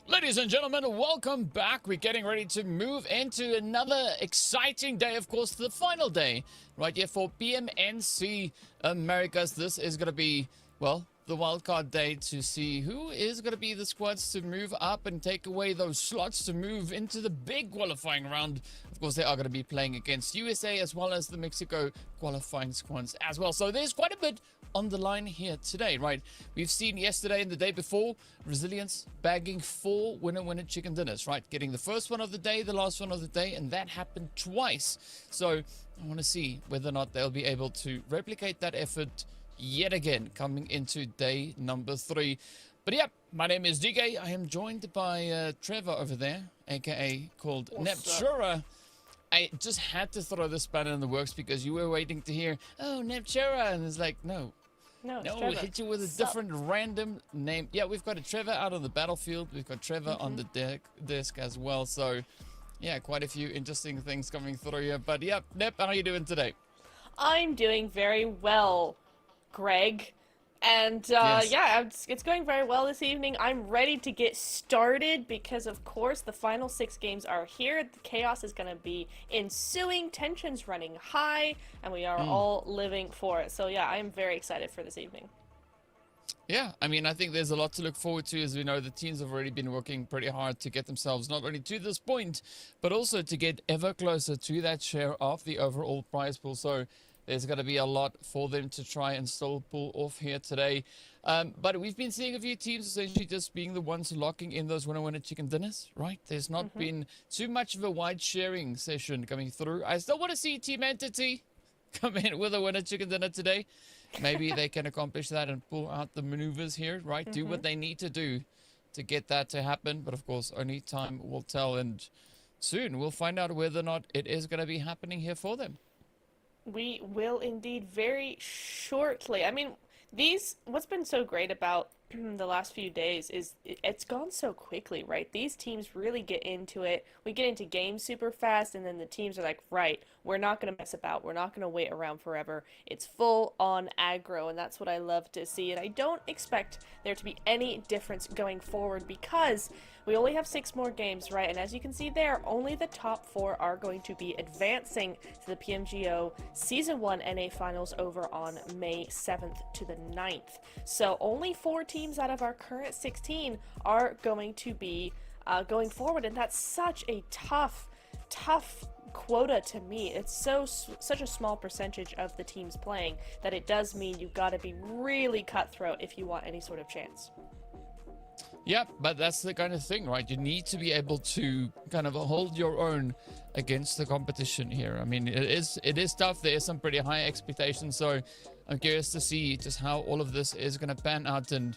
Ladies and gentlemen, welcome back. We're getting ready to move into another exciting day, of course, the final day right here for PMNC Americas. This is going to be, well, the wildcard day to see who is going to be the squads to move up and take away those slots to move into the big qualifying round. Of course, they are going to be playing against USA as well as the Mexico qualifying squads as well. So there's quite a bit on the line here today, right? We've seen yesterday and the day before, Resilience bagging 4 winner chicken dinners, right? Getting the first one of the day, the last one of the day, and that happened twice. So I want to see whether or not they'll be able to replicate that effort yet again coming into day number 3. But yeah, my name is DK. I am joined by Trevor over there, aka called Neptura. I just had to throw this spanner in the works because you were waiting to hear, oh, Neptura, and it's like, no, we hit you with a different random name. Yeah, we've got a Trevor out on the battlefield. We've got Trevor on the desk as well. So, yeah, quite a few interesting things coming through here. But yeah, Nep, how are you doing today? I'm doing very well, Greg. And Yes. yeah, it's going very well this evening. I'm ready to get started because, of course, the final 6 games are here. The chaos is going to be ensuing, tensions running high, and we are all living for it. So yeah, I am very excited for this evening. Yeah, I mean, I think there's a lot to look forward to. As we know, the teams have already been working pretty hard to get themselves not only to this point, but also to get ever closer to that share of the overall prize pool. So there's going to be a lot for them to try and still pull off here today. But we've been seeing a few teams essentially just being the ones locking in those winner chicken dinners, right? There's not been too much of a wide sharing session coming through. I still want to see Team Entity come in with a winner chicken dinner today. Maybe they can accomplish that and pull out the maneuvers here, right? Do what they need to do to get that to happen. But of course, only time will tell. And soon we'll find out whether or not it is going to be happening here for them. We will indeed very shortly. I mean, what's been so great about the last few days is it's gone so quickly, right? These teams really get into it. We get into games super fast, and then the teams are like, right, we're not going to mess about. We're not going to wait around forever. It's full on aggro, and that's what I love to see. And I don't expect there to be any difference going forward because we only have 6 more games, right? And as you can see there, only the top 4 are going to be advancing to the PMGO Season 1 NA Finals over on May 7th to the 9th. So only 4 teams out of our current 16 are going to be going forward, and that's such a tough quota to meet. It's such a small percentage of the teams playing that it does mean you've got to be really cutthroat if you want any sort of chance. Yeah, but that's the kind of thing, right? You need to be able to kind of hold your own against the competition here. I mean, it is tough. There is some pretty high expectations, so I'm curious to see just how all of this is going to pan out and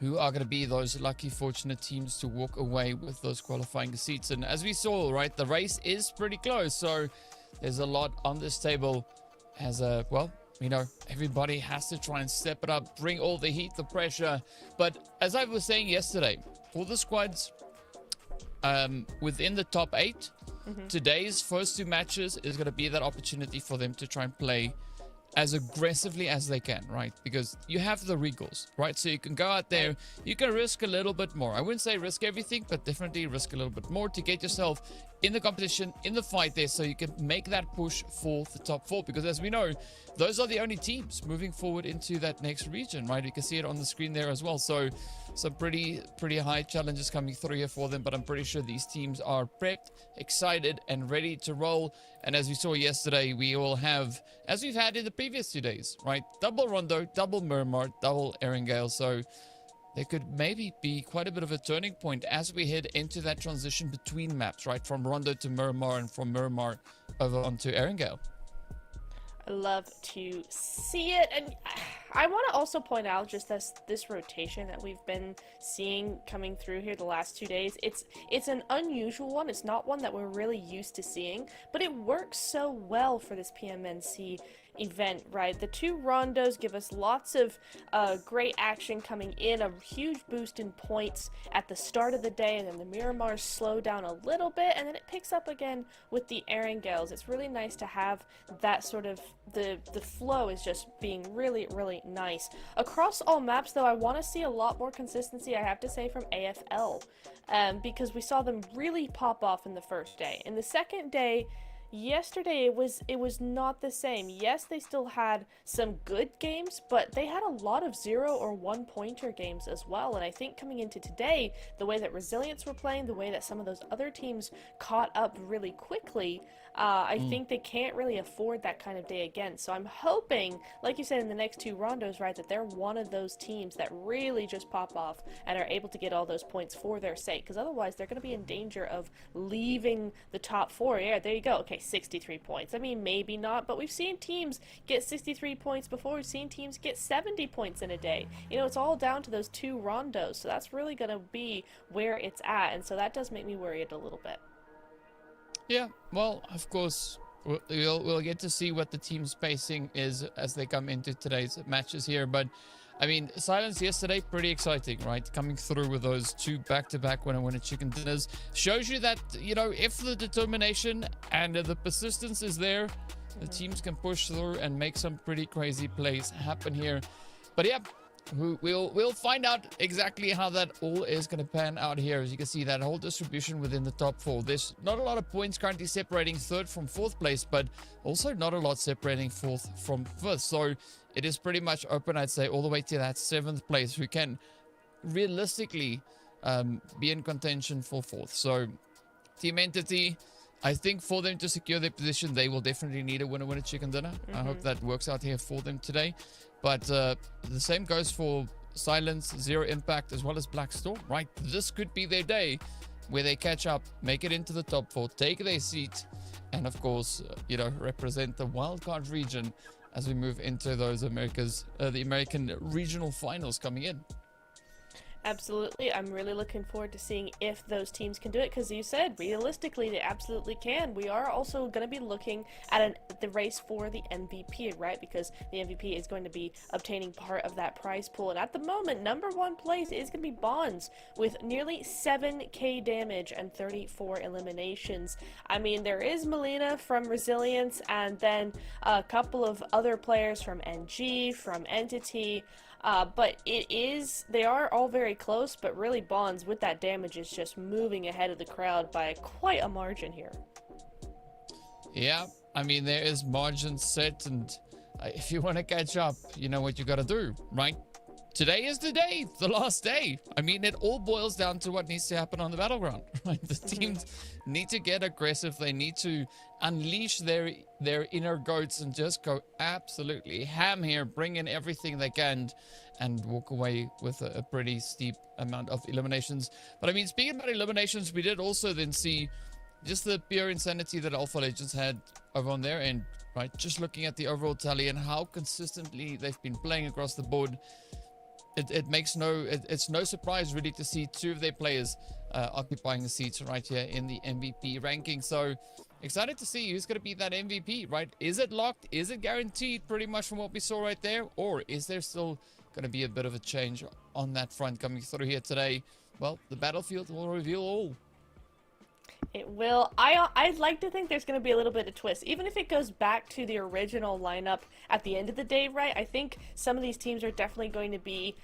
who are going to be those lucky, fortunate teams to walk away with those qualifying seats. And as we saw, right, the race is pretty close, so there's a lot on this table as a, well, you know, everybody has to try and step it up, bring all the heat, the pressure. But as I was saying yesterday, for the squads within the top 8, today's first 2 matches is going to be that opportunity for them to try and play as aggressively as they can, right? Because you have the regals, right? So you can go out there, you can risk a little bit more. I wouldn't say risk everything, but definitely risk a little bit more to get yourself in the competition, in the fight there, so you can make that push for the top 4. Because as we know, those are the only teams moving forward into that next region, right? You can see it on the screen there as well. So some pretty high challenges coming through here for them, but I'm pretty sure these teams are prepped, excited, and ready to roll. And as we saw yesterday, we all have, as we've had in the previous 2 days, right? Double Rondo, double Miramar, double Erangel. So there could maybe be quite a bit of a turning point as we head into that transition between maps, right? From Rondo to Miramar and from Miramar over onto Erangel. I love to see it, and I want to also point out just this rotation that we've been seeing coming through here the last 2 days. It's an unusual one. It's not one that we're really used to seeing, but it works so well for this PMNC event, right? The two rondos give us lots of great action coming in, a huge boost in points at the start of the day, and then the Miramars slow down a little bit, and then it picks up again with the Erangels. It's really nice to have that sort of, the flow is just being really, really nice. Across all maps, though, I want to see a lot more consistency, I have to say, from AFL, because we saw them really pop off in the first day. In the second day, yesterday it was not the same. Yes, they still had some good games, but they had a lot of 0 or 1 pointer games as well. And I think coming into today, the way that Resilience were playing, the way that some of those other teams caught up really quickly, I think they can't really afford that kind of day again. So I'm hoping, like you said in the next two rondos, right, that they're one of those teams that really just pop off and are able to get all those points for their sake, because otherwise they're going to be in danger of leaving the top four. Yeah, there you go. Okay, 63 points. I mean, maybe not, but we've seen teams get 63 points before. We've seen teams get 70 points in a day. You know, it's all down to those two rondos, so that's really going to be where it's at, and so that does make me worried a little bit. Yeah, well, of course, we'll get to see what the team spacing is as they come into today's matches here. But, I mean, Silence yesterday, pretty exciting, right? Coming through with those two back-to-back winner-winner chicken dinners. Shows you that, you know, if the determination and the persistence is there, the teams can push through and make some pretty crazy plays happen here. But, yeah, we'll find out exactly how that all is going to pan out here. As you can see, that whole distribution within the top four. There's not a lot of points currently separating third from fourth place, but also not a lot separating fourth from fifth. So it is pretty much open, I'd say, all the way to that seventh place, who can realistically be in contention for fourth. So Team Entity, I think for them to secure their position, they will definitely need a winner-winner chicken dinner. I hope that works out here for them today. But the same goes for Silence, Zero Impact, as well as Black Storm, right? This could be their day where they catch up, make it into the top four, take their seat, and of course, you know, represent the wildcard region as we move into those the American regional finals coming in. Absolutely. I'm really looking forward to seeing if those teams can do it, because you said realistically they absolutely can. We are also going to be looking at the race for the MVP, right? Because the MVP is going to be obtaining part of that prize pool. And at the moment, number one place is going to be Bonds with nearly 7k damage and 34 eliminations. I mean, there is Melina from Resilience, and then a couple of other players from NG, from Entity. But they are all very close, but really Bonds with that damage is just moving ahead of the crowd by quite a margin here. Yeah, I mean, there is margin set, and if you want to catch up, you know what you got to do, right? Today is the day, the last day. I mean, it all boils down to what needs to happen on the battleground, right? The teams need to get aggressive. They need to unleash their inner goats and just go absolutely ham here, bring in everything they can, and walk away with a pretty steep amount of eliminations. But I mean, speaking about eliminations, we did also then see just the pure insanity that Alpha Legends had over on their end, right? Just looking at the overall tally and how consistently they've been playing across the board. It's no surprise really to see two of their players occupying the seats right here in the MVP ranking. So excited to see who's going to be that MVP, right? Is it locked? Is it guaranteed pretty much from what we saw right there? Or is there still going to be a bit of a change on that front coming through here today? Well, the battlefield will reveal all. It will. I'd like to think there's going to be a little bit of twist. Even if it goes back to the original lineup at the end of the day, right? I think some of these teams are definitely going to be,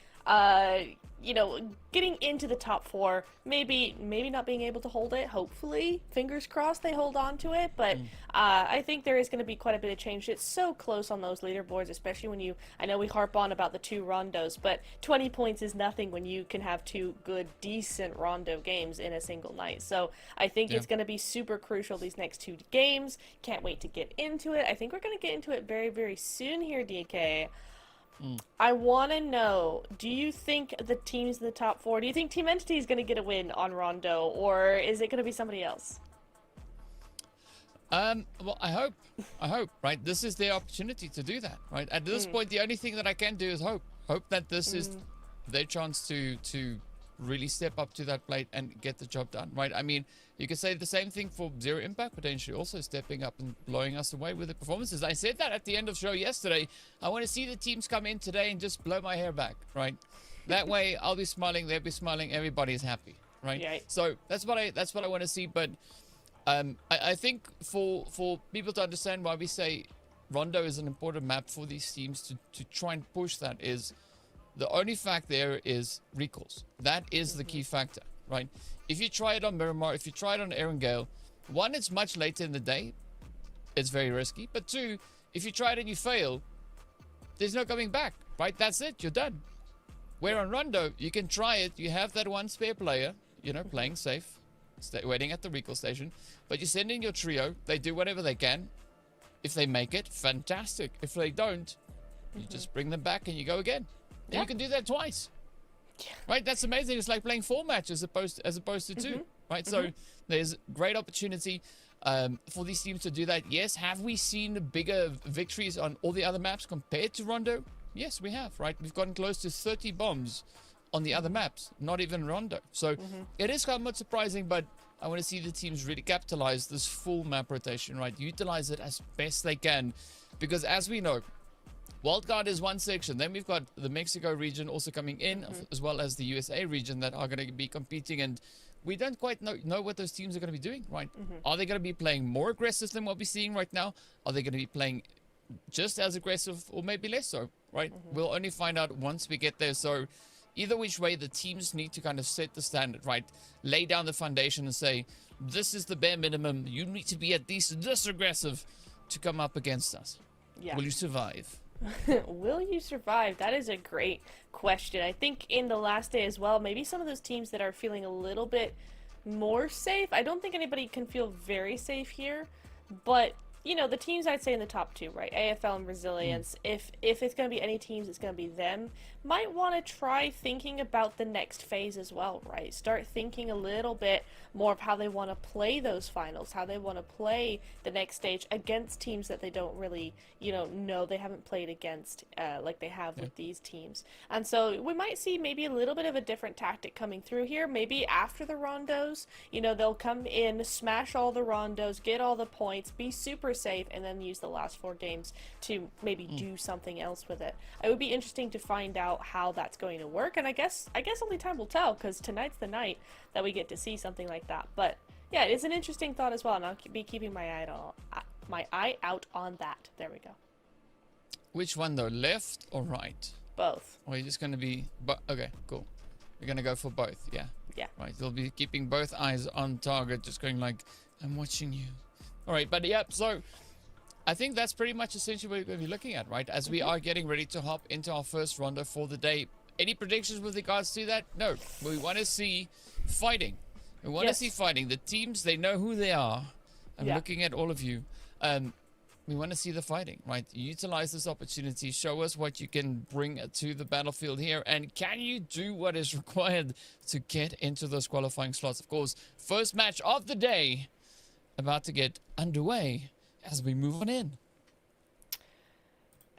you know, getting into the top four. Maybe not being able to hold it. Hopefully, fingers crossed they hold on to it. But I think there is going to be quite a bit of change. It's so close on those leaderboards, especially when I know we harp on about the two rondos, but 20 points is nothing when you can have two good, decent rondo games in a single night. So I think it's going to be super crucial these next two games. Can't wait to get into it. I think we're going to get into it very, very soon here, DK. I want to know, do you think the teams in the top four, do you think Team Entity is going to get a win on Rondo, or is it going to be somebody else? Well, I hope, right? This is their opportunity to do that, right? At this point, the only thing that I can do is hope that this is their chance to really step up to that plate and get the job done, right? I mean, you could say the same thing for Zero Impact, potentially also stepping up and blowing us away with the performances. I said that at the end of the show yesterday. I want to see the teams come in today and just blow my hair back, right? That way, I'll be smiling, they'll be smiling, everybody's happy, right? Yeah. So that's what I want to see. But I think for people to understand why we say Rondo is an important map for these teams to try and push that is the only fact there is recalls. That is the key factor, right? If you try it on Miramar, if you try it on Erangel, one, it's much later in the day. It's very risky. But two, if you try it and you fail, there's no coming back, right? That's it. You're done. Where on Rondo, you can try it. You have that one spare player, you know, playing safe, waiting at the recall station. But you send in your trio. They do whatever they can. If they make it, fantastic. If they don't, you just bring them back and you go again. And you can do that twice. Yeah. Right? That's amazing. It's like playing 4 matches as opposed to 2. Right? So there's great opportunity for these teams to do that. Yes, have we seen bigger victories on all the other maps compared to Rondo? Yes, we have, right? We've gotten close to 30 bombs on the other maps, not even Rondo. So it is somewhat surprising, but I want to see the teams really capitalize this full map rotation, right? Utilize it as best they can. Because as we know, Wildcard is one section. Then we've got the Mexico region also coming in, as well as the USA region that are going to be competing. And we don't quite know what those teams are going to be doing, right? Are they going to be playing more aggressive than what we're seeing right now? Are they going to be playing just as aggressive or maybe less so, right? We'll only find out once we get there. So either which way, the teams need to kind of set the standard, right? Lay down the foundation and say, this is the bare minimum. You need to be at least this aggressive to come up against us. Yeah. Will you survive? Will you survive? That is a great question. I think in the last day as well, maybe some of those teams that are feeling a little bit more safe. I don't think anybody can feel very safe here, but you know, the teams I'd say in the top 2, right? AFL and Resilience. If it's going to be any teams, it's going to be them. Might want to try thinking about the next phase as well, right? Start thinking a little bit more of how they want to play those finals, how they want to play the next stage against teams that they don't really, you know they haven't played against like they have with these teams. And so we might see maybe a little bit of a different tactic coming through here. Maybe after the rondos, you know, they'll come in, smash all the rondos, get all the points, be super safe, and then use the last 4 games to maybe do something else with it. It would be interesting to find out how that's going to work, and I guess only time will tell, because tonight's the night that we get to see something like that. But yeah, it is an interesting thought as well, and I'll be keeping my eye out on that. There we go. Which one though, left or right? Both. Or are you just going to be... okay, cool. We're going to go for both, yeah? Yeah. Right, you'll be keeping both eyes on target, just going like, I'm watching you. All right, but yeah, so I think that's pretty much essentially what we're going to be looking at, right? As we are getting ready to hop into our first rondo for the day. Any predictions with regards to that? No. We want to see fighting. We want to see fighting. The teams, they know who they are. I'm looking at all of you. We want to see the fighting, right? Utilize this opportunity. Show us what you can bring to the battlefield here. And can you do what is required to get into those qualifying slots? Of course, first match of the day about to get underway as we move on in.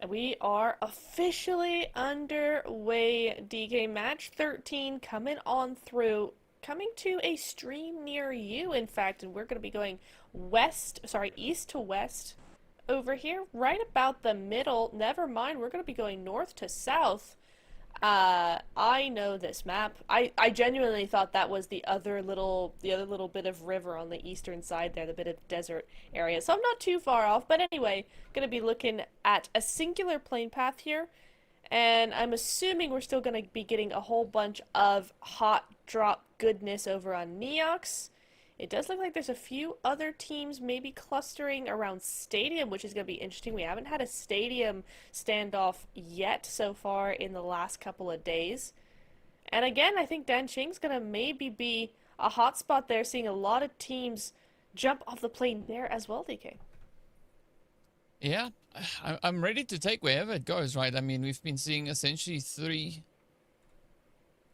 We are officially underway. DK match 13 coming on through, coming to a stream near you, in fact, and we're going to be going east to west over here, right about the middle. Never mind, we're going to be going north to south. I know this map. I genuinely thought that was the other little bit of river on the eastern side there, the bit of desert area. So I'm not too far off. But anyway, gonna be looking at a singular plane path here, and I'm assuming we're still gonna be getting a whole bunch of hot drop goodness over on Neox. It does look like there's a few other teams maybe clustering around Stadium, which is going to be interesting. We haven't had a Stadium standoff yet so far in the last couple of days. And again, I think Danqing's going to maybe be a hot spot there, seeing a lot of teams jump off the plane there as well, DK. Yeah, I'm ready to take wherever it goes, right? I mean, we've been seeing essentially 3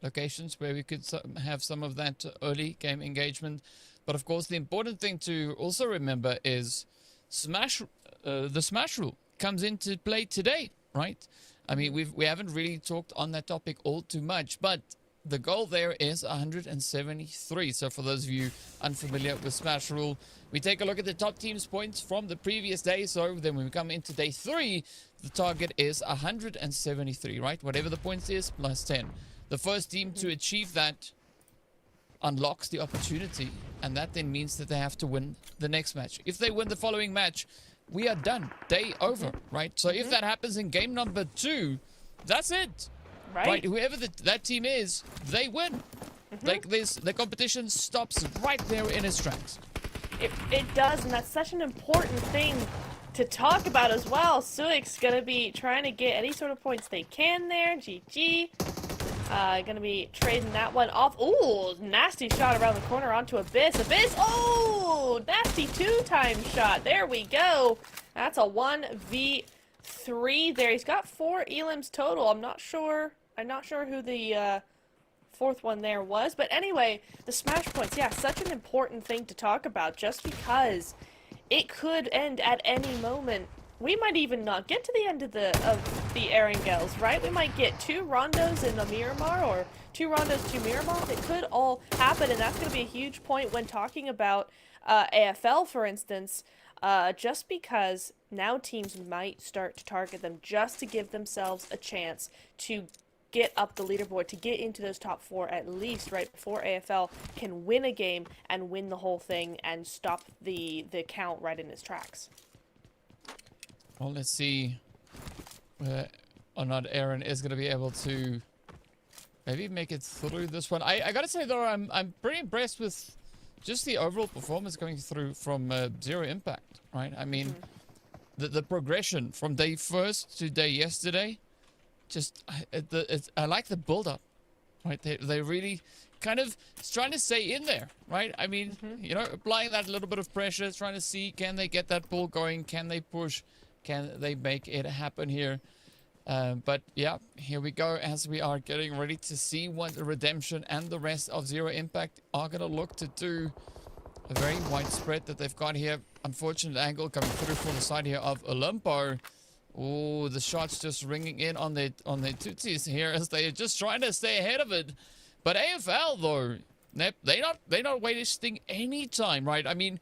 locations where we could have some of that early game engagement. But of course, the important thing to also remember is the smash rule comes into play today, right? I mean, we haven't really talked on that topic all too much, but the goal there is 173. So for those of you unfamiliar with Smash Rule, we take a look at the top team's points from the previous day. So then when we come into day 3, the target is 173, right? Whatever the points is, plus 10. The first team to achieve that unlocks the opportunity, and that then means that they have to win the next match. If they win the following match, we are done. Day over, right? So if that happens in game number 2, that's it. Right? Whoever that team is, they win. Like the competition stops right there in its tracks. It does, and that's such an important thing to talk about as well. Suic's gonna be trying to get any sort of points they can there. GG. Gonna be trading that one off. Ooh, nasty shot around the corner onto Abyss. Abyss, oh, nasty 2-time shot. There we go. That's a 1v3 there. He's got 4 elims total. I'm not sure who the 4th one there was. But anyway, the Smash points, yeah, such an important thing to talk about just because it could end at any moment. We might even not get to the end of the Erangels, right? We might get 2 rondos in the Miramar or 2 rondos to Miramar. It could all happen, and that's going to be a huge point when talking about AFL, for instance, just because now teams might start to target them just to give themselves a chance to get up the leaderboard, to get into those top 4 at least, right, before AFL can win a game and win the whole thing and stop the count right in its tracks. Well, let's see whether or not Aaron is going to be able to maybe make it through this one. I gotta say though, I'm pretty impressed with just the overall performance going through from Zero Impact, right? I mean, the progression from day 1st to day yesterday, just I like the build up, right? They really kind of trying to stay in there, right? I mean, you know, applying that little bit of pressure, trying to see, can they get that ball going? Can they push? Can they make it happen here? But yeah, here we go as we are getting ready to see what the Redemption and the rest of Zero Impact are going to look to do. A very wide spread that they've got here. Unfortunate angle coming through from the side here of Olympo. Oh, the shots just ringing in on their tootsies here as they're just trying to stay ahead of it. But AFL though, they're not wasting any time, right? I mean,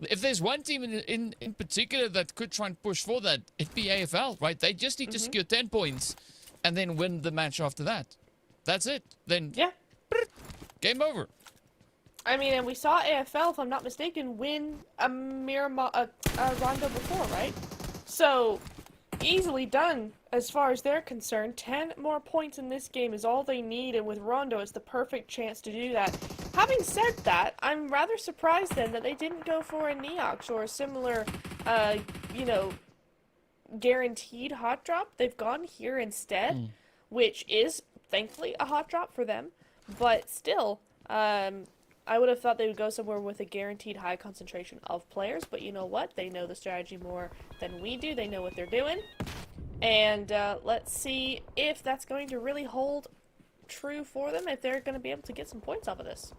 if there's one team in particular that could try and push for that, it'd be AFL, right? They just need to secure 10 points and then win the match after that. That's it. Then yeah, game over. I mean, and we saw AFL, if I'm not mistaken, win a Rondo before, right? So easily done as far as they're concerned. 10 more points in this game is all they need, and with Rondo, it's the perfect chance to do that. Having said that, I'm rather surprised then that they didn't go for a Neox or a similar, you know, guaranteed hot drop. They've gone here instead, which is, thankfully, a hot drop for them. But still, I would have thought they would go somewhere with a guaranteed high concentration of players. But you know what? They know the strategy more than we do. They know what they're doing. And let's see if that's going to really hold true for them, if they're going to be able to get some points off of this.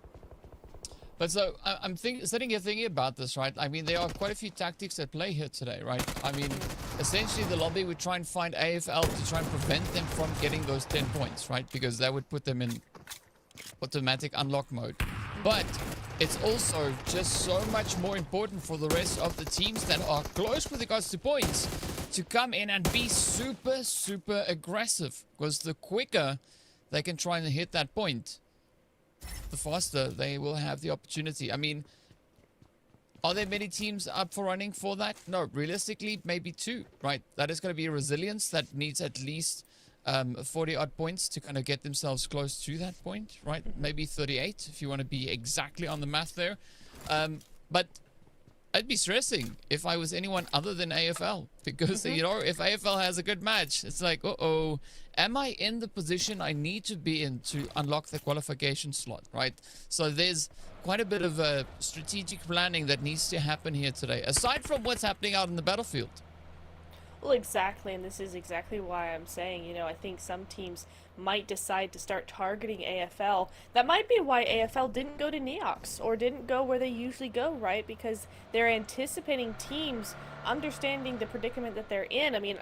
But so I'm sitting here thinking about this, right? I mean, there are quite a few tactics at play here today, right? I mean, essentially the lobby would try and find AFL to try and prevent them from getting those 10 points, right? Because that would put them in automatic unlock mode. But it's also just so much more important for the rest of the teams that are close with regards to points to come in and be super, super aggressive. Because the quicker they can try and hit that point, the faster they will have the opportunity. I mean, are there many teams up for running for that? No, realistically, maybe 2, right? That is going to be a resilience that needs at least 40 odd points to kind of get themselves close to that point, right? Maybe 38 if you want to be exactly on the math there. But I'd be stressing if I was anyone other than AFL, because you know, if AFL has a good match, it's like, uh-oh, am I in the position I need to be in to unlock the qualification slot, right? So there's quite a bit of strategic planning that needs to happen here today, aside from what's happening out in the battlefield. Well, exactly, and this is exactly why I'm saying, I think some teams might decide to start targeting AFL. That might be why AFL didn't go to Neox or didn't go where they usually go, right? Because they're anticipating teams understanding the predicament that they're in. I mean,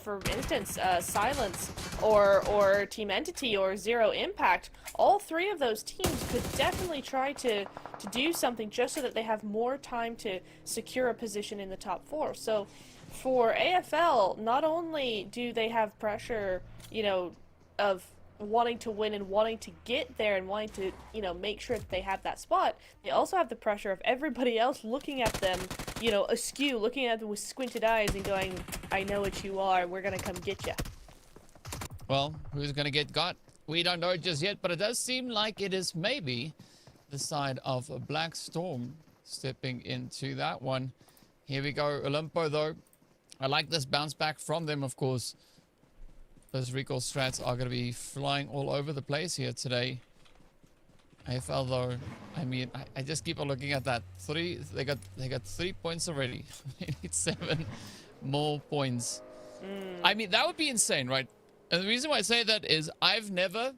for instance, Silence or Team Entity or Zero Impact, all three of those teams could definitely try to do something just so that they have more time to secure a position in the top four. So for AFL, not only do they have pressure, of wanting to win and wanting to get there and wanting to, make sure that they have that spot, they also have the pressure of everybody else looking at them, askew, looking at them with squinted eyes and going, I know what you are, we're gonna come get you. Well, who's gonna get got? We don't know just yet, but it does seem like it is maybe the side of a Black Storm stepping into that one. Here we go, Olympo though. I like this bounce back from them, of course. Those recall strats are going to be flying all over the place here today. AFL though, I mean, I just keep on looking at that. They got 3 points already. They need 7 more points. I mean, that would be insane, right? And the reason why I say that is I've never,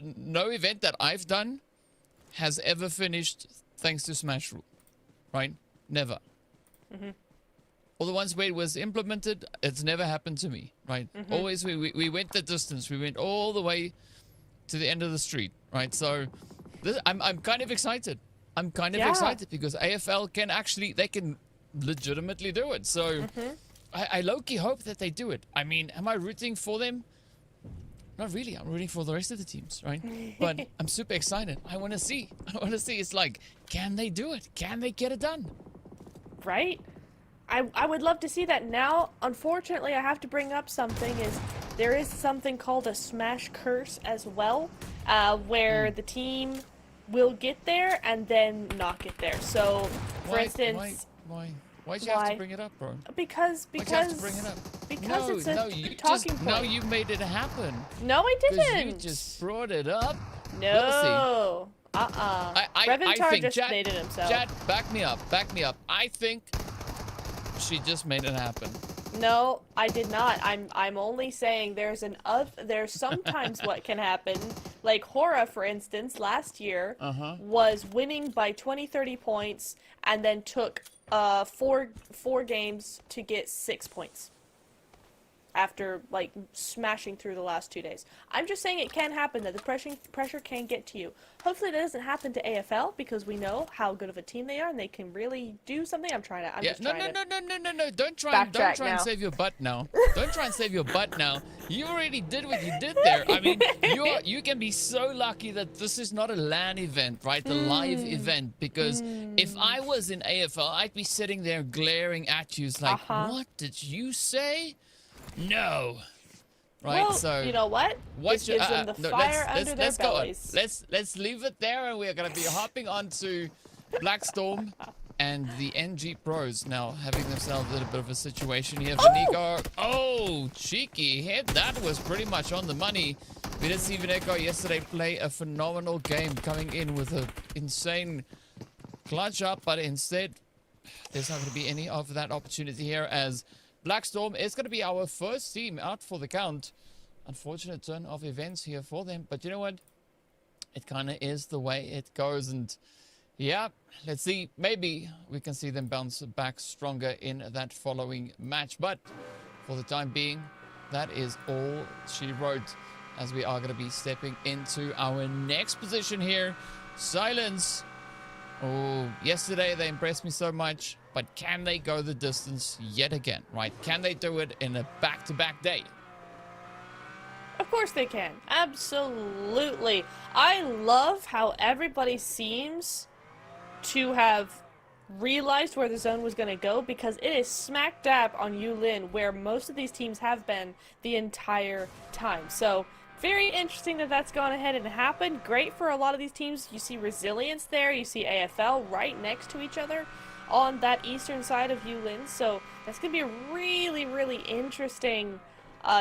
no event that I've done has ever finished thanks to Smash Rule, right? Never. All the ones where it was implemented, it's never happened to me, right? Always we went the distance. We went all the way to the end of the street, right? So I'm kind of excited. I'm kind of excited because AFL can actually, they can legitimately do it. So I low-key hope that they do it. I mean, am I rooting for them? Not really. I'm rooting for the rest of the teams, right? But I'm super excited. I want to see. It's like, can they do it? Can they get it done? Right? I would love to see that. Now, unfortunately, I have to bring up something, is there is something called a Smash Curse as well, where the team will get there and then not get there. So, for instance... Why'd you have to bring it up, bro? Because Why'd you have to bring it up? Because it's a talking point. No, you made it happen. No, I didn't. You just brought it up. No. Reventar think just made it himself. Chad, back me up. I think she just made it happen. No, I did not. I'm only saying there's sometimes what can happen. Like Hora, for instance, last year was winning by 20-30 points and then took four games to get 6 points after like smashing through the last 2 days. I'm just saying it can happen, that the pressure can get to you. Hopefully that doesn't happen to AFL, because we know how good of a team they are and they can really do something. No. Don't try and save your butt now. Don't try and save your butt now. You already did what you did there. I mean, you can be so lucky that this is not a LAN event, right? The live event, because if I was in AFL, I'd be sitting there glaring at you like, what did you say? No. Right, well, so you know what? It gives them the fire under their bellies. Let's leave it there, and we're gonna be hopping onto Black Storm and the NG Pros now, having themselves a little bit of a situation here. Vanico, cheeky hit. That was pretty much on the money. We did see Vanico yesterday play a phenomenal game, coming in with an insane clutch up, but instead there's not going to be any of that opportunity here, as Black Storm is going to be our first team out for the count. Unfortunate turn of events here for them, but you know what? It kind of is the way it goes, and yeah, let's see. Maybe we can see them bounce back stronger in that following match, but for the time being, that is all she wrote, as we are going to be stepping into our next position here. Silence. Oh, yesterday they impressed me so much, but can they go the distance yet again, right? Can they do it in a back-to-back day? Of course they can. Absolutely. I love how everybody seems to have realized where the zone was going to go, because it is smack dab on Yulin, where most of these teams have been the entire time. So very interesting that that's gone ahead and happened. Great for a lot of these teams. You see resilience there. You see AFL right next to each other on that eastern side of Yulin. So that's going to be a really, really interesting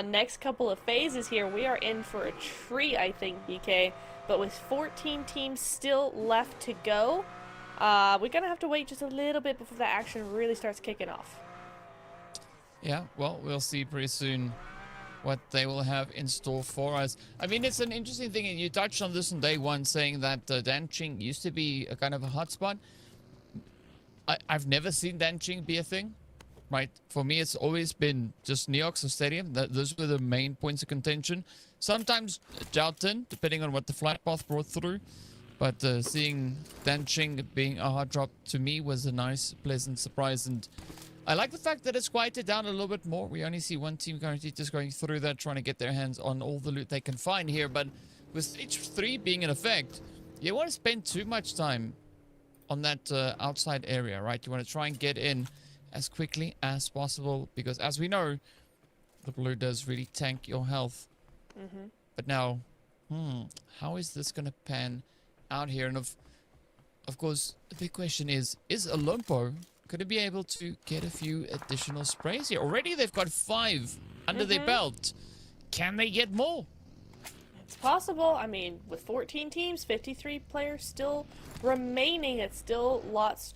next couple of phases here. We are in for a treat, I think, BK. But with 14 teams still left to go, we're going to have to wait just a little bit before the action really starts kicking off. Yeah, well, we'll see pretty soon what they will have in store for us. I mean, it's an interesting thing, and you touched on this on day one, saying that Danching used to be a kind of a hotspot. I've never seen Danching be a thing, right? For me, it's always been just Neox or Stadium. Those were the main points of contention. Sometimes Joughton, depending on what the flight path brought through. But seeing Danching being a hard drop to me was a nice, pleasant surprise. And I like the fact that it's quieted down a little bit more. We only see one team currently just going through that, trying to get their hands on all the loot they can find here. But with stage 3 being in effect, you don't want to spend too much time on that outside area, right? You want to try and get in as quickly as possible, because as we know, the blue does really tank your health. But now, how is this going to pan out here? And of course, the big question is Olympo going to be able to get a few additional sprays here? Already they've got 5 under their belt. Can they get more? It's possible. I mean, with 14 teams, 53 players still remaining, it's still lots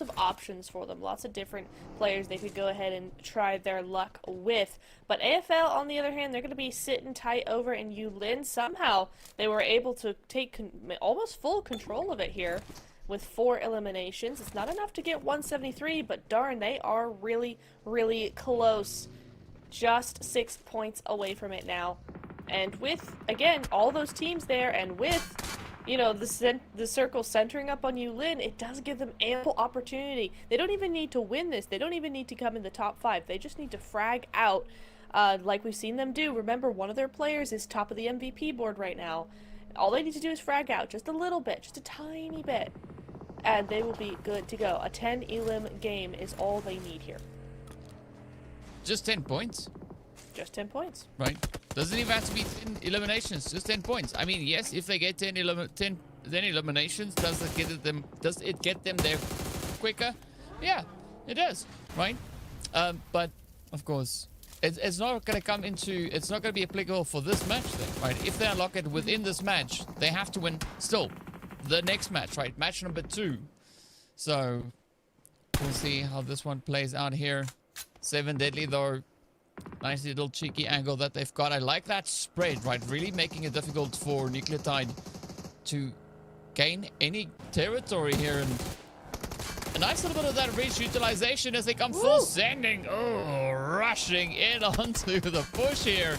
of options for them. Lots of different players they could go ahead and try their luck with. But AFL, on the other hand, they're going to be sitting tight over in Yulin. Somehow, they were able to take almost full control of it here with 4 eliminations. It's not enough to get 173, but darn, they are really, really close. Just 6 points away from it now. And with, again, all those teams there, and with, you know, the circle centering up on Yulin, it does give them ample opportunity. They don't even need to win this. They don't even need to come in the top 5. They just need to frag out, like we've seen them do. Remember, one of their players is top of the MVP board right now. All they need to do is frag out just a little bit, just a tiny bit, and they will be good to go. A 10 elim game is all they need here. Just 10 points? Just 10 points. Right. Doesn't even have to be 10 eliminations, just 10 points. I mean, yes, if they get 10 eliminations, does it get them there quicker? Yeah, it does, right? But, of course, it's not going to come into, it's not going to be applicable for this match then, right? If they unlock it within this match, they have to win still the next match, right? Match number 2. So, we'll see how this one plays out here. 7 deadly, though. Nice little cheeky angle that they've got. I like that spread, right? Really making it difficult for Nucleotide to gain any territory here. And a nice little bit of that reach utilization as they come full sending. Oh, rushing in onto the push here.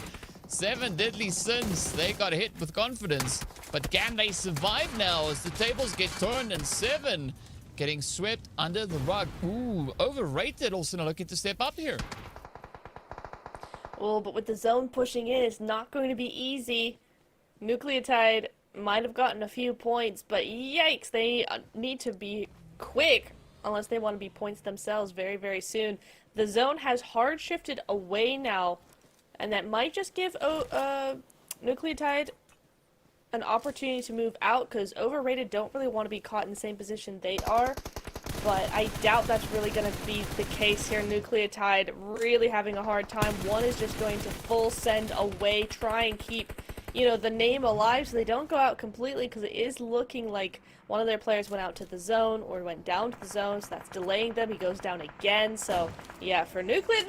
7 deadly sins. They got hit with confidence. But can they survive now as the tables get turned, and 7 getting swept under the rug? Ooh, overrated. Also not looking to step up here. Well, but with the zone pushing in, it's not going to be easy. Nucleotide might have gotten a few points, but yikes, they need to be quick unless they want to be points themselves very, very soon. The zone has hard shifted away now, and that might just give Nucleotide an opportunity to move out, because overrated don't really want to be caught in the same position they are. But I doubt that's really going to be the case here. Nucleotide really having a hard time. One is just going to full send away, try and keep, you know, the name alive so they don't go out completely, because it is looking like one of their players went out to the zone or went down to the zone, so that's delaying them. He goes down again. So, yeah, for Nucleotide,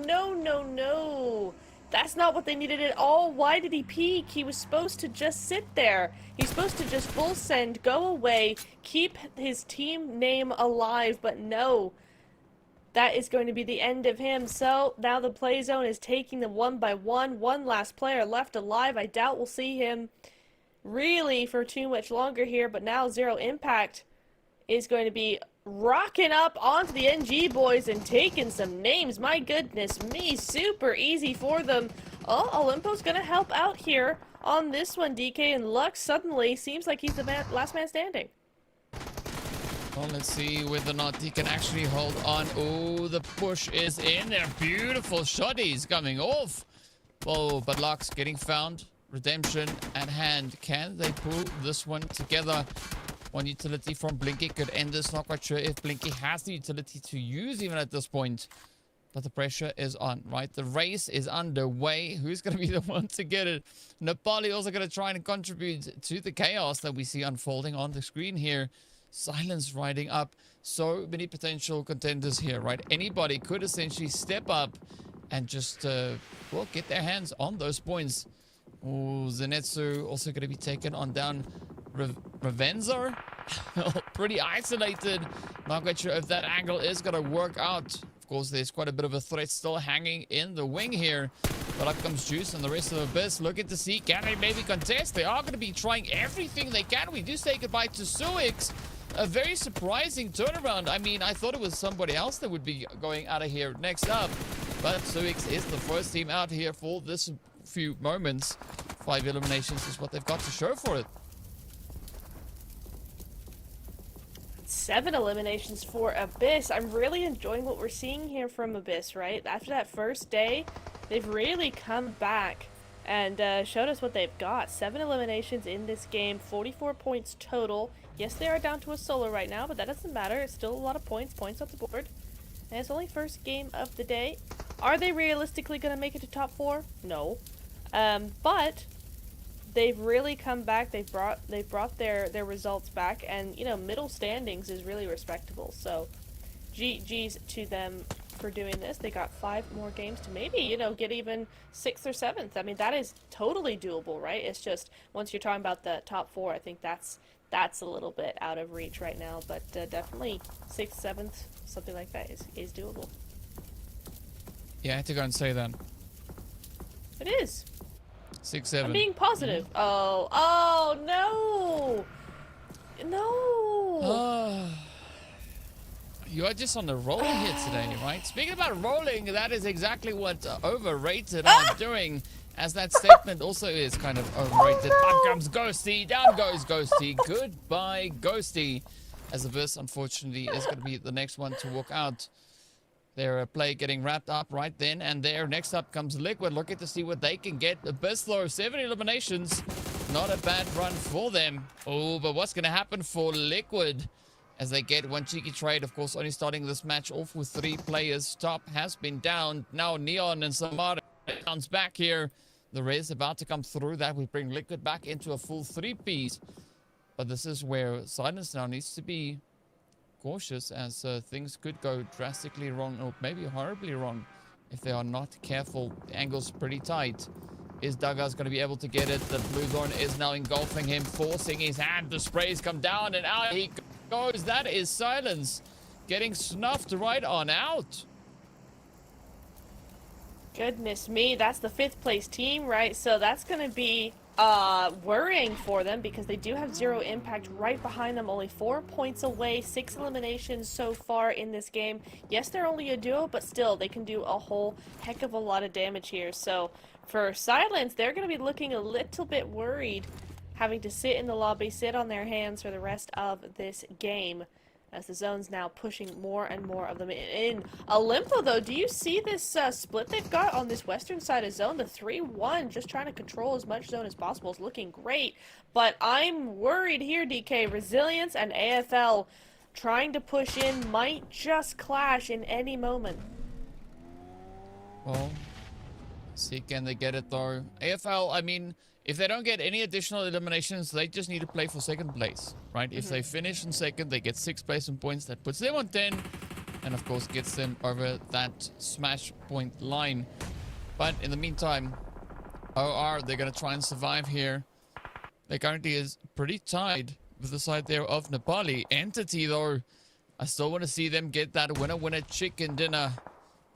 no. That's not what they needed at all. Why did he peek? He was supposed to just sit there. He's supposed to just full send, go away, keep his team name alive, but no. That is going to be the end of him. So now the play zone is taking them one by one. One last player left alive. I doubt we'll see him really for too much longer here, but now Zero Impact is going to be rocking up onto the NG boys and taking some names. My goodness me, super easy for them. Oh, Olympo's gonna help out here on this one, DK, and Lux suddenly seems like he's the last man standing. Well, let's see whether or not he can actually hold on. Oh, the push is in there. Beautiful shotties coming off. Oh, but Lux getting found. Redemption at hand. Can they pull this one together? One utility from Blinky could end this. Not quite sure if Blinky has the utility to use even at this point. But the pressure is on, right? The race is underway. Who's going to be the one to get it? Nepali also going to try and contribute to the chaos that we see unfolding on the screen here. Silence riding up so many potential contenders here, right? Anybody could essentially step up and just, well, get their hands on those points. Oh, Zenitsu also going to be taken on down. Ravenzo, pretty isolated. Not quite sure if that angle is going to work out. Of course, there's quite a bit of a threat still hanging in the wing here. But up comes Juice and the rest of Abyss looking to see, can they maybe contest? They are going to be trying everything they can. We do say goodbye to Suix. A very surprising turnaround. I mean, I thought it was somebody else that would be going out of here next up. But Suix is the first team out here for this few moments. 5 eliminations is what they've got to show for it. 7 eliminations for Abyss. I'm really enjoying what we're seeing here from Abyss, right? After that first day, they've really come back and showed us what they've got. 7 eliminations in this game, 44 points total. Yes, they are down to a solo right now, but that doesn't matter. It's still a lot of points on the board. And it's only first game of the day. Are they realistically going to make it to top 4? No. But they've really come back. They've brought their results back, and you know, middle standings is really respectable. So GG's to them for doing this. They got 5 more games to maybe, you know, get even 6th or 7th. I mean, that is totally doable, right? It's just once you're talking about the top 4, I think that's a little bit out of reach right now, but definitely 6th, 7th, something like that is doable. Yeah, I had to go and say that. It is. 6, 7. I'm being positive. Oh no! No! You are just on the roll here today, right? Speaking about rolling, that is exactly what overrated are doing, as that statement also is kind of overrated. Up comes Ghosty, down goes Ghosty. Goodbye, Ghosty. As Abyss, unfortunately, is going to be the next one to walk out. Their play getting wrapped up right then and there. Next up comes Liquid, looking to see what they can get. Abyss, though, 7 eliminations. Not a bad run for them. Oh, but what's going to happen for Liquid as they get one cheeky trade? Of course, only starting this match off with 3 players. Top has been down. Now Neon and Samara bounce back here. The Res about to come through. That would bring Liquid back into a full 3-piece. But this is where Silence now needs to be cautious, as things could go drastically wrong, or maybe horribly wrong, if they are not careful. The angle's pretty tight. Is Daga's going to be able to get it? The blue zone is now engulfing him, forcing his hand. The sprays come down and out he goes. That is Silence getting snuffed right on out. Goodness me, that's the 5th place team, right? So that's going to be worrying for them, because they do have 0 impact right behind them, only 4 points away, 6 eliminations so far in this game. Yes, they're only a duo, but still, they can do a whole heck of a lot of damage here. So for Silence, they're going to be looking a little bit worried, having to sit in the lobby, sit on their hands for the rest of this game, as the zone's now pushing more and more of them in. Olimpo, though, do you see this split they've got on this western side of zone? The 3-1, just trying to control as much zone as possible, is looking great. But I'm worried here, DK. Resilience and AFL trying to push in might just clash in any moment. Well, see, can they get it, though? AFL, I mean, if they don't get any additional eliminations, they just need to play for 2nd place, right? If they finish in 2nd, they get 6 placement points. That puts them on 10, and of course gets them over that smash point line. But in the meantime, OR, they're going to try and survive here. They currently is pretty tied with the side there of Nepali. Entity, though, I still want to see them get that winner chicken dinner.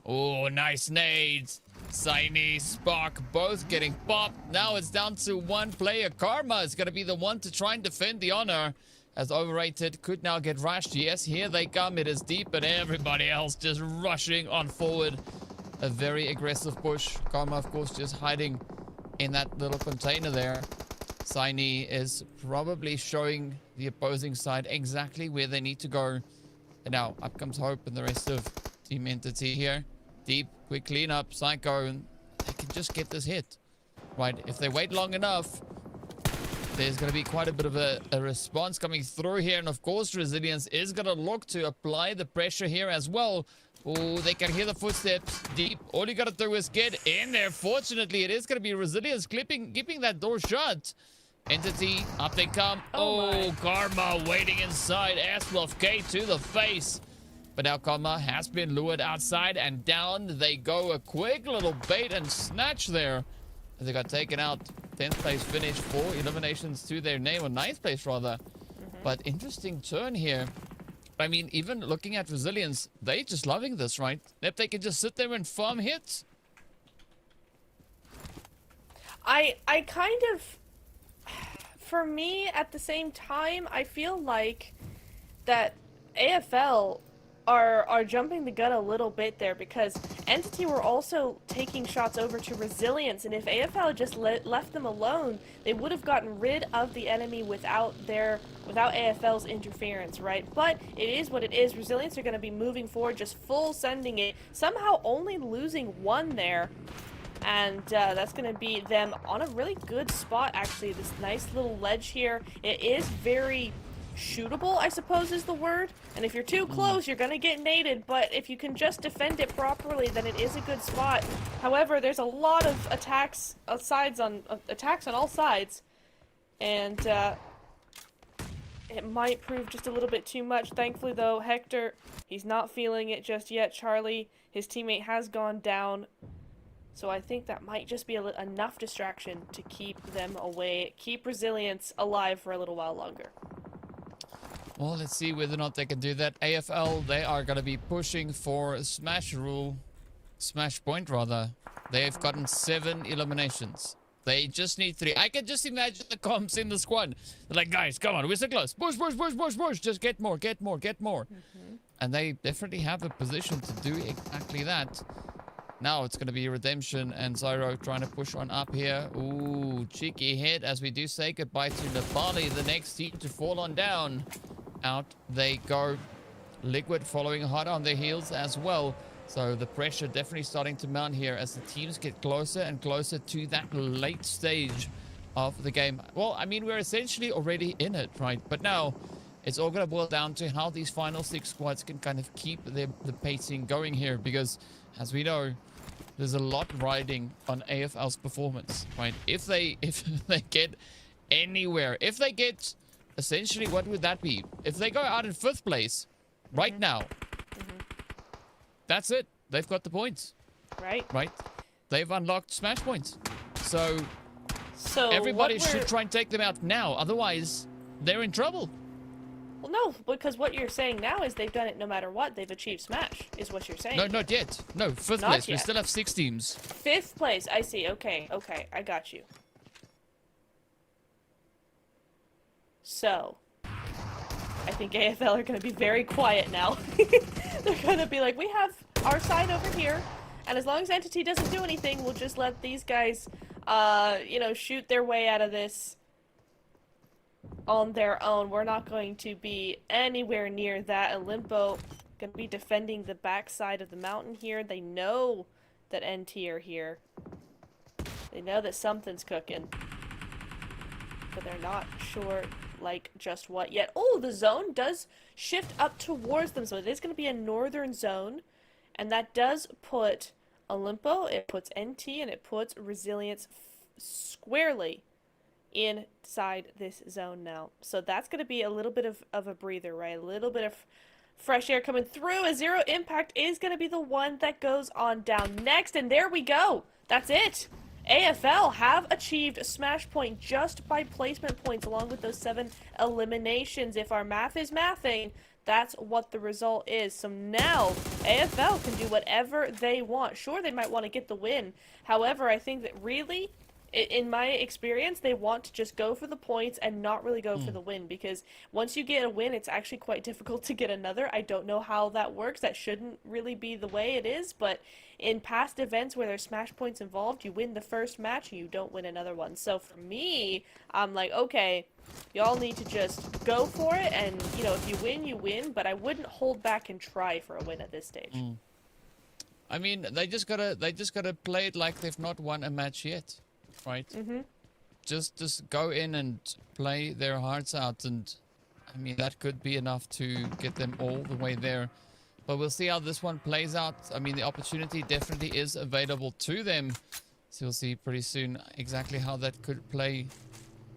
Oh, nice nades. Siny, Spark, both getting popped. Now it's down to 1 player. Karma is going to be the one to try and defend the honor, as Overrated could now get rushed. Yes, here they come. It is deep, and everybody else just rushing on forward. A very aggressive push. Karma, of course, just hiding in that little container there. Siny is probably showing the opposing side exactly where they need to go. And now up comes Hope and the rest of Team Entity here. Deep, quick cleanup, Psycho, and they can just get this hit. Right, if they wait long enough, there's going to be quite a bit of a response coming through here. And of course, Resilience is going to look to apply the pressure here as well. Oh, they can hear the footsteps deep. All you got to do is get in there. Fortunately, it is going to be Resilience keeping that door shut. Entity, up they come. Oh my. Karma waiting inside. Aswolf K to the face. But now Karma has been lured outside and down they go. A quick little bait and snatch there. They got taken out. 10th place finish, 4 eliminations to their name, or 9th place rather. But interesting turn here. I mean, even looking at Resilience, they just loving this, right? If they can just sit there and farm hits. I kind of, for me, at the same time, I feel like that AFL are jumping the gun a little bit there, because Entity were also taking shots over to Resilience, and if AFL just left them alone, they would have gotten rid of the enemy without AFL's interference, right? But it is what it is. Resilience are going to be moving forward, just full sending it, somehow only losing one there. And that's going to be them on a really good spot, actually. This nice little ledge here. It is very shootable, I suppose is the word. And if you're too close, you're going to get naded. But if you can just defend it properly, then it is a good spot. However, there's a lot of attacks on all sides. And it might prove just a little bit too much. Thankfully, though, Hector, he's not feeling it just yet. Charlie, his teammate, has gone down. So I think that might just be enough distraction to keep them away, keep Resilience alive for a little while longer. Well, let's see whether or not they can do that. AFL, they are going to be pushing for Smash Point rather. They've gotten 7 eliminations. They just need 3. I can just imagine the comps in the squad. They're like, guys, come on, we're so close. Push, push, push, push, push. Just get more, get more, get more. And they definitely have a position to do exactly that. Now it's going to be Redemption and Zyro trying to push on up here. Ooh, cheeky hit as we do say goodbye to Nepali, the next team to fall on down. Out they go. Liquid following hard on their heels as well. So the pressure definitely starting to mount here as the teams get closer and closer to that late stage of the game. Well, I mean, we're essentially already in it, right? But now it's all going to boil down to how these final 6 squads can kind of keep the pacing going here, because as we know, there's a lot riding on AFL's performance, right? If they get anywhere, if they get essentially, what would that be? If they go out in 5th place right now, that's it. They've got the points. Right? They've unlocked Smash points. So everybody should try and take them out now. Otherwise, they're in trouble. Well, no, because what you're saying now is they've done it no matter what. They've achieved Smash, is what you're saying. No, not yet. No, 5th place. Yet. We still have 6 teams. 5th place. I see. Okay, I got you. So, I think AFL are going to be very quiet now. They're going to be like, we have our side over here, and as long as Entity doesn't do anything, we'll just let these guys, shoot their way out of this on their own. We're not going to be anywhere near that. And Limpo going to be defending the backside of the mountain here. They know that NT are here. They know that something's cooking. But they're not sure, like, just what yet. Oh, the zone does shift up towards them. So it is going to be a northern zone. And that does put Olympo, it puts NT, and it puts Resilience squarely inside this zone now. So that's going to be a little bit of a breather, right? A little bit of fresh air coming through. A Zero Impact is going to be the one that goes on down next. And there we go. That's it. AFL have achieved a Smash point just by placement points along with those 7 eliminations. If our math is mathing, that's what the result is. So now AFL can do whatever they want. Sure, they might want to get the win. However, I think that really, in my experience, they want to just go for the points and not really go for the win, because once you get a win, it's actually quite difficult to get another. I don't know how that works. That shouldn't really be the way it is, but in past events where there's Smash points involved, you win the first match and you don't win another one. So for me, I'm like, okay, y'all need to just go for it, and if you win, you win, but I wouldn't hold back and try for a win at this stage. I mean, they just gotta play it like they've not won a match yet. Right? Just go in and play their hearts out, and I mean that could be enough to get them all the way there. But we'll see how this one plays out. I mean, the opportunity definitely is available to them, so we'll see pretty soon exactly how that could play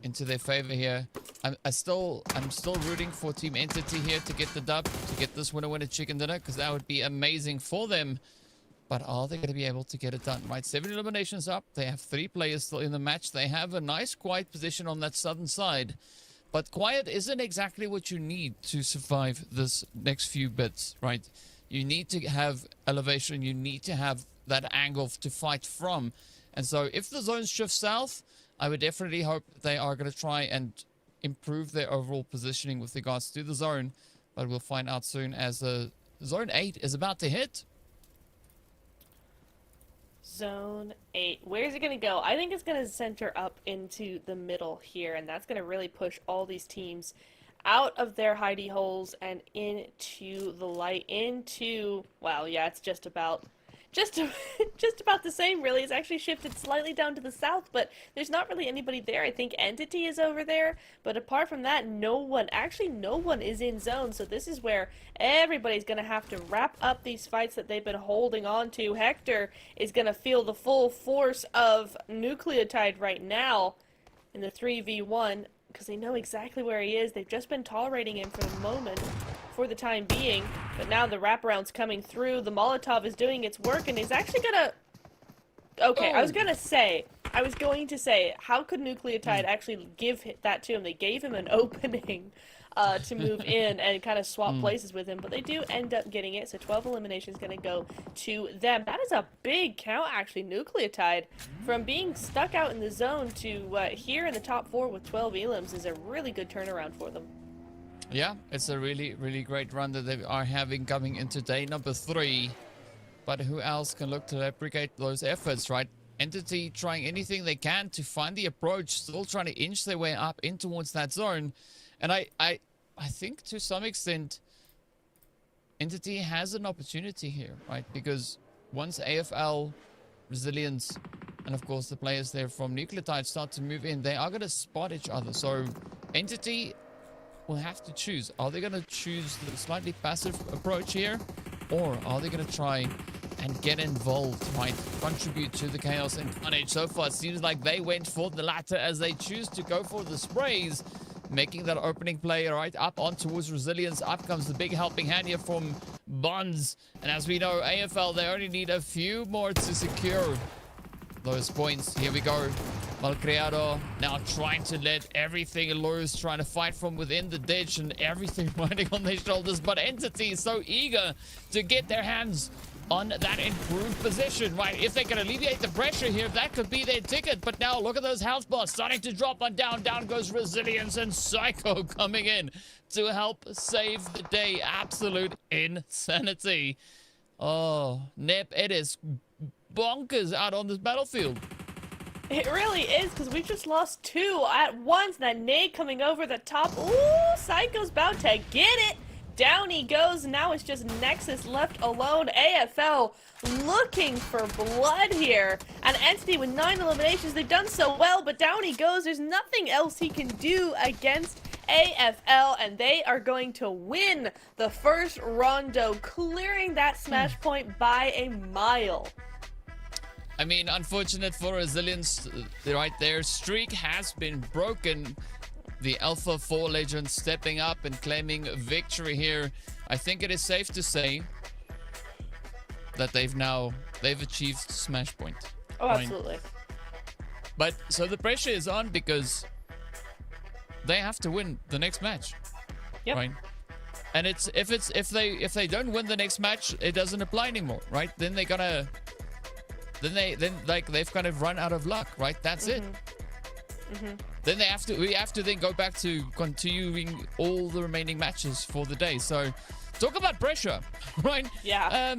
into their favor here. I'm still rooting for Team Entity here to get the dub, to get this winner chicken dinner, because that would be amazing for them. But are they going to be able to get it done? Right, 7 eliminations up. They have 3 players still in the match. They have a nice quiet position on that southern side. But quiet isn't exactly what you need to survive this next few bits, right? You need to have elevation. You need to have that angle to fight from. And so if the zones shift south, I would definitely hope they are going to try and improve their overall positioning with regards to the zone. But we'll find out soon as Zone 8 is about to hit. Zone 8. Where's it going to go? I think it's going to center up into the middle here, and that's going to really push all these teams out of their hidey holes and into the light, into, well, yeah, it's just about the same, really. It's actually shifted slightly down to the south, but there's not really anybody there. I think Entity is over there, but apart from that, no one is in zone, so this is where everybody's going to have to wrap up these fights that they've been holding on to. Hector is going to feel the full force of Nucleotide right now in the 3v1, because they know exactly where he is. They've just been tolerating him for the moment, for the time being, but now the wraparound's coming through. The Molotov is doing its work, and he's actually gonna... Okay, I was going to say, how could Nucleotide actually give that to him? They gave him an opening to move in and kind of swap places with him, but they do end up getting it, so 12 eliminations going to go to them. That is a big count, actually. Nucleotide, from being stuck out in the zone to here in the top 4 with 12 elims, is a really good turnaround for them. Yeah, it's a really, really great run that they are having coming into day number 3. But who else can look to replicate those efforts, right? Entity trying anything they can to find the approach, still trying to inch their way up in towards that zone. And I think to some extent, Entity has an opportunity here, right? Because once AFL, Resilience, and of course the players there from Nucleotide start to move in, they are going to spot each other. So Entity will have to choose. Are they going to choose the slightly passive approach here? Or are they going to try and get involved, right? Contribute to the chaos and carnage. So far, it seems like they went for the latter as they choose to go for the sprays, making that opening play right up on towards Resilience. Up comes the big helping hand here from Bonds. And as we know, AFL, they only need a few more to secure those points. Here we go. Malcriado now trying to let everything loose, trying to fight from within the ditch and everything riding on their shoulders. But Entity is so eager to get their hands on that improved position, right? If they can alleviate the pressure here, that could be their ticket. But now look at those health bars starting to drop on down. Down goes Resilience, and Psycho coming in to help save the day. Absolute insanity. Oh, Nip, it is bonkers out on this battlefield. It really is, because we've just lost 2 at once. That nade coming over the top. Ooh, Psycho's about to get it. Down he goes. Now it's just Nexus left alone. AFL looking for blood here. And Entity with 9 eliminations. They've done so well, but down he goes. There's nothing else he can do against AFL, and they are going to win the first rondo, clearing that smash point by a mile. I mean, unfortunate for Resilience, right? Their streak has been broken. The Alpha 4 legend stepping up and claiming victory here. I think it is safe to say that they've achieved smash point. Oh, absolutely. But so the pressure is on because they have to win the next match. Yep. Right? And if they don't win the next match, it doesn't apply anymore, right? Then they're gonna they've kind of run out of luck, right? That's it. Then we have to then go back to continuing all the remaining matches for the day. So talk about pressure, right? Yeah.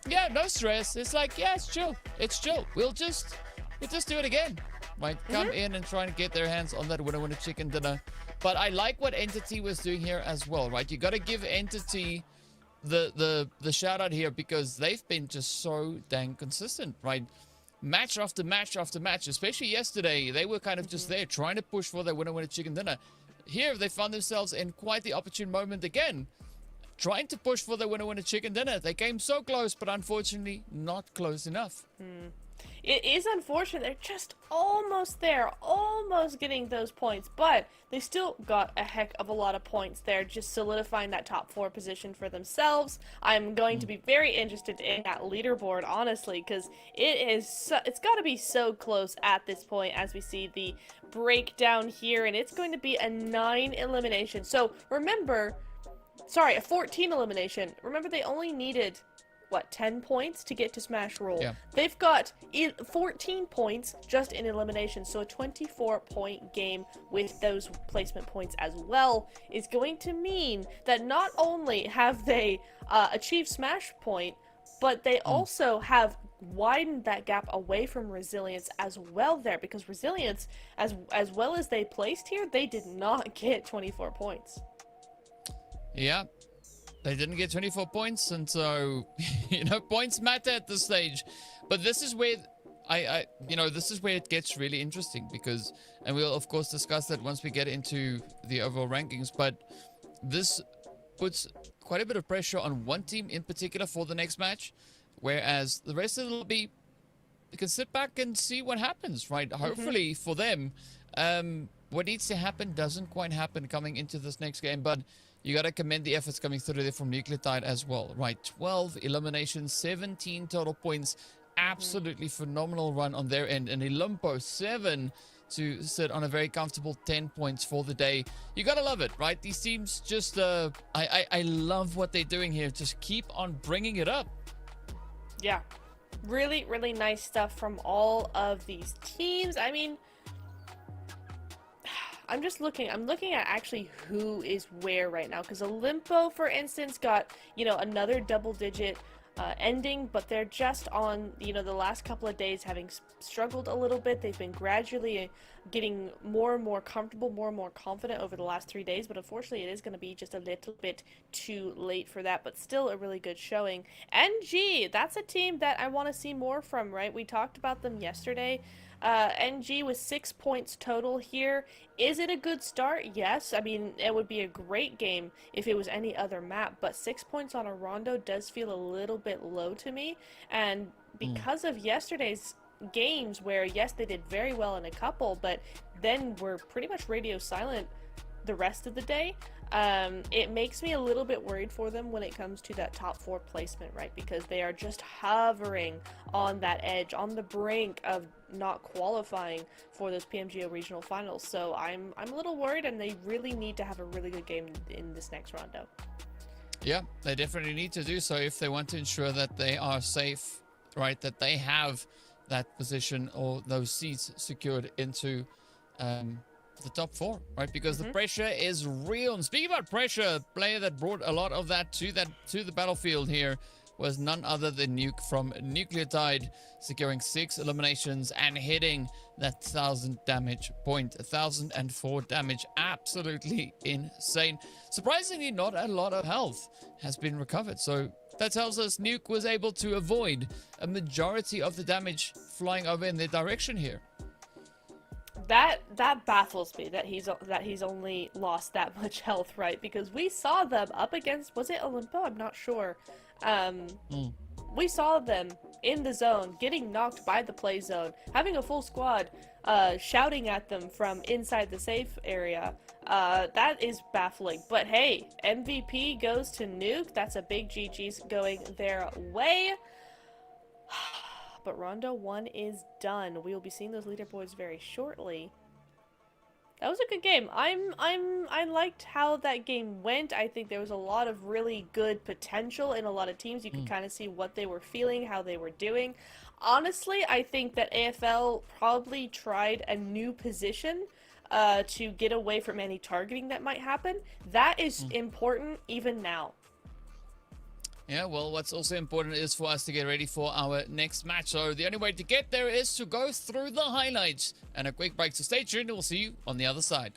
Yeah, no stress. It's like, yeah, it's chill. It's chill. We'll just do it again. Right? Come in and try and get their hands on that winner chicken dinner. But I like what Entity was doing here as well, right? You gotta give Entity the shout out here, because they've been just so dang consistent, right? Match after match after match, especially yesterday, they were kind of just there trying to push for their winner chicken dinner. Here they found themselves in quite the opportune moment again, trying to push for their winner chicken dinner. They came so close, but unfortunately not close enough. It is unfortunate. They're just almost there, almost getting those points, but they still got a heck of a lot of points there, just solidifying that top 4 position for themselves. I'm going to be very interested in that leaderboard, honestly, because it's got to be so close at this point as we see the breakdown here, and it's going to be a 9 elimination. So remember, sorry, a 14 elimination. Remember, they only needed, what, 10 points to get to Smash Roll? Yeah. They've got 14 points just in elimination, so a 24-point game with those placement points as well is going to mean that not only have they achieved Smash Point, but they also have widened that gap away from Resilience as well there, because Resilience, as well as they placed here, they did not get 24 points. Yeah. They didn't get 24 points, and so, points matter at this stage. But this is where this is where it gets really interesting, because, and we'll of course discuss that once we get into the overall rankings, but this puts quite a bit of pressure on one team in particular for the next match, whereas the rest of the lobby, you can sit back and see what happens, right? Hopefully for them, what needs to happen doesn't quite happen coming into this next game, but you got to commend the efforts coming through there from Nucleotide as well, right? 12 eliminations, 17 total points. Absolutely phenomenal run on their end. And Olympo, 7 to sit on a very comfortable 10 points for the day. You got to love it, right? These teams just, I love what they're doing here. Just keep on bringing it up. Yeah. Really, really nice stuff from all of these teams. I mean, I'm looking at actually who is where right now, because Olympo, for instance, got, another double-digit ending, but they're just on, the last couple of days having struggled a little bit. They've been gradually getting more and more comfortable, more and more confident over the last 3 days, but unfortunately it is going to be just a little bit too late for that, but still a really good showing. NG, that's a team that I want to see more from, right? We talked about them yesterday. NG with 6 points total here. Is it a good start? Yes. I mean, it would be a great game if it was any other map, but 6 points on a Rondo does feel a little bit low to me. And because of yesterday's games where, yes, they did very well in a couple, but then were pretty much radio silent the rest of the day, it makes me a little bit worried for them when it comes to that top 4 placement, right? Because they are just hovering on that edge, on the brink of not qualifying for those PMGO regional finals. So I'm a little worried, and they really need to have a really good game in this next rondo. Yeah, they definitely need to do so if they want to ensure that they are safe, right? That they have that position or those seats secured into the top 4, right? Because the pressure is real. And speaking about pressure, a player that brought a lot of that to the battlefield here was none other than Nuke from Nucleotide, securing 6 eliminations and hitting that 1,000 damage point. 1,004 damage. Absolutely insane. Surprisingly, not a lot of health has been recovered. So that tells us Nuke was able to avoid a majority of the damage flying over in their direction here. That baffles me that he's only lost that much health, right? Because we saw them up against, was it Olympo? I'm not sure. We saw them in the zone, getting knocked by the play zone, having a full squad shouting at them from inside the safe area. That is baffling. But hey, MVP goes to Nuke. That's a big GG's going their way. But Rondo 1 is done. We will be seeing those leaderboards very shortly. That was a good game. I liked how that game went. I think there was a lot of really good potential in a lot of teams. You could kind of see what they were feeling, how they were doing. Honestly, I think that AFL probably tried a new position to get away from any targeting that might happen. That is important even now. Yeah, well, what's also important is for us to get ready for our next match. So the only way to get there is to go through the highlights and a quick break. So stay tuned and we'll see you on the other side.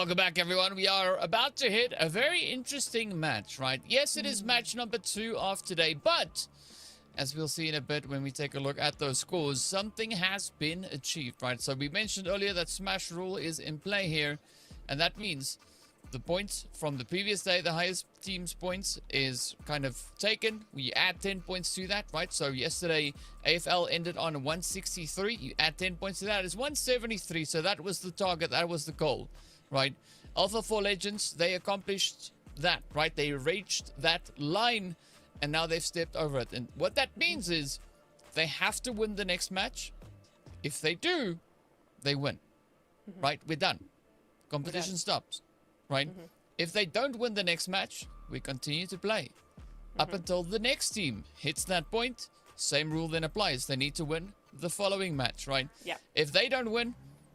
welcome back, everyone. We are about to hit a very interesting match, right? Yes, it is match number 2 of today, but as we'll see in a bit when we take a look at those scores, something has been achieved, right? So we mentioned earlier that Smash rule is in play here, and that means the points from the previous day, the highest team's points is kind of taken. We add 10 points to that, right? So yesterday, AFL ended on 163. You add 10 points to that, it's 173. So that was the target, that was the goal, right? Alpha 4 Legends, they accomplished that, right? They reached that line, and now they've stepped over it. And what that means is they have to win the next match. If they do, they win, right? We're done. Competition stops. Right? If they don't win the next match, we continue to play. Up until the next team hits that point, same rule then applies. They need to win the following match, right? Yeah. If they don't win,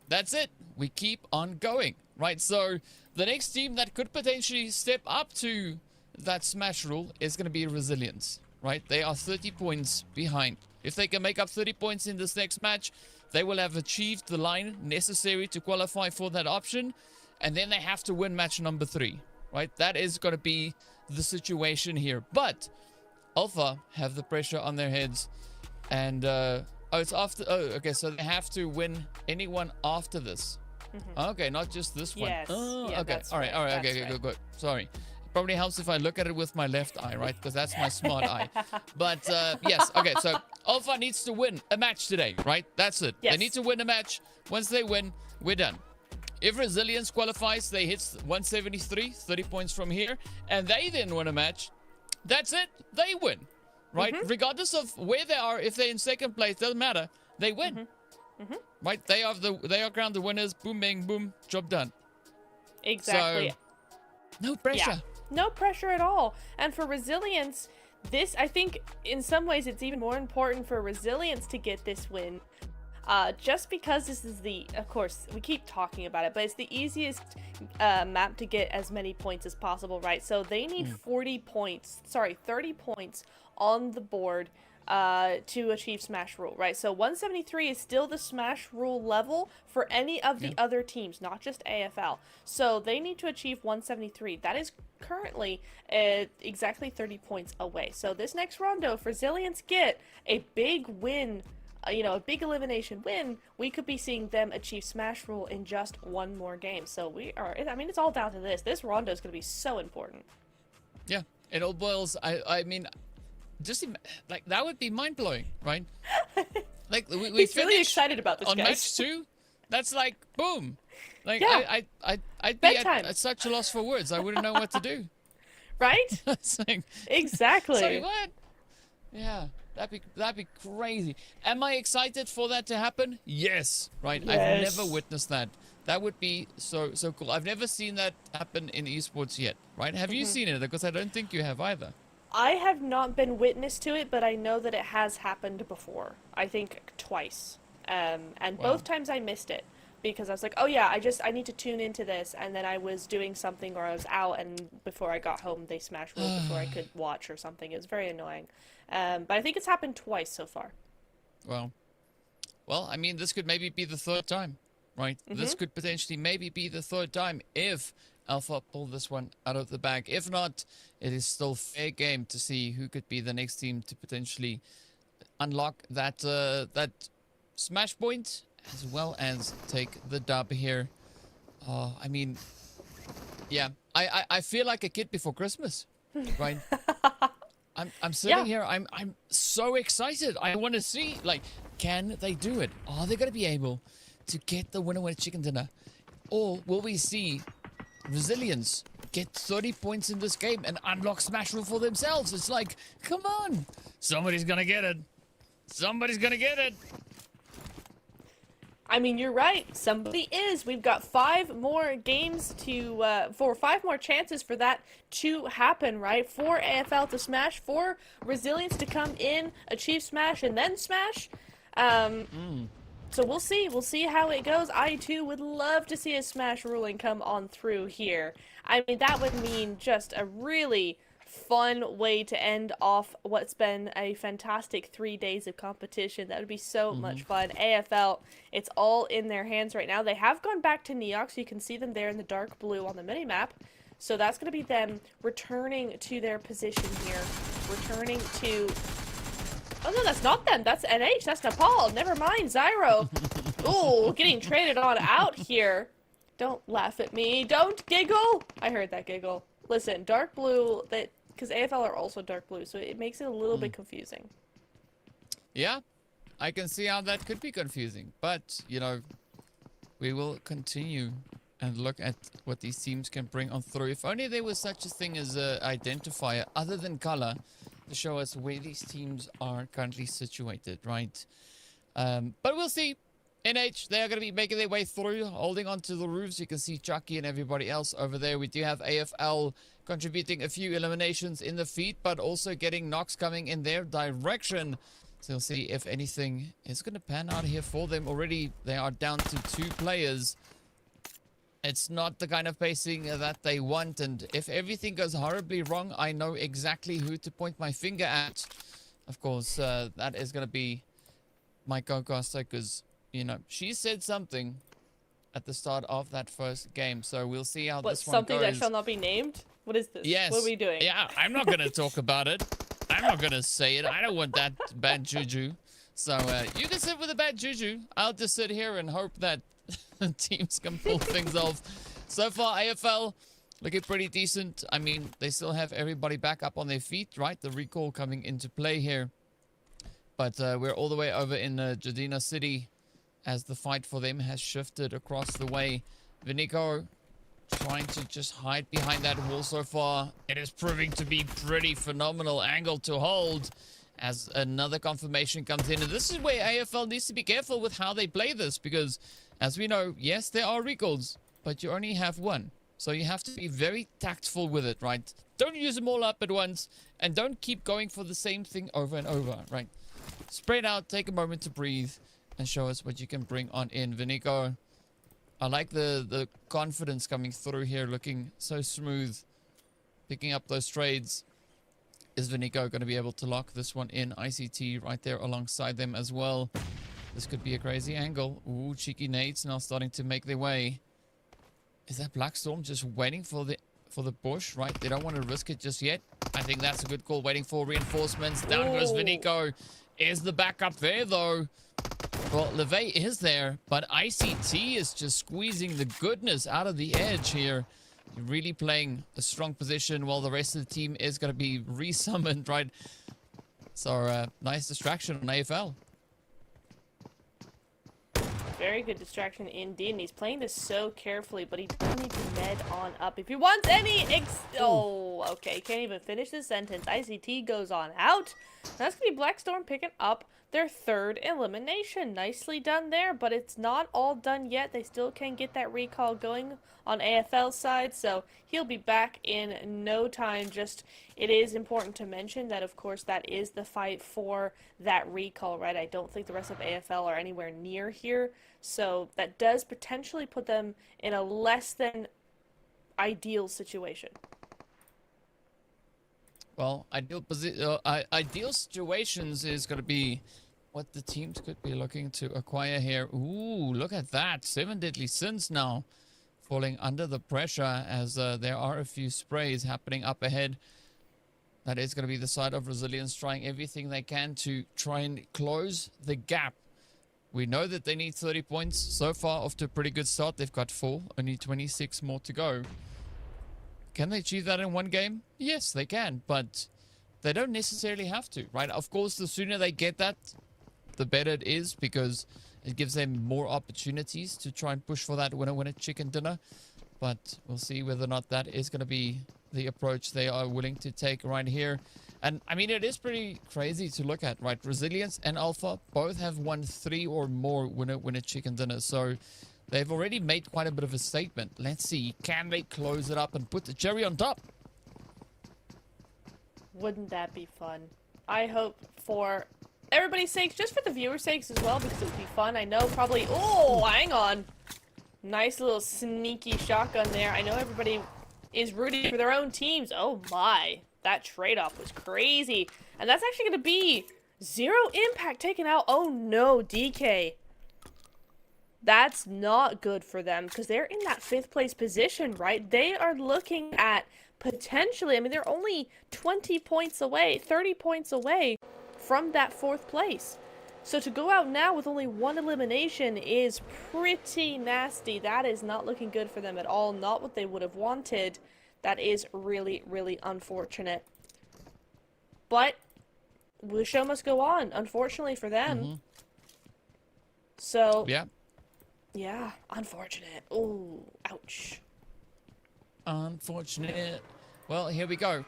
that's it. We keep on going, right? So the next team that could potentially step up to that Smash rule is going to be Resilience, right? They are 30 points behind. If they can make up 30 points in this next match, they will have achieved the line necessary to qualify for that option. And then they have to win match number 3, right? That is going to be the situation here. But Alpha have the pressure on their heads. And, it's after... Oh, okay, so they have to win anyone after this. Okay, not just this one. Yes. Oh, Yeah, okay. that's All right, right. all right. That's Okay, right. good. Sorry. It probably helps if I look at it with my left eye, right? Because that's my smart eye. But, yes. Okay, so Alpha needs to win a match today, right? That's it. Yes. They need to win a match. Once they win, we're done. If Resilience qualifies, they hit 173, 30 points from here, and they then win a match. That's it. They win, right? Regardless of where they are, if they're in second place, doesn't matter. They win, right? They are crowned the winners. Boom, bang, boom. Job done. Exactly. So, no pressure. Yeah. No pressure at all. And for Resilience, this, I think, in some ways, it's even more important for Resilience to get this win. Just because this is of course, we keep talking about it, but it's the easiest map to get as many points as possible, right? So they need 30 points on the board to achieve Smash Rule, right? So 173 is still the Smash Rule level for any of the other teams, not just AFL. So they need to achieve 173. That is currently exactly 30 points away. So this next rondo, if Resilience get a big win, a big elimination win, we could be seeing them achieve Smash Rule in just one more game. So it's all down to this. This rondo is going to be so important. Yeah, it all boils. I mean, just like that would be mind blowing, right? Like we He's really excited about this, on guys. match 2. That's like boom. Like Yeah. I'd be Bedtime. at such a loss for words. I wouldn't know what to do. Right? It's like, Exactly. sorry, what? Yeah, that'd be crazy. Am I excited for that to happen? Yes, right. Yes. I've never witnessed that. That would be so cool. I've never seen that happen in esports yet, right? Have you seen it? Because I don't think you have either. I have not been witness to it, but I know that it has happened before. I think twice. And Wow. both times I missed it because I was like, oh yeah, I need to tune into this, and then I was doing something or I was out, and before I got home they smashed me before I could watch or something. It was very annoying. But I think it's happened twice so far. Well, I mean, this could maybe be the third time, right? This could potentially maybe be the third time if Alpha pull this one out of the bag. If not, it is still fair game to see who could be the next team to potentially unlock that smash point as well as take the dub here. I mean, yeah, I feel like a kid before Christmas, right? I'm sitting here. I'm so excited. I want to see, like, can they do it? Are they going to be able to get the winner chicken dinner? Or will we see Resilience get 30 points in this game and unlock Smash Rule for themselves? It's like, come on. Somebody's going to get it. Somebody's going to get it. I mean, you're right. Somebody is. We've got 5 more games for 5 more chances for that to happen, right? For AFL to smash, for Resilience to come in, achieve smash, and then smash. So we'll see. We'll see how it goes. I, too, would love to see a smash ruling come on through here. I mean, that would mean just a really fun way to end off what's been a fantastic 3 days of competition. That would be so much fun. AFL, it's all in their hands right now. They have gone back to Neox, so you can see them there in the dark blue on the minimap. So that's going to be them returning to their position here. Returning to... Oh no, that's not them. That's NH. That's Nepal. Never mind, Zyro. Ooh, getting traded on out here. Don't laugh at me. Don't giggle. I heard that giggle. Listen, dark blue, because AFL are also dark blue, so it makes it a little bit confusing. Yeah, I can see how that could be confusing. But, you know, we will continue and look at what these teams can bring on through. If only there was such a thing as an identifier other than color to show us where these teams are currently situated, right? But we'll see. NH, they are going to be making their way through, holding on to the roofs. You can see Chucky and everybody else over there. We do have AFL contributing a few eliminations in the feed, but also getting knocks coming in their direction. So we'll see if anything is going to pan out here for them. Already, they are down to 2 players. It's not the kind of pacing that they want, and if everything goes horribly wrong, I know exactly who to point my finger at. Of course, that is going to be my co-caster, because, you know, she said something at the start of that first game, so we'll see how this one goes. Something that shall not be named? What is this? Yes. What are we doing? Yeah, I'm not going to talk about it. I'm not going to say it. I don't want that bad juju. So, you can sit with the bad juju. I'll just sit here and hope that teams can pull things off. So far, AFL looking pretty decent. I mean, they still have everybody back up on their feet, right? The recall coming into play here. But we're all the way over in Jadina City as the fight for them has shifted across the way. Vinico trying to just hide behind that wall so far. It is proving to be pretty phenomenal angle to hold as another confirmation comes in. And this is where AFL needs to be careful with how they play this, because as we know, yes, there are recalls, but you only have one. So you have to be very tactful with it, right? Don't use them all up at once, and don't keep going for the same thing over and over, right? Spread out, take a moment to breathe, and show us what you can bring on in. Vinico, I like the confidence coming through here, looking so smooth. Picking up those trades. Is Vinico going to be able to lock this one in? ICT right there alongside them as well. This could be a crazy angle. Ooh, cheeky nades now starting to make their way. Is that Black Storm just waiting for the bush, right? They don't want to risk it just yet. I think that's a good call, waiting for reinforcements. Down goes Vinico. Is the backup there, though? Well, LeVay is there, but ICT is just squeezing the goodness out of the edge here. Really playing a strong position while the rest of the team is going to be resummoned, right? So, nice distraction on AFL. Very good distraction indeed, and he's playing this so carefully, but he does need to med on up if he wants any Oh, okay, can't even finish the sentence. ICT goes on out. That's going to be Black Storm picking up their 3rd elimination. Nicely done there, but it's not all done yet. They still can get that recall going on AFL's side, so he'll be back in no time. Just, it is important to mention that, of course, that is the fight for that recall, right? I don't think the rest of AFL are anywhere near here, so that does potentially put them in a less than ideal situation. Well, ideal situations is going to be what the teams could be looking to acquire here. Ooh, look at that. 7 deadly sins now falling under the pressure as there are a few sprays happening up ahead. That is going to be the side of Resilience trying everything they can to try and close the gap. We know that they need 30 points. So far, off to a pretty good start. They've got 4, only 26 more to go. Can they achieve that in one game? Yes, they can, but they don't necessarily have to, right? Of course, the sooner they get that, the better it is, because it gives them more opportunities to try and push for that winner chicken dinner. But we'll see whether or not that is going to be the approach they are willing to take right here. And, I mean, it is pretty crazy to look at, right? Resilience and Alpha both have won 3 or more winner chicken dinners, so they've already made quite a bit of a statement. Let's see, can they close it up and put the cherry on top? Wouldn't that be fun? I hope for everybody's sakes, just for the viewers' sakes as well, because it would be fun. I know probably... Oh, hang on. Nice little sneaky shotgun there. I know everybody is rooting for their own teams. Oh my. that trade-off was crazy. And that's actually going to be 0 impact taken out. Oh no, DK. That's not good for them because they're in that 5th place position, right? They are looking at potentially, I mean, they're only 20 points away, 30 points away from that 4th place. So to go out now with only 1 elimination is pretty nasty. That is not looking good for them at all. Not what they would have wanted. That is really, really unfortunate. But the show must go on, unfortunately for them. So, yeah, unfortunate. Oh, ouch. Unfortunate. Well, here we go.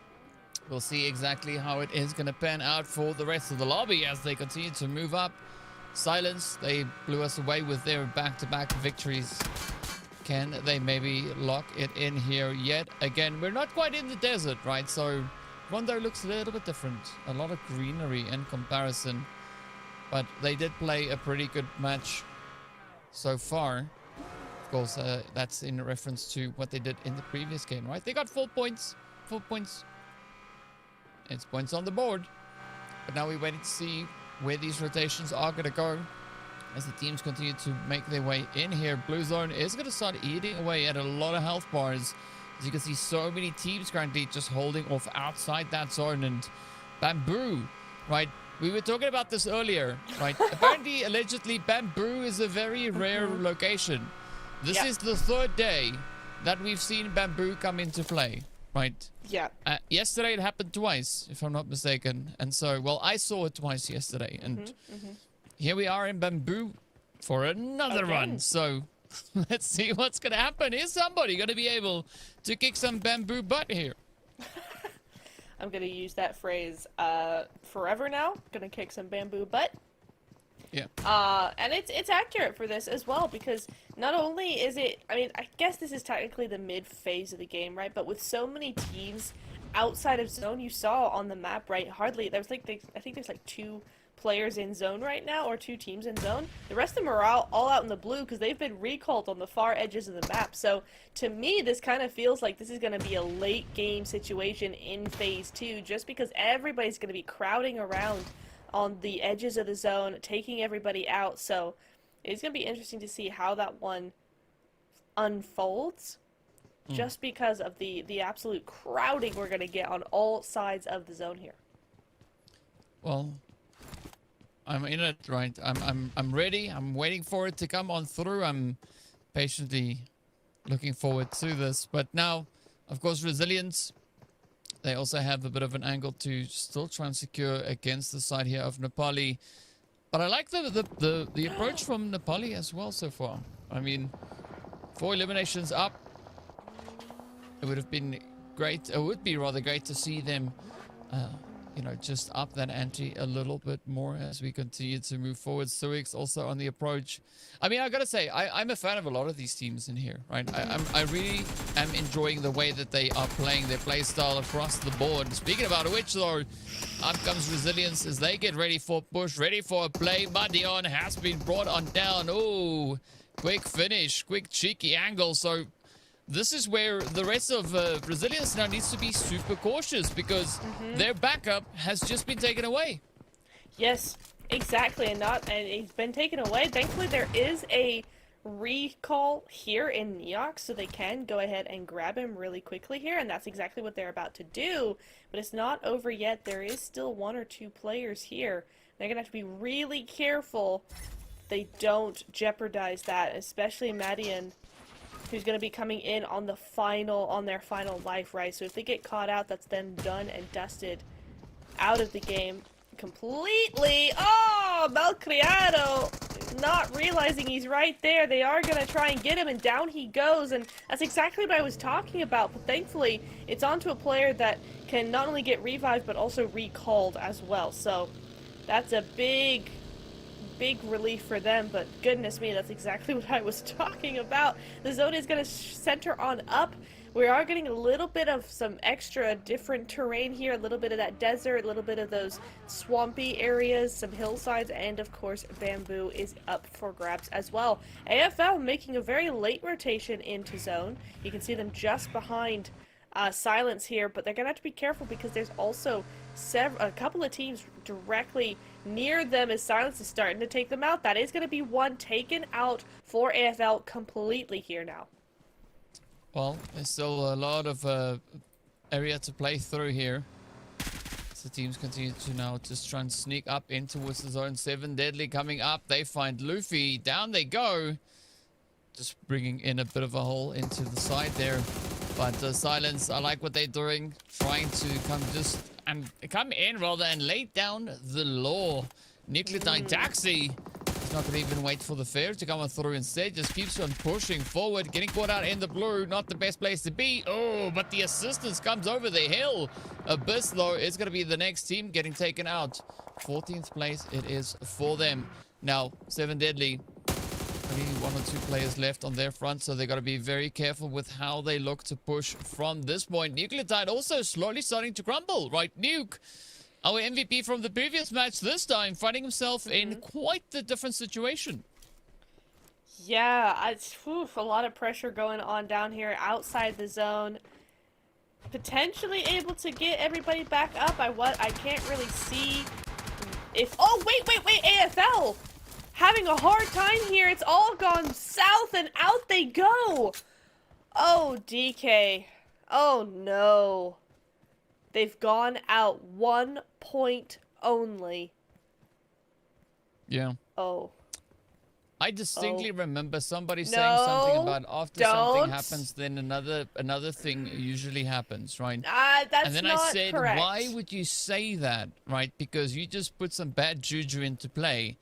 We'll see exactly how it is going to pan out for the rest of the lobby as they continue to move up. Silence, they blew us away with their back-to-back victories. Can they maybe lock it in here yet again? We're not quite in the desert, right? So Rondo looks a little bit different. A lot of greenery in comparison. But they did play a pretty good match so far. Of course, that's in reference to what they did in the previous game, right? They got 4 points. 4 points. It's points on the board. But now we're waiting to see where these rotations are going to go as the teams continue to make their way in here. Blue Zone is going to start eating away at a lot of health bars. As you can see, so many teams currently just holding off outside that zone. And Bamboo, right? We were talking about this earlier, right? Apparently, allegedly, Bamboo is a very rare location. This is the 3rd day that we've seen Bamboo come into play. Right. Yeah. Yesterday it happened twice, if I'm not mistaken. And so, well, I saw it twice yesterday. And here we are in Bamboo for another run. So let's see what's going to happen. Is somebody going to be able to kick some Bamboo butt here? I'm going to use that phrase forever now. Going to kick some Bamboo butt. Yeah. And it's accurate for this as well, because not only is it, I mean, I guess this is technically the mid phase of the game, right? But with so many teams outside of zone, you saw on the map, right? Hardly, there's like, I think there's like 2 players in zone right now, or 2 teams in zone. The rest of them are all out in the blue because they've been recalled on the far edges of the map. So to me, this kind of feels like this is going to be a late game situation in phase 2, just because everybody's going to be crowding around on the edges of the zone, taking everybody out. So it's going to be interesting to see how that one unfolds, just because of the absolute crowding we're going to get on all sides of the zone here. Well, I'm in it, right? I'm ready. I'm waiting for it to come on through. I'm patiently looking forward to this. But now, of course, Resilience, they also have a bit of an angle to still try and secure against the side here of Nepali. But I like the approach from Nepali as well so far. I mean, 4 eliminations up. It would have been great. It would be rather great to see them, you know, just up that ante a little bit more as we continue to move forward. Suix also on the approach. I mean, I gotta say, I'm a fan of a lot of these teams in here, right? I really am enjoying the way that they are playing their play style across the board. Speaking about which, though, up comes Resilience as they get ready for a push, ready for a play. Madion has been brought on down. Oh, quick finish, quick cheeky angle. So this is where the rest of Resilience now needs to be super cautious, because their backup has just been taken away. Yes, exactly, and it's been taken away. Thankfully, there is a recall here in Neox, so they can go ahead and grab him really quickly here, and that's exactly what they're about to do. But it's not over yet. There is still 1 or 2 players here. They're gonna have to be really careful they don't jeopardize that, especially Madian, who's going to be coming in on their final life, right? So if they get caught out, that's then done and dusted out of the game completely. Oh, Malcriado, not realizing he's right there. They are going to try and get him, and down he goes, and that's exactly what I was talking about. But thankfully, it's onto a player that can not only get revived, but also recalled as well. So that's a big relief for them, but goodness me, that's exactly what I was talking about. The zone is going to center on up. We are getting a little bit of some extra different terrain here, a little bit of that desert, a little bit of those swampy areas, some hillsides, and of course Bamboo is up for grabs as well. AFL making a very late rotation into zone. You can see them just behind Silence here, but they're gonna have to be careful because there's also a couple of teams directly near them as Silence is starting to take them out. That is gonna be one taken out for AFL completely here now. Well, there's still a lot of area to play through here. The teams continue to now just try and sneak up in towards the zone. 7 Deadly coming up. They find Luffy. Down they go. Just bringing in a bit of a hole into the side there. But Silence, I like what they're doing. Trying to come in rather and lay down the law. Nucleotide Taxi. He's not going to even wait for the fair to come through. Instead, just keeps on pushing forward. Getting caught out in the blue. Not the best place to be. Oh, but the assistance comes over the hill. Abyss, though, is going to be the next team getting taken out. 14th place it is for them. Now, 7 Deadly. Only 1 or 2 players left on their front, so they got to be very careful with how they look to push from this point. Nucleotide also slowly starting to crumble, right? Nuke, our MVP from the previous match this time, finding himself in quite the different situation. Yeah, it's a lot of pressure going on down here outside the zone. Potentially able to get everybody back up. I can't really see if... Oh, wait, AFL! Having a hard time here. It's all gone south and out they go. Oh, DK. Oh, no. They've gone out 1 point only. Yeah. Oh. I distinctly remember somebody saying something about after something happens, then another thing usually happens, right? That's and then not I said, correct. why would you say that, right? Because you just put some bad juju into play.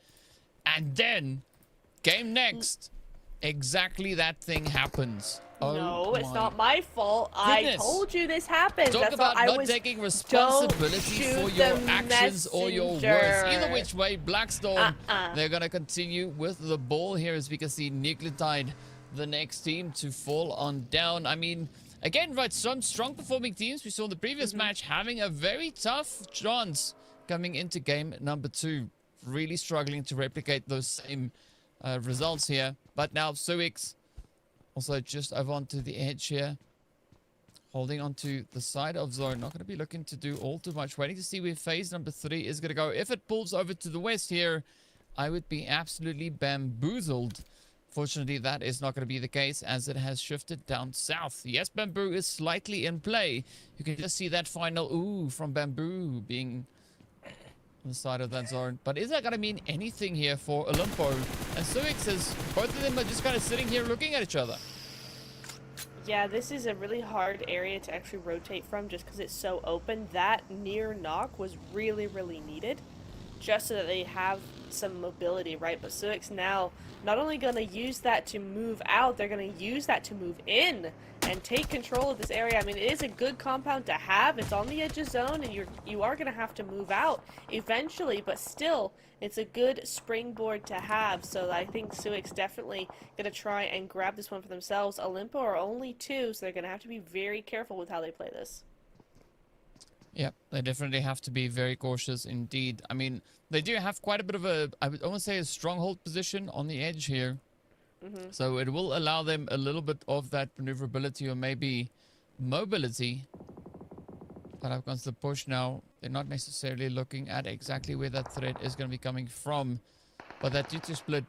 And then, game next, exactly that thing happens. No, it's not my fault. I told you this happens. Talk about not taking responsibility for your actions or your words. Either which way, Blackstorm, they're going to continue with the ball here as we can see Nucleotide, the next team to fall on down. I mean, again, right, some strong performing teams we saw in the previous match having a very tough chance coming into game number 2. Really struggling to replicate those same results here. But now Suix also just over onto the edge here. Holding onto the side of zone. Not going to be looking to do all too much. Waiting to see where phase number 3 is going to go. If it pulls over to the west here, I would be absolutely bamboozled. Fortunately, that is not going to be the case as it has shifted down south. Yes, Bamboo is slightly in play. You can just see that final ooh from Bamboo being on the side of that zone. But is that going to mean anything here for Olympo? And Suix says both of them are just kind of sitting here looking at each other. Yeah, this is a really hard area to actually rotate from just because it's so open. That near knock was really, really needed just so that they have some mobility, right? But Suix now not only going to use that to move out, they're going to use that to move in and take control of this area. I mean, it is a good compound to have. It's on the edge of zone, and you are going to have to move out eventually, but still, it's a good springboard to have. So I think Suix definitely going to try and grab this one for themselves. Olympo are only 2, so they're going to have to be very careful with how they play this. Yeah, they definitely have to be very cautious indeed. I mean, they do have quite a bit of a, I would almost say, a stronghold position on the edge here. So it will allow them a little bit of that maneuverability or maybe mobility. But I've gone to the push now. They're not necessarily looking at exactly where that threat is going to be coming from. But that 2-2 split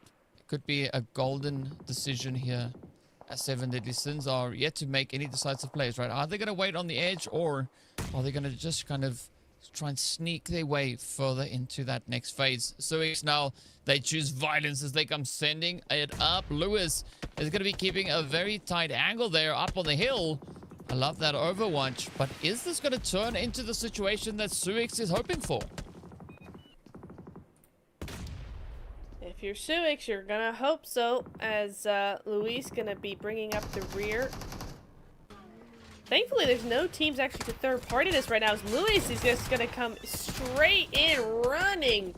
could be a golden decision here. As 7 Deadly Sins are yet to make any decisive plays, right? Are they going to wait on the edge, or are they going to just kind of try and sneak their way further into that next phase? Suix now, they choose violence as they come sending it up. Lewis is going to be keeping a very tight angle there up on the hill. I love that overwatch, but is this going to turn into the situation that Suix is hoping for? If you're Suix, you're gonna hope so, as Luis gonna be bringing up the rear. Thankfully, there's no teams actually to third party this right now, as Luis is just gonna come straight in, running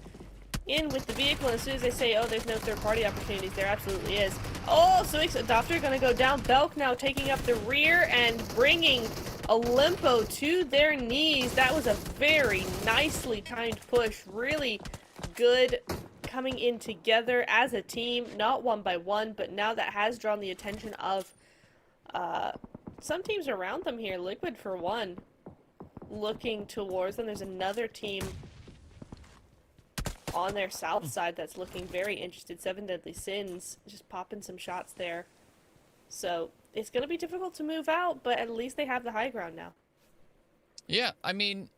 in with the vehicle. And as soon as they say, oh, there's no third party opportunities, there absolutely is. Oh, Suix Adopter gonna go down. Belk now taking up the rear and bringing Olympo to their knees. That was a very nicely timed push. Really good coming in together as a team, not one by one, but now that has drawn the attention of some teams around them here. Liquid, for one, looking towards them. There's another team on their south side that's looking very interested. Seven Deadly Sins, just popping some shots there. So it's going to be difficult to move out, but at least they have the high ground now. Yeah, I mean,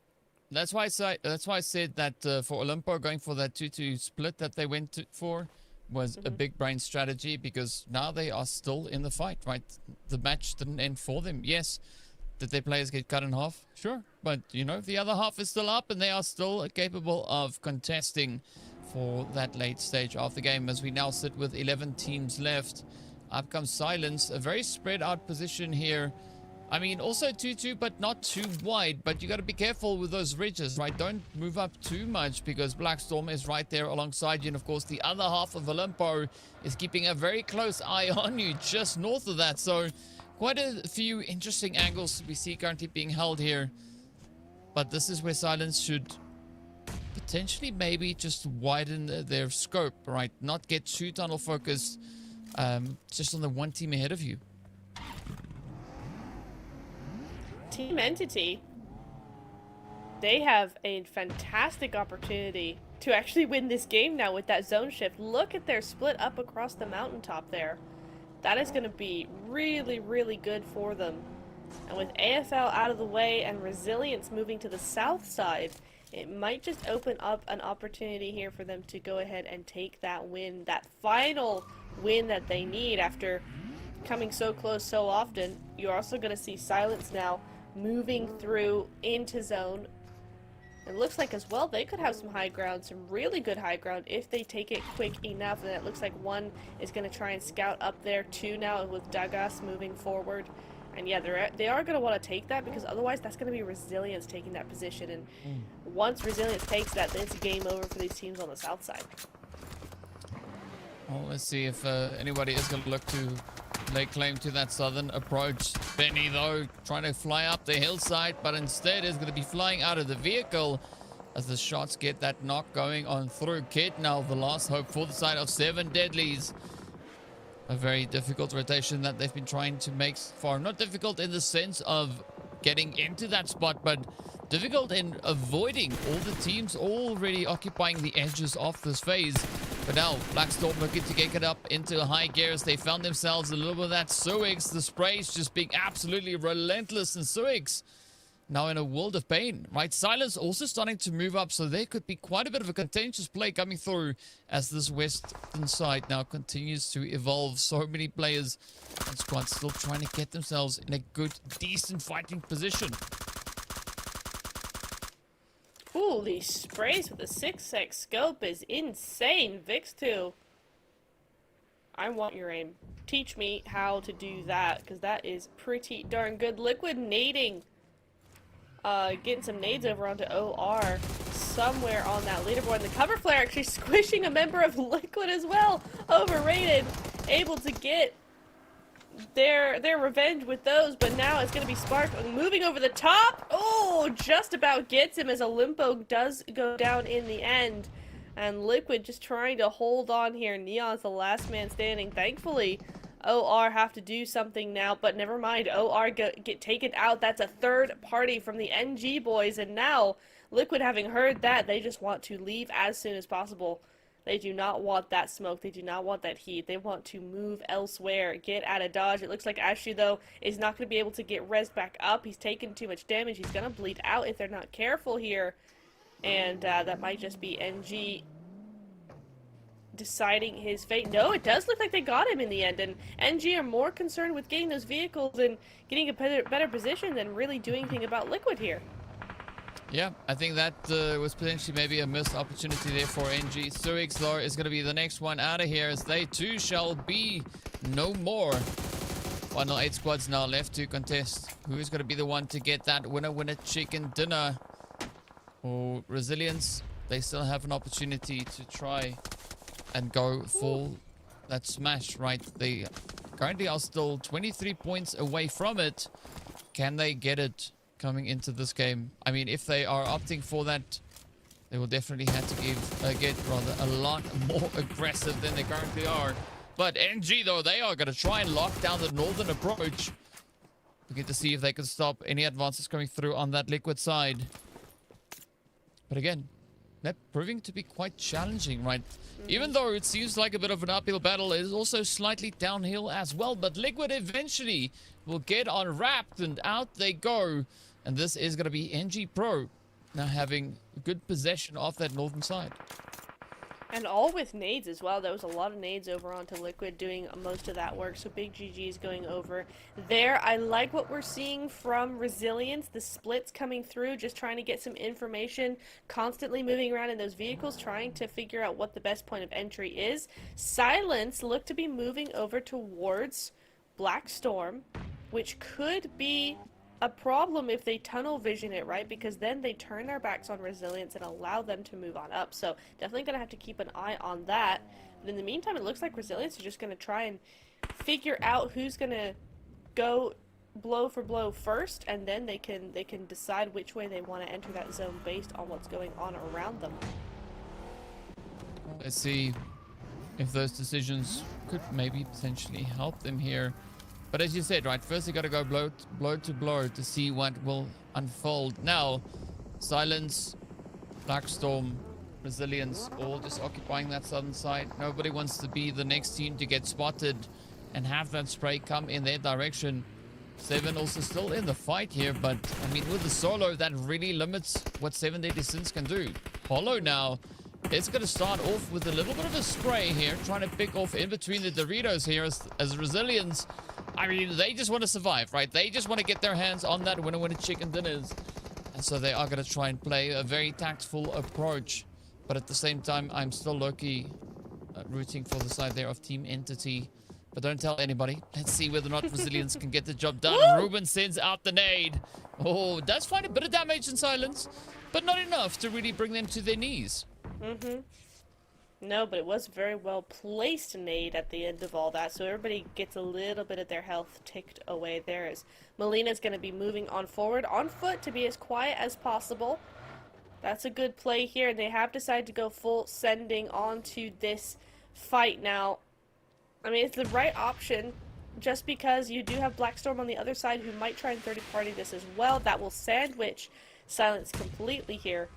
that's why I said that for Olympo, going for that 2-2 split that they went for was a big brain strategy, because now they are still in the fight, right? The match didn't end for them. Yes, did their players get cut in half? Sure, but you know, the other half is still up and they are still capable of contesting for that late stage of the game, as we now sit with 11 teams left. Up comes Silence, a very spread out position here. I mean, also 2-2, but not too wide. But you got to be careful with those ridges, right? Don't move up too much, because Blackstorm is right there alongside you. And of course, the other half of Olympo is keeping a very close eye on you just north of that. So quite a few interesting angles we see currently being held here. But this is where Silence should potentially maybe just widen their scope, right? Not get too tunnel focused, just on the one team ahead of you. Team Entity, they have a fantastic opportunity to actually win this game now with that zone shift. Look at their split up across the mountaintop there. That is going to be really, really good for them. And with AFL out of the way and Resilience moving to the south side, it might just open up an opportunity here for them to go ahead and take that win, that final win that they need after coming so close so often. You're also going to see Silence now moving through into zone. It looks like as well they could have some high ground, some really good high ground if they take it quick enough. And it looks like one is going to try and scout up there too now with Dagas moving forward. And yeah, they are going to want to take that, because otherwise that's going to be Resilience taking that position. And once Resilience takes that, then it's game over for these teams on the south side. Well, let's see if anybody is going to look to lay claim to that southern approach. Benny, though, trying to fly up the hillside, but instead is going to be flying out of the vehicle as the shots get that knock going on through. Kid now the last hope for the side of Seven Deadlies. A very difficult rotation that they've been trying to make far. Not difficult in the sense of getting into that spot, but difficult in avoiding all the teams already occupying the edges of this phase. But now Blackstorm looking to get it up into high gears. They found themselves a little bit of that Suix. The sprays just being absolutely relentless, and Suix now in a world of pain, right? Silence also starting to move up, so there could be quite a bit of a contentious play coming through as this western side now continues to evolve. So many players and squads still trying to get themselves in a good, decent fighting position. Ooh, these sprays with the 6x scope is insane. Vix2, I want your aim. Teach me how to do that, because that is pretty darn good. Liquid nading. Getting some nades over onto OR somewhere on that leaderboard. And the cover flare actually squishing a member of Liquid as well. Overrated. Able to get their revenge with those, but now it's going to be Spark moving over the top. Oh, just about gets him as Olympo does go down in the end. And Liquid just trying to hold on here. Neon's the last man standing. Thankfully, OR have to do something now, but never mind. OR get taken out. That's a third party from the NG boys, and now Liquid, having heard that, they just want to leave as soon as possible. They do not want that smoke. They do not want that heat. They want to move elsewhere, get out of dodge. It looks like Ashu, though, is not going to be able to get rezzed back up. He's taken too much damage. He's going to bleed out if they're not careful here, and that might just be NG deciding his fate. No, it does look like they got him in the end, and NG are more concerned with getting those vehicles and getting a better position than really doing anything about Liquid here. Yeah, I think that was potentially maybe a missed opportunity there for NG. Suix, though, is going to be the next one out of here, as they too shall be no more. Final 8 squads now left to contest. Who is going to be the one to get that winner chicken dinner? For Resilience, they still have an opportunity to try and go full that smash, right? They currently are still 23 points away from it. Can they get it coming into this game? I mean, if they are opting for that, they will definitely have to get rather a lot more aggressive than they currently are. But NG, though, they are going to try and lock down the northern approach. We get to see if they can stop any advances coming through on that Liquid side. But again, that proving to be quite challenging, right? Even though it seems like a bit of an uphill battle, it is also slightly downhill as well. But Liquid eventually will get unwrapped, and out they go. And this is going to be NG Pro now having good possession of that northern side. And all with nades as well. There was a lot of nades over onto Liquid doing most of that work. So big GG's going over there. I like what we're seeing from Resilience. The splits coming through, just trying to get some information, constantly moving around in those vehicles, trying to figure out what the best point of entry is. Silence looked to be moving over towards Black Storm, which could be a problem if they tunnel vision it, right? Because then they turn their backs on Resilience and allow them to move on up. So definitely going to have to keep an eye on that. But in the meantime, it looks like Resilience is just going to try and figure out who's going to go blow for blow first, and then they can decide which way they want to enter that zone based on what's going on around them. Let's see if those decisions could maybe potentially help them here. But as you said, right, first you got to go blow to blow to see what will unfold. Now, Silence, Blackstorm, Resilience, all just occupying that southern side. Nobody wants to be the next team to get spotted and have that spray come in their direction. Seven also still in the fight here, but I mean, with the solo, that really limits what 7 Deadly Sins can do. Hollow now is going to start off with a little bit of a spray here, trying to pick off in between the Doritos here as Resilience. I mean, they just want to survive, right? They just want to get their hands on that winner chicken dinners. And so they are going to try and play a very tactful approach. But at the same time, I'm still low-key rooting for the side there of Team Entity. But don't tell anybody. Let's see whether or not Resilience can get the job done. Ruben sends out the nade. Oh, does find a bit of damage in Silence, but not enough to really bring them to their knees. No, but it was very well placed nade at the end of all that, so everybody gets a little bit of their health ticked away there, as Melina's going to be moving on forward on foot to be as quiet as possible. That's a good play here, and they have decided to go full sending onto this fight now. I mean, it's the right option, just because you do have Blackstorm on the other side who might try and 30-party this as well. That will sandwich Silence completely here.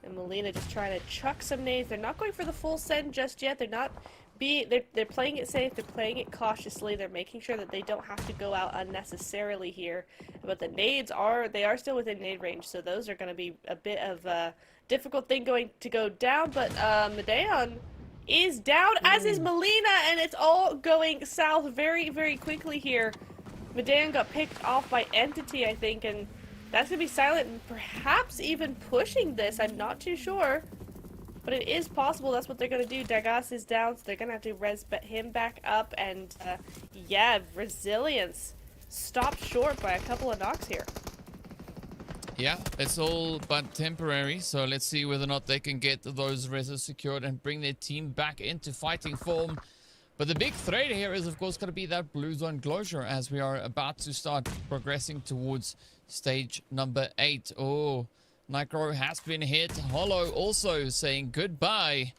And Melina just trying to chuck some nades. They're not going for the full send just yet. They're not they're playing it safe. They're playing it cautiously. They're making sure that they don't have to go out unnecessarily here. But the nades are still within nade range, so those are going to be a bit of a difficult thing going to go down. But Medeon is down, as is Melina, and it's all going south very, very quickly here. Medeon got picked off by Entity, I think, and that's going to be Silent and perhaps even pushing this. I'm not too sure. But it is possible that's what they're going to do. Dagas is down, so they're going to have to res him back up. And, yeah, Resilience stopped short by a couple of knocks here. Yeah, it's all but temporary. So let's see whether or not they can get those reses secured and bring their team back into fighting form. But the big threat here is, of course, going to be that blue zone closure as we are about to start progressing towards stage number 8. Oh, Nigro has been hit. Hollow also saying goodbye.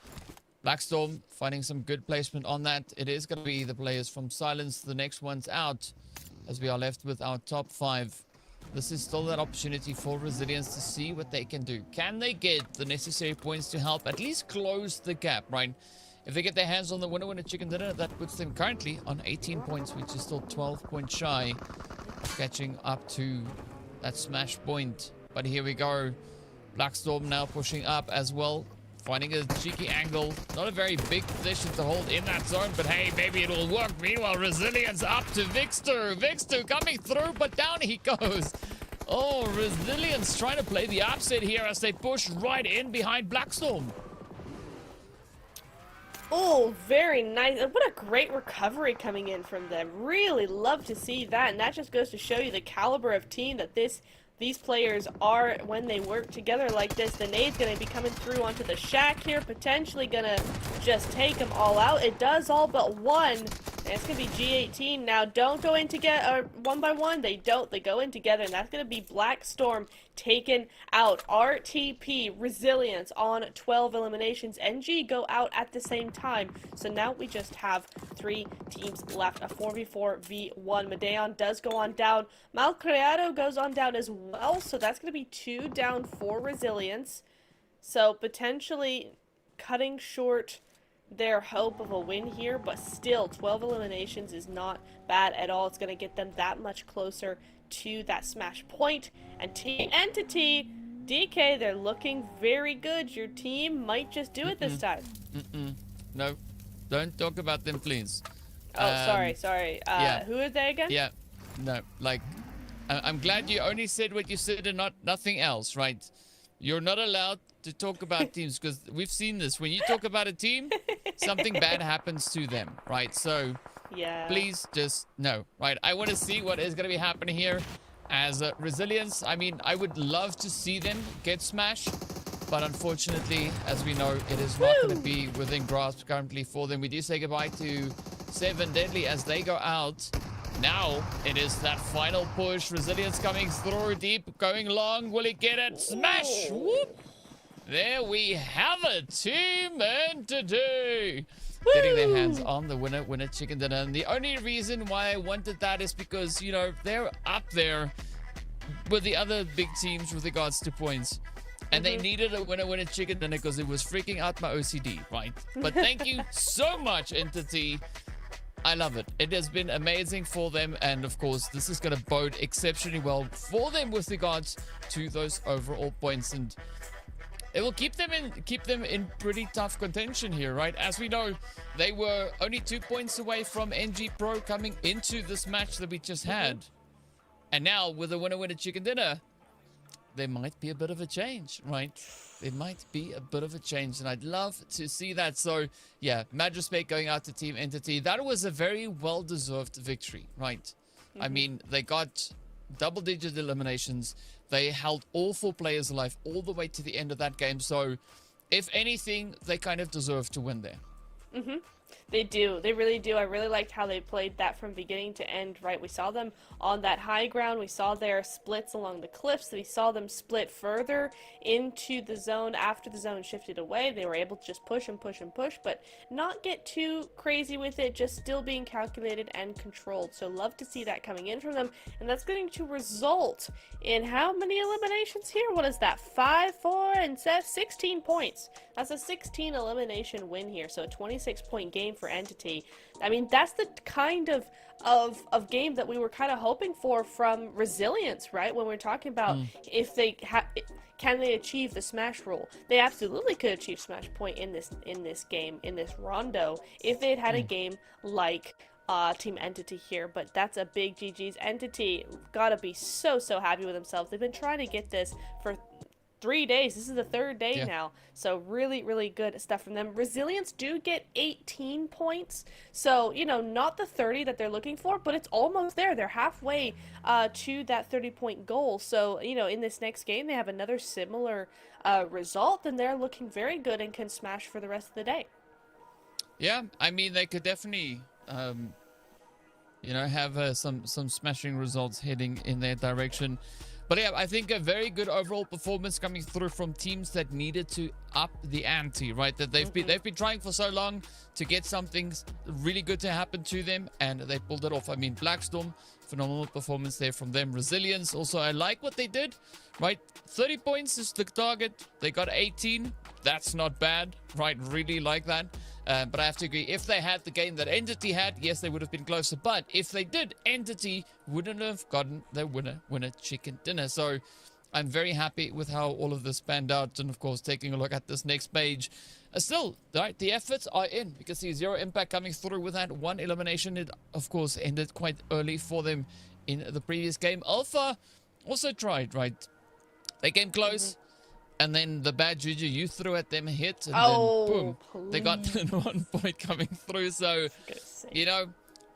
Blackstorm finding some good placement on that. It is going to be the players from Silence. The next one's out as we are left with our top 5. This is still that opportunity for Resilience to see what they can do. Can they get the necessary points to help at least close the gap, right? If they get their hands on the winner chicken dinner, that puts them currently on 18 points, which is still 12 points shy, catching up to that smash point. But here we go. Blackstorm now pushing up as well, finding a cheeky angle. Not a very big position to hold in that zone, but hey, maybe it will work. Meanwhile, Resilience up to Vixter. Vixter coming through, but down he goes. Oh, Resilience trying to play the upset here as they push right in behind Blackstorm. Oh, very nice. What a great recovery coming in from them. Really love to see that, and that just goes to show you the caliber of team that these players are when they work together like this. The nade's going to be coming through onto the shack here, potentially going to just take them all out. It does all but one, And it's going to be G18 now. Don't go in together one by one. They don't. They go in together. And that's going to be Black Storm taken out. RTP, Resilience on 12 eliminations. NG go out at the same time. So now we just have 3 teams left. A 4v4v1. Medeon does go on down. Malcriado goes on down as well. So that's going to be 2 down for Resilience. So potentially cutting short their hope of a win here, but still 12 eliminations is not bad at all. It's going to get them that much closer to that smash point. And Team Entity, DK, they're looking very good. Your team might just do it this time. No, don't talk about them, please. Oh, sorry. Yeah. Who are they again? Yeah, no, like, I'm glad you only said what you said and nothing else, right? You're not allowed to talk about teams because we've seen this. When you talk about a team, something bad happens to them, right? So yeah, please just no, right? I want to see what is going to be happening here as Resilience. I mean, I would love to see them get smashed, but unfortunately, as we know, it is not going to be within grasp currently for them. We do say goodbye to Seven Deadly as they go out. Now it is that final push. Resilience coming through deep, going long. Will he get it? Smash! Whoop! There we have it. Team Entity getting their hands on the winner chicken dinner. And the only reason why I wanted that is because, you know, they're up there with the other big teams with regards to points. And they needed a winner chicken dinner because it was freaking out my OCD, right? But thank you so much, Entity. I love it. It has been amazing for them, and of course, this is going to bode exceptionally well for them with regards to those overall points, and it will keep them in pretty tough contention here, right? As we know, they were only 2 points away from NG Pro coming into this match that we just had, and now with a winner chicken dinner, there might be a bit of a change, right? There might be a bit of a change, and I'd love to see that. So, yeah, mad respect going out to Team Entity. That was a very well-deserved victory, right? I mean, they got double-digit eliminations. They held all 4 players alive all the way to the end of that game. So, if anything, they kind of deserve to win there. They do. They really do. I really liked how they played that from beginning to end, right? We saw them on that high ground. We saw their splits along the cliffs. We saw them split further into the zone after the zone shifted away. They were able to just push and push and push, but not get too crazy with it, just still being calculated and controlled. So love to see that coming in from them, and that's going to result in how many eliminations here? What is that? 5, 4, and 16 points. That's a 16 elimination win here, so a 26-point game for Entity. I mean, that's the kind of game that we were kind of hoping for from Resilience, right? When we're talking about if they can they achieve the smash rule. They absolutely could achieve smash point in this game, in this rondo, if they had a game like Team Entity here. But that's a big GG's. Entity gotta be so happy with themselves. They've been trying to get this for 3 days. This is the 3rd day now. So really good stuff from them. Resilience do get 18 points. So, you know, not the 30 that they're looking for, but it's almost there. They're halfway to that 30-point goal. So, you know, in this next game, they have another similar result, and they're looking very good and can smash for the rest of the day. Yeah, I mean, they could definitely, you know, have some smashing results heading in their direction. But yeah, I think a very good overall performance coming through from teams that needed to up the ante, right? That they've been trying for so long to get something really good to happen to them, and they pulled it off. I mean, Blackstorm, phenomenal performance there from them. Resilience, also, I like what they did, right? 30 points is the target. They got 18. That's not bad, right? Really like that. But I have to agree, if they had the game that Entity had, yes, they would have been closer. But if they did, Entity wouldn't have gotten their winner chicken dinner. So I'm very happy with how all of this panned out. And of course, taking a look at this next page, still, right, the efforts are in. You can see Zero Impact coming through with that 1 elimination. It, of course, ended quite early for them in the previous game. Alpha also tried, right? They came close. And then the bad juju you threw at them hit, and then boom, they got 1 point coming through. So, you know,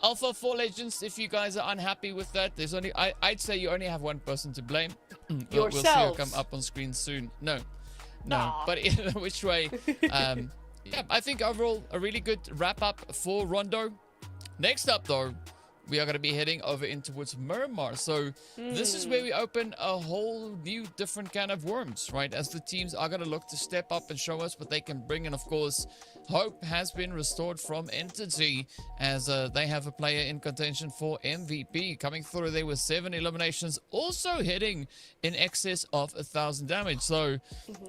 Alpha 4 Legends, if you guys are unhappy with that, there's only, I'd say you only have one person to blame. We'll see her come up on screen soon. No. But either which way, yeah, I think overall a really good wrap up for Rondo. Next up, though, we are going to be heading over in towards Miramar. So this is where we open a whole new different can of worms, right? As the teams are going to look to step up and show us what they can bring. And of course, hope has been restored from Entity as they have a player in contention for MVP coming through there with 7 eliminations, also hitting in excess of 1,000 damage. So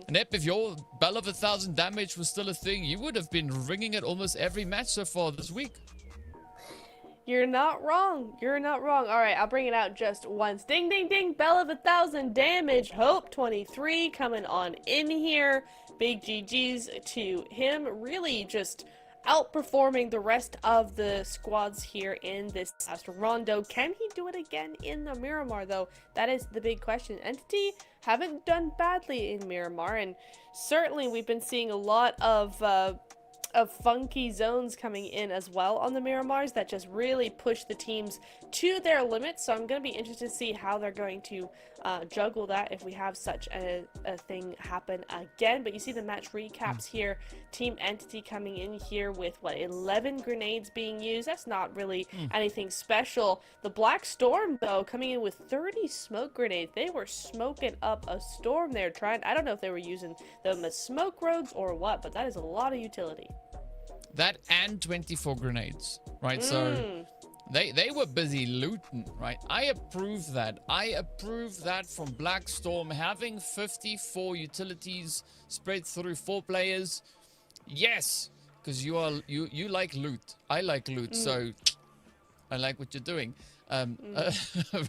Nep, if your bell of 1,000 damage was still a thing, you would have been ringing it almost every match so far this week. You're not wrong. You're not wrong. All right, I'll bring it out just once. Ding, ding, ding. Bell of 1,000 damage. Hope 23 coming on in here. Big GG's to him. Really just outperforming the rest of the squads here in this last rondo. Can he do it again in the Miramar, though? That is the big question. Entity haven't done badly in Miramar, and certainly we've been seeing a lot of funky zones coming in as well on the Miramars that just really push the teams to their limits. So I'm going to be interested to see how they're going to juggle that if we have such a thing happen again. But you see the match recaps here. Team Entity coming in here with, 11 grenades being used. That's not really anything special. The Black Storm, though, coming in with 30 smoke grenades. They were smoking up a storm there. I don't know if they were using them as smoke roads or what, but that is a lot of utility. That and 24 grenades, right? So they were busy looting, right? I approve that. I approve that from Black Storm, having 54 utilities spread through 4 players. Yes, because you like loot. I like loot, so I like what you're doing. A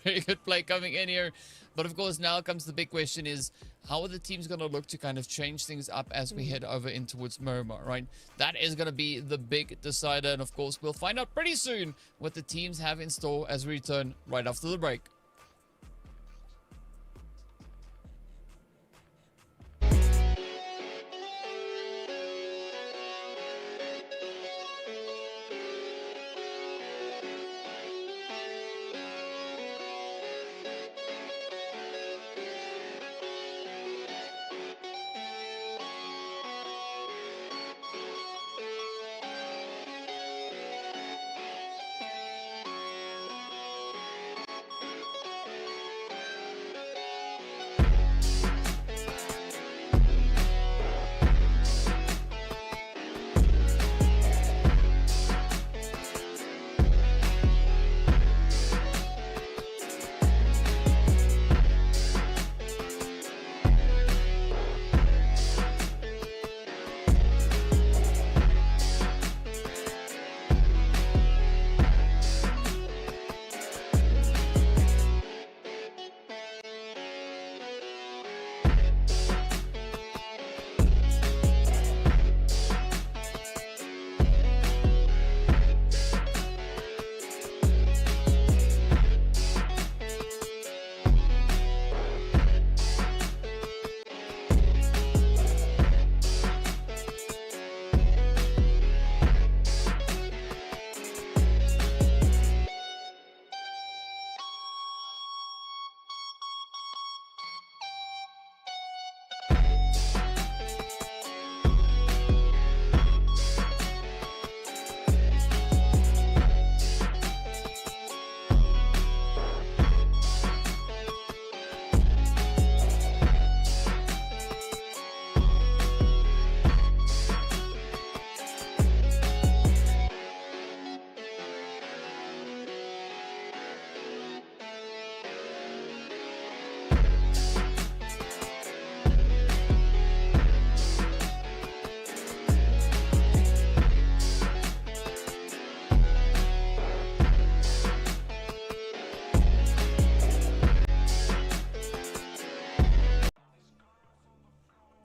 very good play coming in here. But of course, now comes the big question is, how are the teams going to look to kind of change things up as we head over in towards Miramar, right? That is going to be the big decider. And of course, we'll find out pretty soon what the teams have in store as we return right after the break.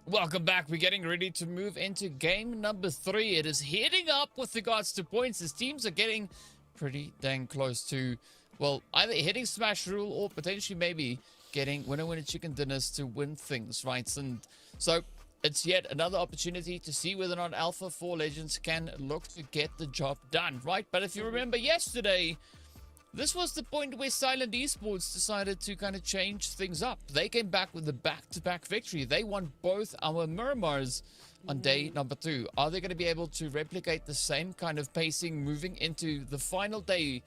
Welcome back. We're getting ready to move into game number 3. It is heating up with regards to points as teams are getting pretty dang close to, well, either hitting smash rule or potentially maybe getting winner chicken dinners to win things, right? And so it's yet another opportunity to see whether or not Alpha 4 Legends can look to get the job done, right? But if you remember yesterday, this was the point where Silent Esports decided to kind of change things up. They came back with a back-to-back victory. They won both our Miramars on day number 2. Are they going to be able to replicate the same kind of pacing moving into the final day?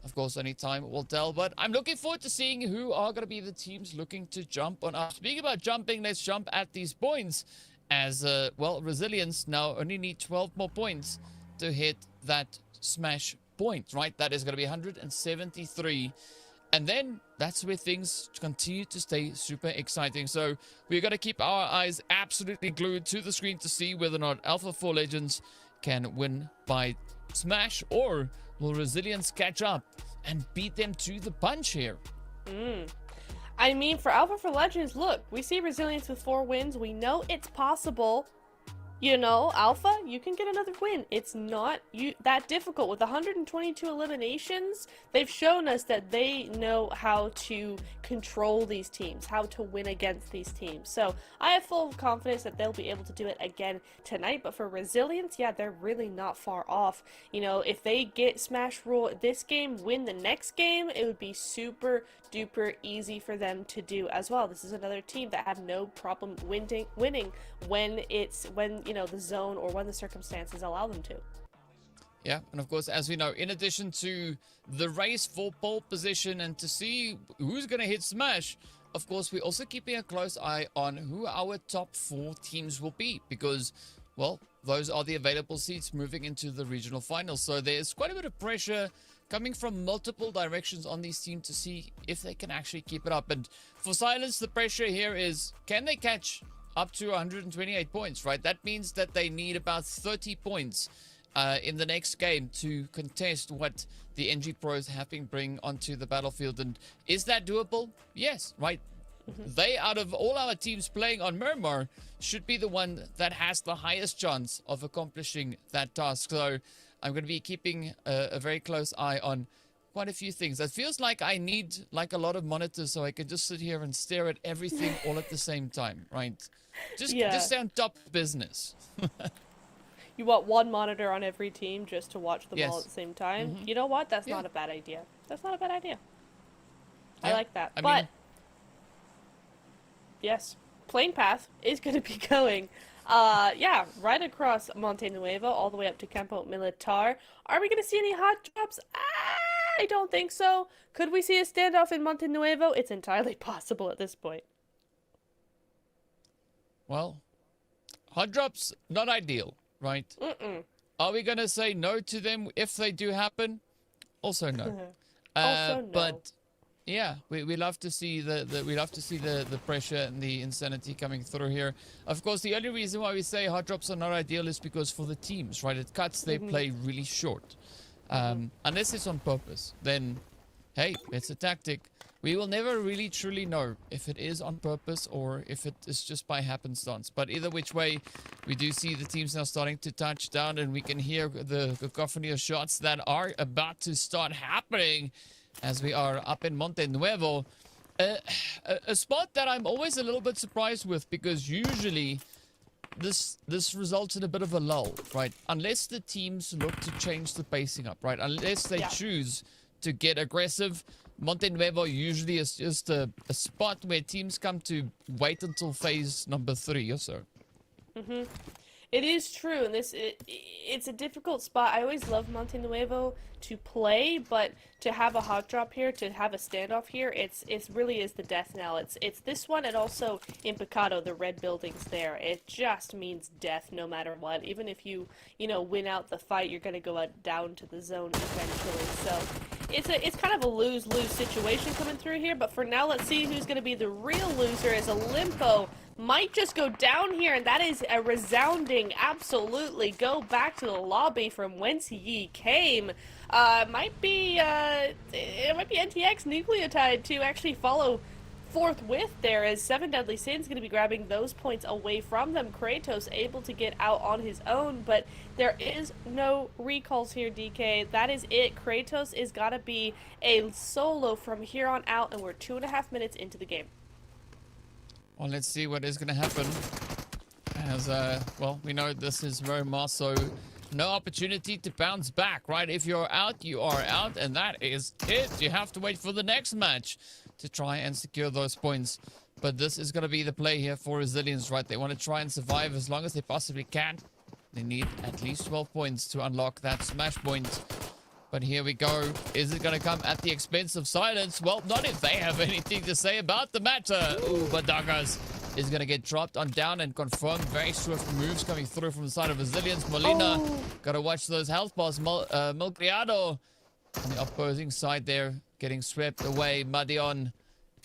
Of course, only time will tell, but I'm looking forward to seeing who are going to be the teams looking to jump on us. Speaking about jumping, let's jump at these points as, well, Resilience now only need 12 more points to hit that smash point, right? That is going to be 173. And then that's where things continue to stay super exciting. So we're going to keep our eyes absolutely glued to the screen to see whether or not Alpha 4 Legends can win by smash, or will Resilience catch up and beat them to the punch here? I mean, for Alpha 4 Legends, look, we see Resilience with 4 wins. We know it's possible. You know, Alpha, you can get another win. It's not that difficult. With 122 eliminations, they've shown us that they know how to control these teams, how to win against these teams. So I have full confidence that they'll be able to do it again tonight. But for Resilience, yeah, they're really not far off. You know, if they get Smash Rule this game, win the next game, it would be super duper easy for them to do as well. This is another team that have no problem winning when you know, the zone or when the circumstances allow them to. Yeah, and of course, as we know, in addition to the race for pole position and to see who's going to hit smash, of course, we're also keeping a close eye on who our top 4 teams will be, because, well, those are the available seats moving into the regional finals. So there's quite a bit of pressure coming from multiple directions on these teams to see if they can actually keep it up. And for Silence, the pressure here is, can they catch up to 128 points, right? That means that they need about 30 points in the next game to contest what the NG Pros have been bring onto the battlefield. And is that doable? Yes, right? They, out of all our teams playing on Miramar, should be the one that has the highest chance of accomplishing that task. So I'm going to be keeping a very close eye on quite a few things. It feels like I need like a lot of monitors so I can just sit here and stare at everything all at the same time, right? Just stay on top of business. You want one monitor on every team just to watch them all at the same time? You know what? That's not a bad idea. That's not a bad idea. I like that. I but mean, yes, Plane Path is going to be going right across Monte Nuevo all the way up to Campo Militar. Are we going to see any hot drops? I don't think so. Could we see a standoff in Monte Nuevo? It's entirely possible at this point. well, hot drops, not ideal, right? Are we going to say no to them if they do happen? Also no. Also no. But yeah, we love to see the pressure and the insanity coming through here. Of course, the only reason why we say hot drops are not ideal is because for the teams, right? It cuts their play really short. Unless it's on purpose, then hey, it's a tactic. We will never really truly know if it is on purpose or if it is just by happenstance. But either which way, we do see the teams now starting to touch down, and we can hear the cacophony of shots that are about to start happening as we are up in Monte Nuevo. A spot that I'm always a little bit surprised with, because usually this results in a bit of a lull, right? Unless the teams look to change the pacing up, right? Unless they choose to get aggressive, Monte Nuevo usually is just a spot where teams come to wait until phase number 3 or so. It is true, and it's a difficult spot. I always love Monte Nuevo to play, but to have a hot drop here, to have a standoff here, it really is the death knell. It's this one, and also in Picado, the red buildings there. It just means death no matter what. Even if you win out the fight, you're gonna go down to the zone eventually. So it's kind of a lose-lose situation coming through here. But for now, let's see who's gonna be the real loser. As Olimpo might just go down here, and that is a resounding absolutely go back to the lobby from whence ye came. It might be NTX Nucleotide to actually follow forthwith there, as 7 Deadly Sins going to be grabbing those points away from them. Kratos able to get out on his own, but there is no recalls here, DK. That is it. Kratos is got to be a solo from here on out, and we're 2.5 minutes into the game. Well, let's see what is going to happen. As, well, we know this is Roma, so no opportunity to bounce back, right? If you're out, you are out, and that is it. You have to wait for the next match to try and secure those points. But this is going to be the play here for Resilience, right? They want to try and survive as long as they possibly can. They need at least 12 points to unlock that smash point. But here we go. Is it going to come at the expense of Silence? Well, not if they have anything to say about the matter. Ooh, but Dagas is going to get dropped on down and confirmed. Very swift moves coming through from the side of Resilience. Molina, got to watch those health bars. Milcriado on the opposing side there, getting swept away. Madion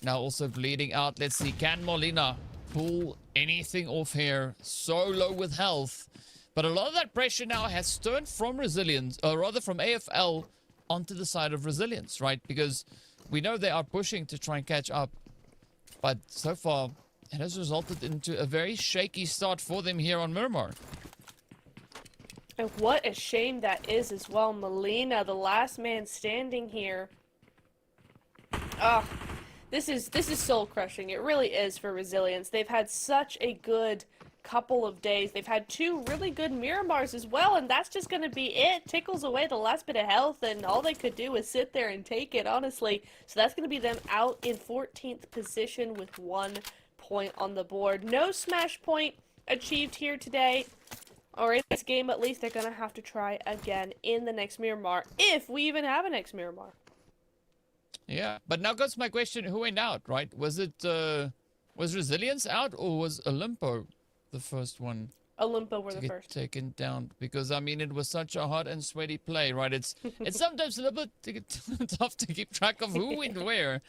now also bleeding out. Let's see, can Molina pull anything off here? So low with health. But a lot of that pressure now has turned from Resilience, or rather from AFL, onto the side of Resilience, right? Because we know they are pushing to try and catch up. But so far, it has resulted into a very shaky start for them here on Miramar. And what a shame that is as well. Molina, the last man standing here. This is soul crushing. It really is for Resilience. They've had such a good couple of days. They've had 2 really good Miramars as well, and that's just going to be it. Tickles away the last bit of health, and all they could do was sit there and take it, honestly. So that's going to be them out in 14th position with 1 point on the board. No smash point achieved here today, or in this game at least. They're going to have to try again in the next Miramar, if we even have a next Miramar. Yeah, but now goes my question, who went out, right? Was it, was Resilience out, or was Olympo the first one Olympo were to the get first taken down? Because I mean, it was such a hot and sweaty play, right? It's sometimes a little bit tough to keep track of who went where,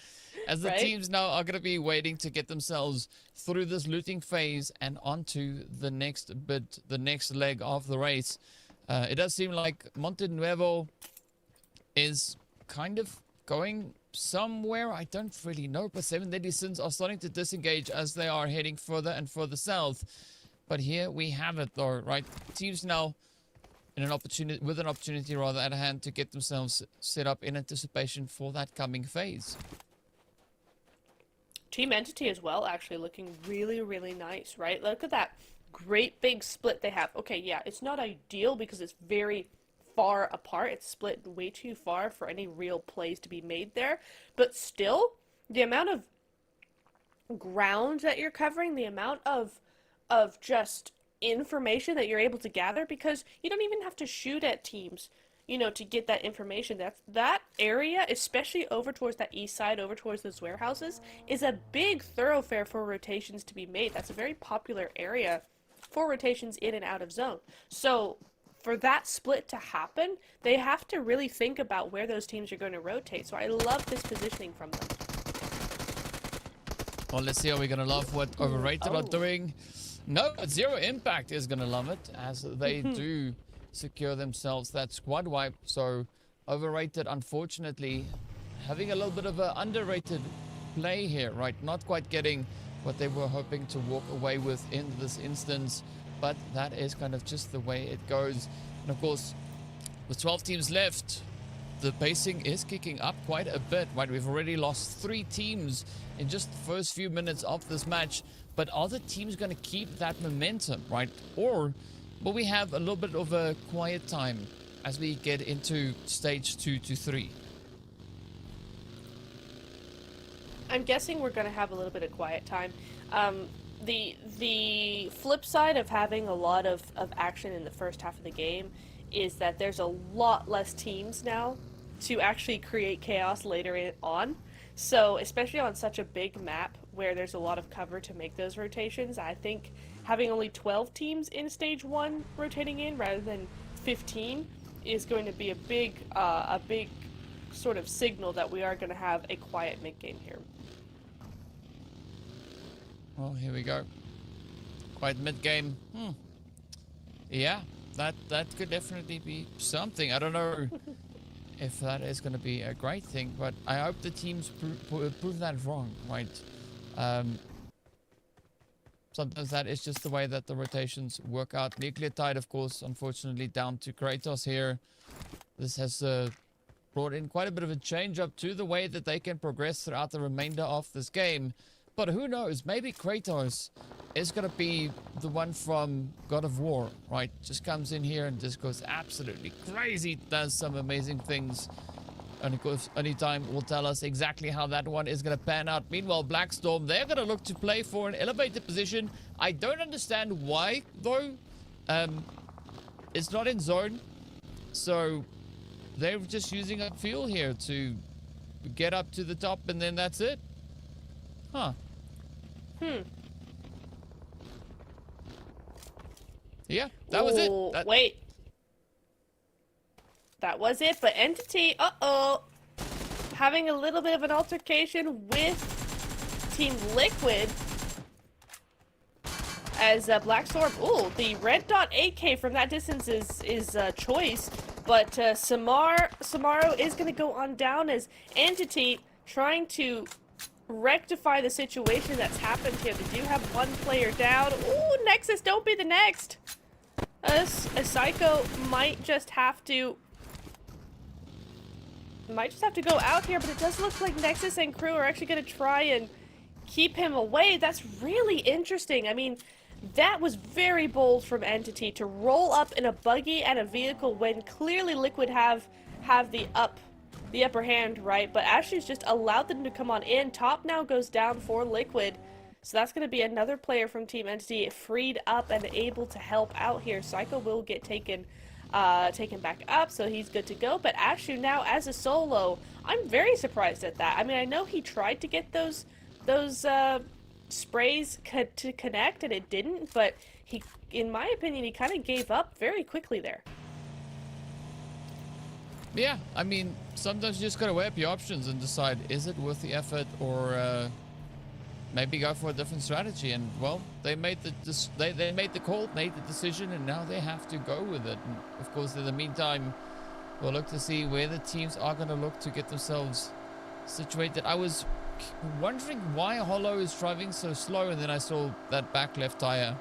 as the teams now are going to be waiting to get themselves through this looting phase and onto the next bit, the next leg of the race. It does seem like Monte Nuevo is kind of going somewhere, I don't really know, but 7 Deadly Sins are starting to disengage as they are heading further and further south. But here we have it though, right? Teams now in an opportunity rather at hand to get themselves set up in anticipation for that coming phase. Team Entity as well, actually looking really, really nice, right? Look at that great big split they have. Okay, yeah, it's not ideal because it's very far apart. It's split way too far for any real plays to be made there. But still, the amount of ground that you're covering, the amount of just information that you're able to gather, because you don't even have to shoot at teams, you know, to get that information. That area, especially over towards that east side, over towards those warehouses, is a big thoroughfare for rotations to be made. That's a very popular area for rotations in and out of zone. So for that split to happen, they have to really think about where those teams are going to rotate. So I love this positioning from them. Well, let's see how we're going to love what Overrated are doing. No, but Zero Impact is going to love it, as they do secure themselves that squad wipe. So Overrated, unfortunately, having a little bit of an underrated play here, right? Not quite getting what they were hoping to walk away with in this instance. But that is kind of just the way it goes. And of course, with 12 teams left, the pacing is kicking up quite a bit, right? We've already lost 3 teams in just the first few minutes of this match. But are the teams going to keep that momentum, right? Or will we have a little bit of a quiet time as we get into stage 2 to 3? I'm guessing we're going to have a little bit of quiet time. The flip side of having a lot of action in the first half of the game is that there's a lot less teams now to actually create chaos later on. So especially on such a big map where there's a lot of cover to make those rotations, I think having only 12 teams in stage 1 rotating in rather than 15 is going to be a big sort of signal that we are going to have a quiet mid-game here. Well, here we go. Quite mid-game. Yeah, that could definitely be something. I don't know if that is going to be a great thing, but I hope the teams prove that wrong, right? Sometimes that is just the way that the rotations work out. Nucleotide, of course, unfortunately down to Kratos here. This has brought in quite a bit of a change up to the way that they can progress throughout the remainder of this game. But who knows, maybe Kratos is going to be the one from God of War, right? Just comes in here and just goes absolutely crazy, does some amazing things. And of course, only time will tell us exactly how that one is going to pan out. Meanwhile, Blackstorm, they're going to look to play for an elevated position. I don't understand why, though. It's not in zone. So they're just using up fuel here to get up to the top, and then that's it. Huh. Yeah, that was it. Wait. That was it, but Entity, having a little bit of an altercation with Team Liquid as Blackstorm. Ooh, the red dot AK from that distance is choice, but Samaro is going to go on down as Entity trying to rectify the situation that's happened here. They do have one player down. Ooh, Nexus, don't be the next. A Psycho might just have to go out here, but it does look like Nexus and crew are actually going to try and keep him away. That's really interesting. I mean, that was very bold from Entity to roll up in a buggy and a vehicle when clearly Liquid have the upper hand, right? But Ashley's just allowed them to come on in. Top now goes down for Liquid. So that's going to be another player from Team Entity freed up and able to help out here. Psycho will get taken back up, so he's good to go. But Ashu now as a solo, I'm very surprised at that. I mean, I know he tried to get those sprays to connect and it didn't, but he, in my opinion, he kind of gave up very quickly there. Yeah, I mean, sometimes you just gotta weigh up your options and decide, is it worth the effort, or maybe go for a different strategy. And well, they made they made the call, made the decision, and now they have to go with it. And of course, in the meantime, we'll look to see where the teams are going to look to get themselves situated. I was wondering why Hollow is driving so slow, and then I saw that back left tire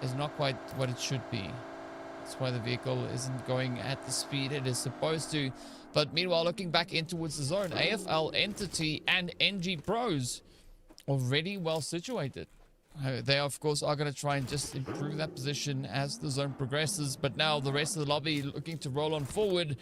is not quite what it should be. That's why the vehicle isn't going at the speed it is supposed to. But meanwhile, looking back in towards the zone, AFL, Entity, and NG Pros already well situated. They, of course, are going to try and just improve that position as the zone progresses. But now the rest of the lobby looking to roll on forward.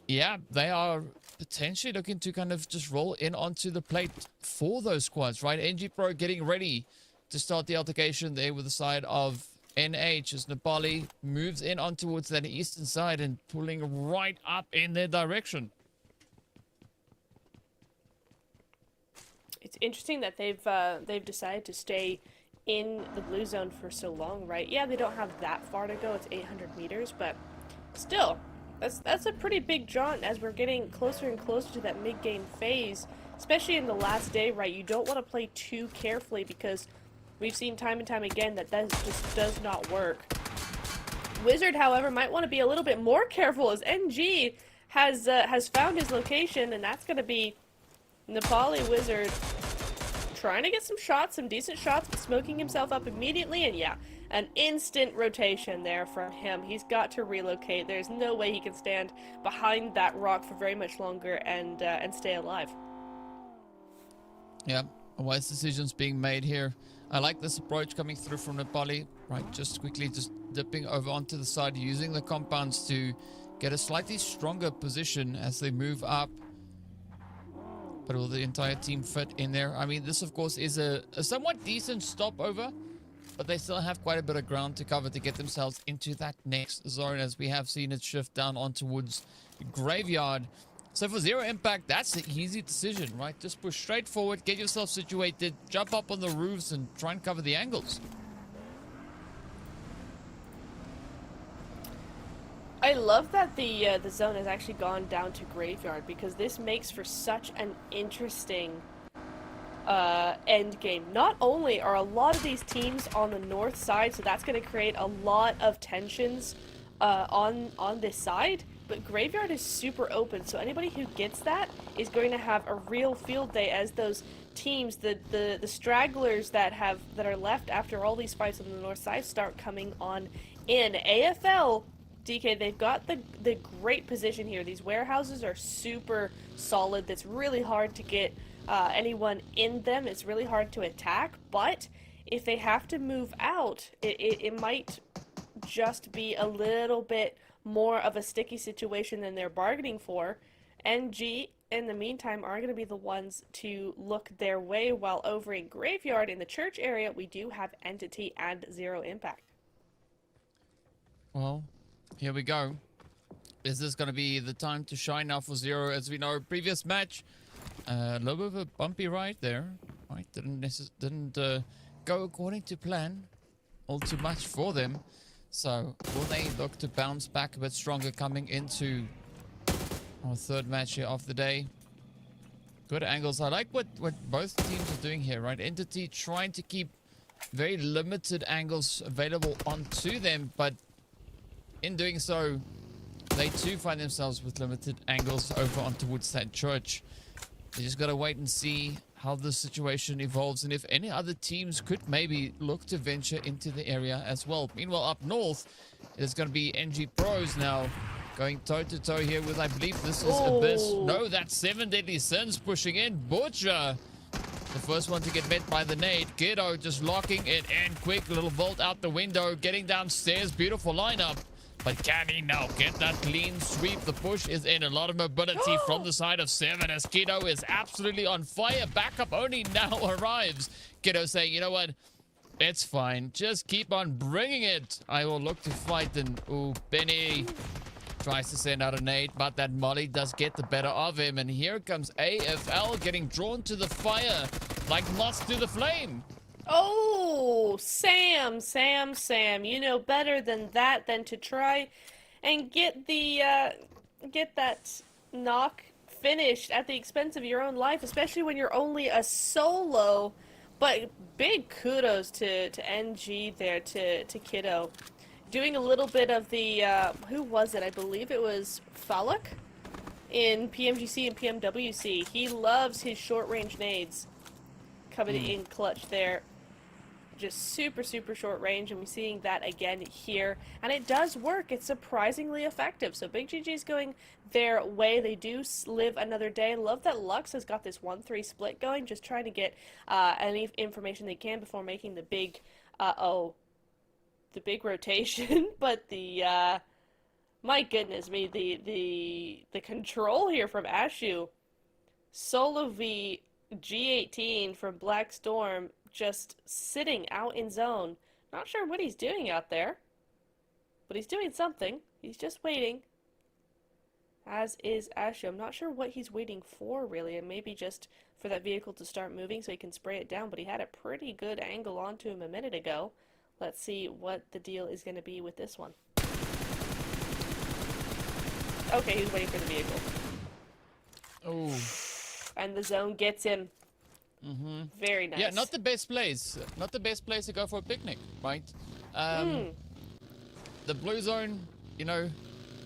Yeah, they are potentially looking to kind of just roll in onto the plate for those squads, right? NG Pro getting ready to start the altercation there with the side of NH as Nepali moves in on towards that eastern side and pulling right up in their direction. It's interesting that they've decided to stay in the blue zone for so long, right? Yeah, they don't have that far to go. It's 800 meters, but still, that's a pretty big jaunt as we're getting closer and closer to that mid-game phase, especially in the last day, right? You don't want to play too carefully because we've seen time and time again that just does not work. Wizard, however, might want to be a little bit more careful as NG has found his location, and that's going to be Nepali Wizard trying to get some shots, some decent shots, but smoking himself up immediately, and yeah, an instant rotation there from him. He's got to relocate. There's no way he can stand behind that rock for very much longer and stay alive. Yeah, wise decisions being made here. I like this approach coming through from Nepali, right? Just quickly just dipping over onto the side, using the compounds to get a slightly stronger position as they move up. But will the entire team fit in there? I mean, this, of course, is a somewhat decent stopover, but they still have quite a bit of ground to cover to get themselves into that next zone, as we have seen it shift down on towards Graveyard. So for Zero Impact, that's an easy decision, right? Just push straight forward, get yourself situated, jump up on the roofs, and try and cover the angles. I love that the zone has actually gone down to Graveyard, because this makes for such an interesting end game. Not only are a lot of these teams on the north side, so that's going to create a lot of tensions on this side, but Graveyard is super open, so anybody who gets that is going to have a real field day as those teams, the stragglers that are left after all these fights on the north side start coming on in. AFL, DK, they've got the great position here. These warehouses are super solid. That's really hard to get anyone in them. It's really hard to attack, but if they have to move out, it might just be a little bit more of a sticky situation than they're bargaining for. NG, in the meantime, are going to be the ones to look their way, while over in Graveyard in the church area, we do have Entity and Zero Impact. Well, here we go. Is this going to be the time to shine now for Zero? As we know, previous match, a little bit of a bumpy ride there. Right, didn't go according to plan. All too much for them. So, will they look to bounce back a bit stronger coming into our third match here of the day? Good angles. I like what both teams are doing here, right? Entity trying to keep very limited angles available onto them, but in doing so, they too find themselves with limited angles over on towards that church. They just gotta wait and see how the situation evolves, and if any other teams could maybe look to venture into the area as well. Meanwhile, up north, it's going to be NG Pros now going toe-to-toe here with, I believe this is Abyss. No, that's 7 Deadly Sins pushing in. Butcher, the first one to get met by the nade. Kiddo just locking it in. Quick little vault out the window, getting downstairs. Beautiful lineup. But can he now get that clean sweep? The push is in. A lot of mobility from the side of 7 as Kiddo is absolutely on fire. Backup only now arrives. Kiddo saying, you know what? It's fine. Just keep on bringing it. I will look to fight. And, ooh, Benny tries to send out a nade, but that molly does get the better of him. And here comes AFL getting drawn to the fire like moths to the flame. Oh, Sam, you know better than that, than to try and get that knock finished at the expense of your own life, especially when you're only a solo. But big kudos to NG there, to Kiddo. Doing a little bit of the, who was it? I believe it was Falak in PMGC and PMWC. He loves his short-range nades coming in clutch there. Just super short range, and we're seeing that again here, and it does work. It's surprisingly effective. So big GG's going their way. They do live another day. Love that Lux has got this 1-3 split going, just trying to get any information they can before making the big the big rotation. But the my goodness me, the control here from Ashu. Solo V G18 from Black Storm just sitting out in zone. Not sure what he's doing out there, but he's doing something. He's just waiting. As is Ashu. I'm not sure what he's waiting for, really, and maybe just for that vehicle to start moving so he can spray it down, but he had a pretty good angle onto him a minute ago. Let's see what the deal is going to be with this one. Okay, he's waiting for the vehicle. Oh. And the zone gets him. Very nice. Yeah, not the best place. Not the best place to go for a picnic, right? The blue zone, you know,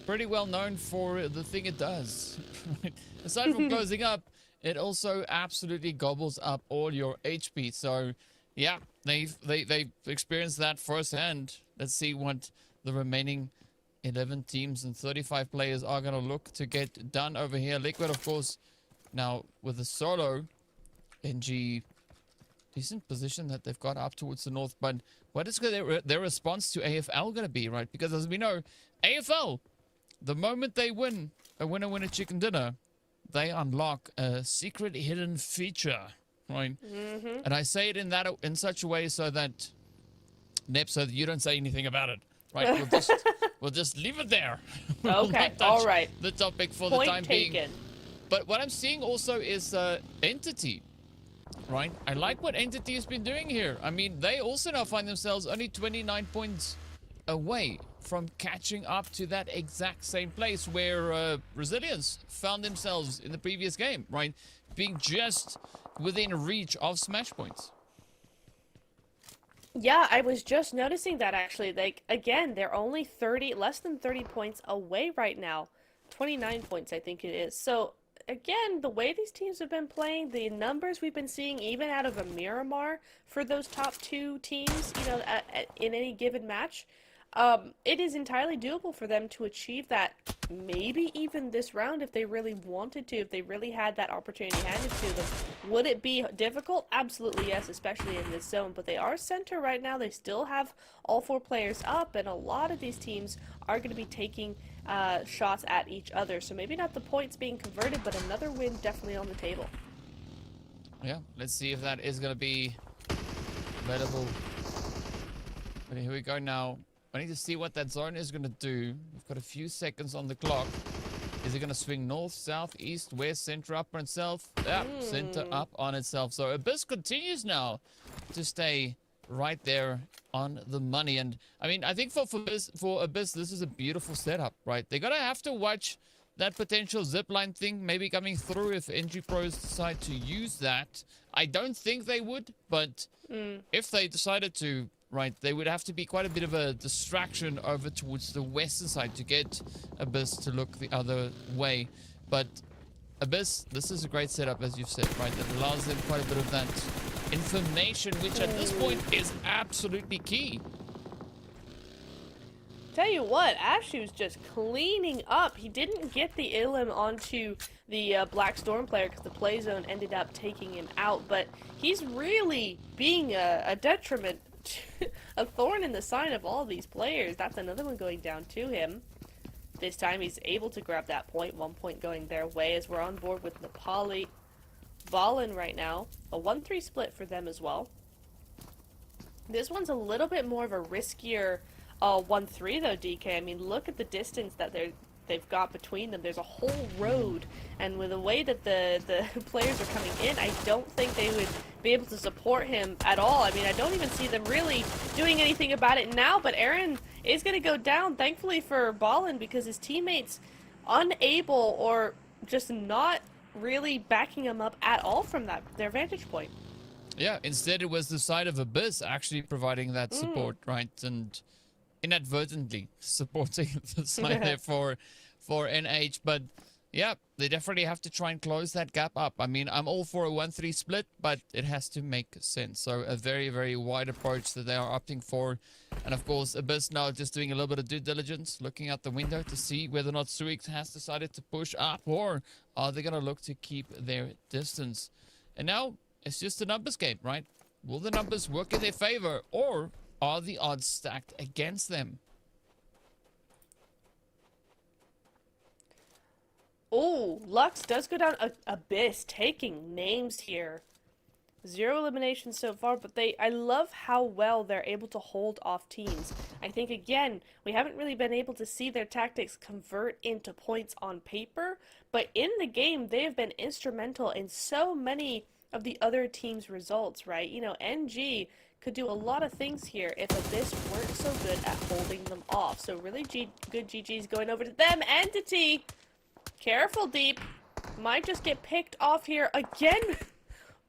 pretty well known for the thing it does. Right? Aside from closing up, it also absolutely gobbles up all your HP. So, yeah, they've experienced that firsthand. Let's see what the remaining 11 teams and 35 players are going to look to get done over here. Liquid, of course, now with the solo. NG, decent position that they've got up towards the north, but what is their response to AFL going to be, right? Because as we know, AFL, the moment they win a winner chicken dinner, they unlock a secret hidden feature, right? And I say it in such a way so that Nep, so that you don't say anything about it, right? We'll just leave it there. Okay, all right. The topic for Point the time taken. being. But what I'm seeing also is Entity. Right, I like what Entity has been doing here. I mean, they also now find themselves only 29 points away from catching up to that exact same place where Resilience found themselves in the previous game, right? Being just within reach of smash points. Yeah, I was just noticing that actually. Like, again, they're only less than 30 points away right now. 29 points, I think it is. So, again, the way these teams have been playing, the numbers we've been seeing even out of a Miramar for those top two teams, you know, in any given match, it is entirely doable for them to achieve that maybe even this round if they really wanted to, if they really had that opportunity handed to them. Would it be difficult? Absolutely yes, especially in this zone, but they are center right now. They still have all 4 players up, and a lot of these teams are going to be taking shots at each other, so maybe not the points being converted, but another win definitely on the table. Yeah, let's see if that is going to be available. But here we go now. I need to see what that zone is going to do. We've got a few seconds on the clock. Is it going to swing north, south, east, west, center, upper, and south? Yeah, center up on itself. So Abyss continues now to stay right there on the money. And I mean, I think for Abyss, this is a beautiful setup, right? They're going to have to watch that potential zipline thing maybe coming through if NG Pros decide to use that. I don't think they would, but if they decided to, right, they would have to be quite a bit of a distraction over towards the western side to get Abyss to look the other way. But Abyss, this is a great setup, as you've said, right? That allows them quite a bit of that information, which at this point is absolutely key. Tell you what, Ashu's just cleaning up. He didn't get the Illim onto the Black Storm player because the play zone ended up taking him out, but he's really being a detriment, a thorn in the side of all these players. That's another one going down to him. This time he's able to grab that point, 1 point going their way as we're on board with Nepali. Valen right now, a 1-3 split for them as well. This one's a little bit more of a riskier 1-3 though, DK. I mean, look at the distance that they've got between them. There's a whole road, and with the way that the players are coming in, I don't think they would be able to support him at all. I mean, I don't even see them really doing anything about it now, but Aaron is going to go down, thankfully for Ballin, because his teammates unable or just not really backing him up at all from their vantage point. Yeah, instead it was the side of Abyss actually providing that support, right? And inadvertently supporting the side there for NH. But yeah, they definitely have to try and close that gap up. I mean, I'm all for a 1-3 split, but it has to make sense. So a very, very wide approach that they are opting for. And of course, Abyss now just doing a little bit of due diligence, looking out the window to see whether or not Suix has decided to push up, or are they going to look to keep their distance. And now it's just a numbers game, right? Will the numbers work in their favor, or are the odds stacked against them? Oh, Lux does go down. Abyss taking names here. 0 eliminations so far, but I love how well they're able to hold off teams. I think, again, we haven't really been able to see their tactics convert into points on paper, but in the game, they have been instrumental in so many of the other teams' results, right? You know, NG could do a lot of things here if Abyss weren't so good at holding them off. So really good GG's going over to them. Entity! Careful, Deep. Might just get picked off here again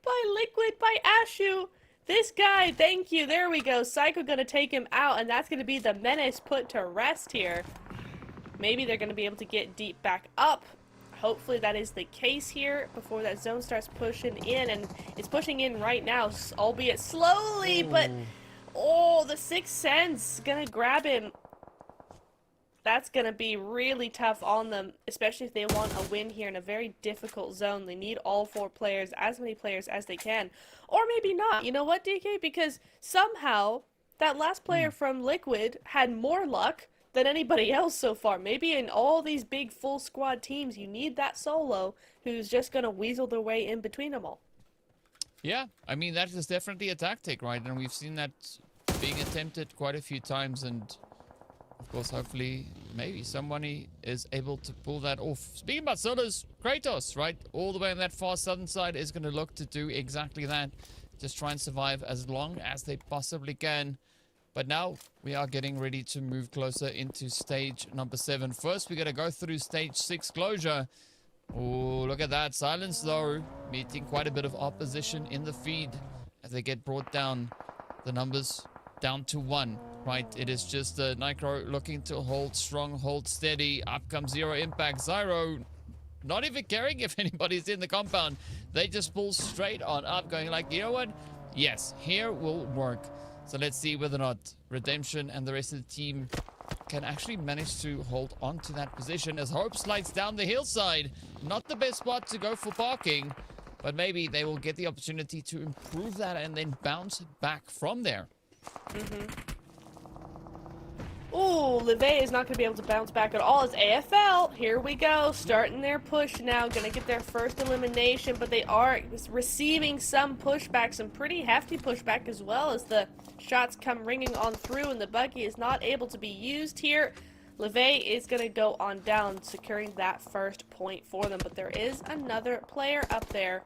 by Liquid, by Ashu. This guy, thank you. There we go. Psycho gonna take him out, and that's gonna be the menace put to rest here. Maybe they're gonna be able to get Deep back up. Hopefully that is the case here before that zone starts pushing in, and it's pushing in right now, albeit slowly, but oh, the Sixth Sense gonna grab him. That's gonna be really tough on them, especially if they want a win here in a very difficult zone. They need all 4 players, as many players as they can, or maybe not. You know what, DK? Because somehow that last player from Liquid had more luck than anybody else so far. Maybe in all these big full squad teams, you need that solo who's just going to weasel their way in between them all. Yeah, I mean, that is definitely a tactic, right? And we've seen that being attempted quite a few times, and of course, hopefully, maybe somebody is able to pull that off. Speaking about solos, Kratos, right? All the way on that far southern side is going to look to do exactly that. Just try and survive as long as they possibly can. But now we are getting ready to move closer into stage number 7. First, we're going to go through stage 6 closure. Oh, look at that. Silence, though, meeting quite a bit of opposition in the feed as they get brought down. The numbers down to 1, right? It is just Nitro looking to hold strong, hold steady. Up comes Zero Impact. Zyro not even caring if anybody's in the compound. They just pull straight on up, going like, you know what? Yes, here will work. So let's see whether or not Redemption and the rest of the team can actually manage to hold on to that position as Hope slides down the hillside. Not the best spot to go for parking, but maybe they will get the opportunity to improve that and then bounce back from there. Ooh, LeVay is not going to be able to bounce back at all as AFL. Here we go, starting their push now. Going to get their first elimination, but they are receiving some pushback, some pretty hefty pushback as well as the shots come ringing on through and the buggy is not able to be used here. LeVay is going to go on down, securing that first point for them, but there is another player up there.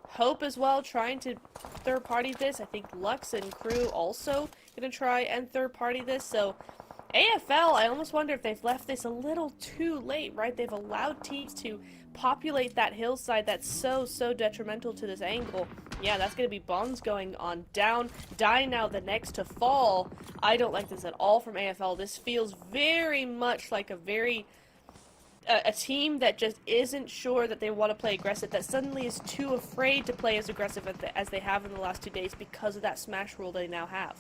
Hope as well, trying to third-party this. I think Lux and crew also going to try and third-party this, so AFL, I almost wonder if they've left this a little too late, right? They've allowed teams to populate that hillside that's so detrimental to this angle. Yeah, that's going to be Bonds going on down. Die now the next to fall. I don't like this at all from AFL. This feels very much like a team that just isn't sure that they want to play aggressive, that suddenly is too afraid to play as aggressive as they have in the last 2 days because of that smash rule they now have.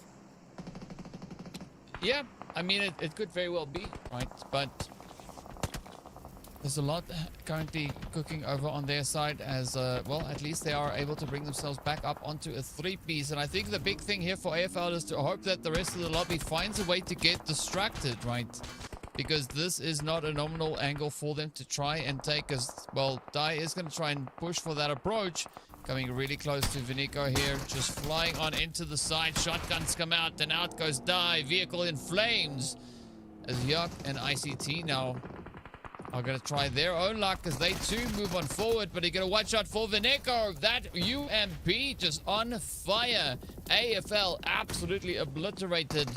Yeah, I mean, it could very well be, right? But there's a lot currently cooking over on their side as, well, at least they are able to bring themselves back up onto a 3-piece. And I think the big thing here for AFL is to hope that the rest of the lobby finds a way to get distracted, right? Because this is not a nominal angle for them to try and take as, well, Die is going to try and push for that approach. Coming really close to Vinico here, just flying on into the side. Shotguns come out, and out goes Die. Vehicle in flames. As Yuck and ICT now are going to try their own luck as they too move on forward. But you get a watch out for Vinico. That UMP just on fire. AFL absolutely obliterated.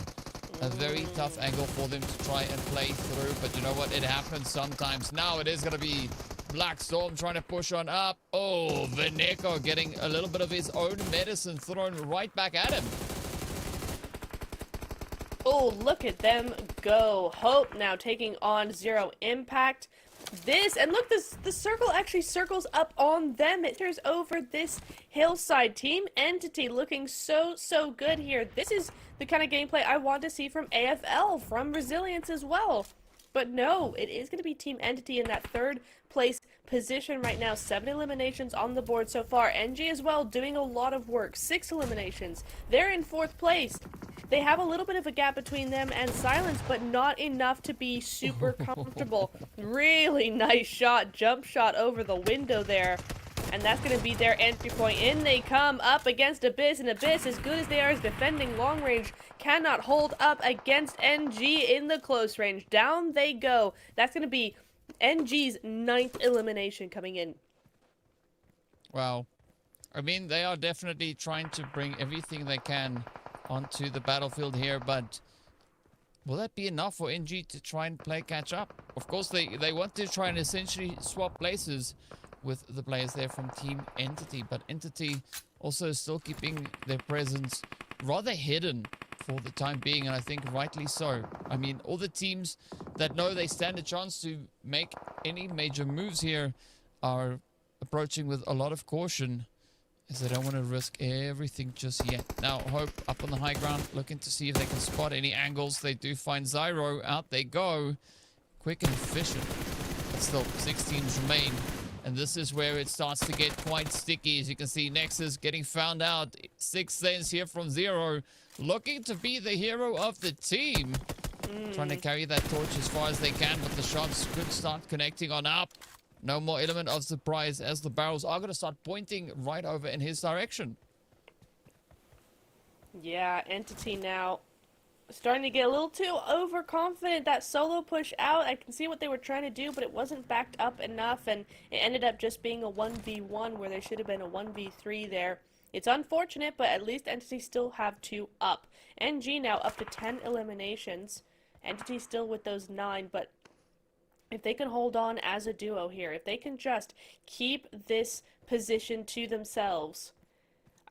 A very tough angle for them to try and play through. But you know what? It happens sometimes. Now it is going to be Black Storm trying to push on up. Oh, Vinico getting a little bit of his own medicine thrown right back at him. Oh, look at them go. Hope now taking on Zero Impact. This, and look, the circle actually circles up on them. It turns over this hillside. Team Entity looking so good here. This is the kind of gameplay I want to see from AFL, from Resilience as well. But no, it is going to be Team Entity in that third place position right now. 7 eliminations on the board so far. NG as well doing a lot of work. 6 eliminations. They're in 4th place. They have a little bit of a gap between them and Silence, but not enough to be super comfortable. Really nice shot, jump shot over the window there. And that's going to be their entry point. In they come up against Abyss, and Abyss, as good as they are as defending long range, cannot hold up against NG in the close range. Down they go. That's going to be NG's 9th elimination coming in. Wow. I mean, they are definitely trying to bring everything they can onto the battlefield here, but will that be enough for NG to try and play catch up? Of course, they want to try and essentially swap places with the players there from Team Entity, but Entity also still keeping their presence rather hidden for the time being, and I think rightly so. I mean, all the teams that know they stand a chance to make any major moves here are approaching with a lot of caution, as they don't want to risk everything just yet. Now, Hope up on the high ground, looking to see if they can spot any angles. They do find Zyro. Out they go. Quick and efficient. But still, 6 teams remain. And this is where it starts to get quite sticky. As you can see, Nexus getting found out. 6 cents here from Zero. Looking to be the hero of the team. Trying to carry that torch as far as they can, but the shots could start connecting on up. No more element of surprise as the barrels are going to start pointing right over in his direction. Yeah, Entity now starting to get a little too overconfident. That solo push out, I can see what they were trying to do, but it wasn't backed up enough, and it ended up just being a 1v1 where there should have been a 1v3 there. It's unfortunate, but at least Entity still have 2 up. NG now up to 10 eliminations. Entity still with those 9, but if they can hold on as a duo here, if they can just keep this position to themselves,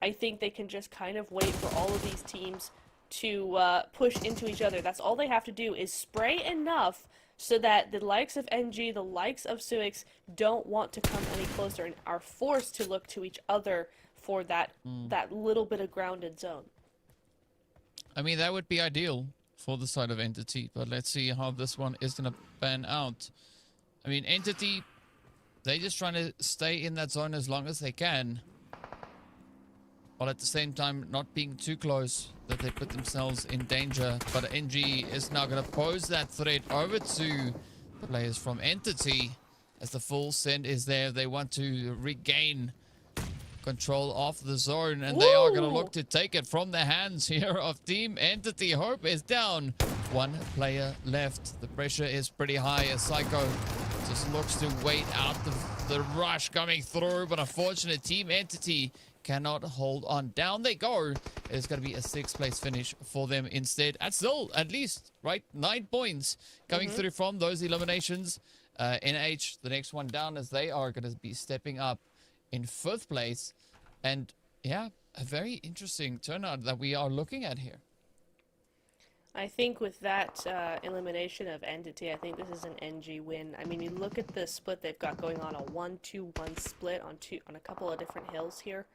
I think they can just kind of wait for all of these teams to push into each other. That's all they have to do, is spray enough so that the likes of NG, the likes of Suix don't want to come any closer and are forced to look to each other for that little bit of grounded zone. I mean, that would be ideal. for the side of Entity. But let's see how this one is going to pan out. I mean, Entity, they're just trying to stay in that zone as long as they can, while at the same time not being too close that they put themselves in danger. But NG is now going to pose that threat over to the players from Entity as the full send is there. They want to regain control of the zone, and they are going to look to take it from the hands here of Team Entity. Hope is down. One player left. The pressure is pretty high as Psycho just looks to wait out the rush coming through, but unfortunately Team Entity cannot hold on. Down they go. It's going to be a 6th place finish for them instead. That's still at least, right, 9 points coming through from those eliminations. NH, the next one down, as they are going to be stepping up in 5th place. And yeah, a very interesting turnout that we are looking at here. I think with that elimination of Entity, I think this is an NG win. I mean, you look at the split they've got going on, a 1-2-1 split on a couple of different hills here.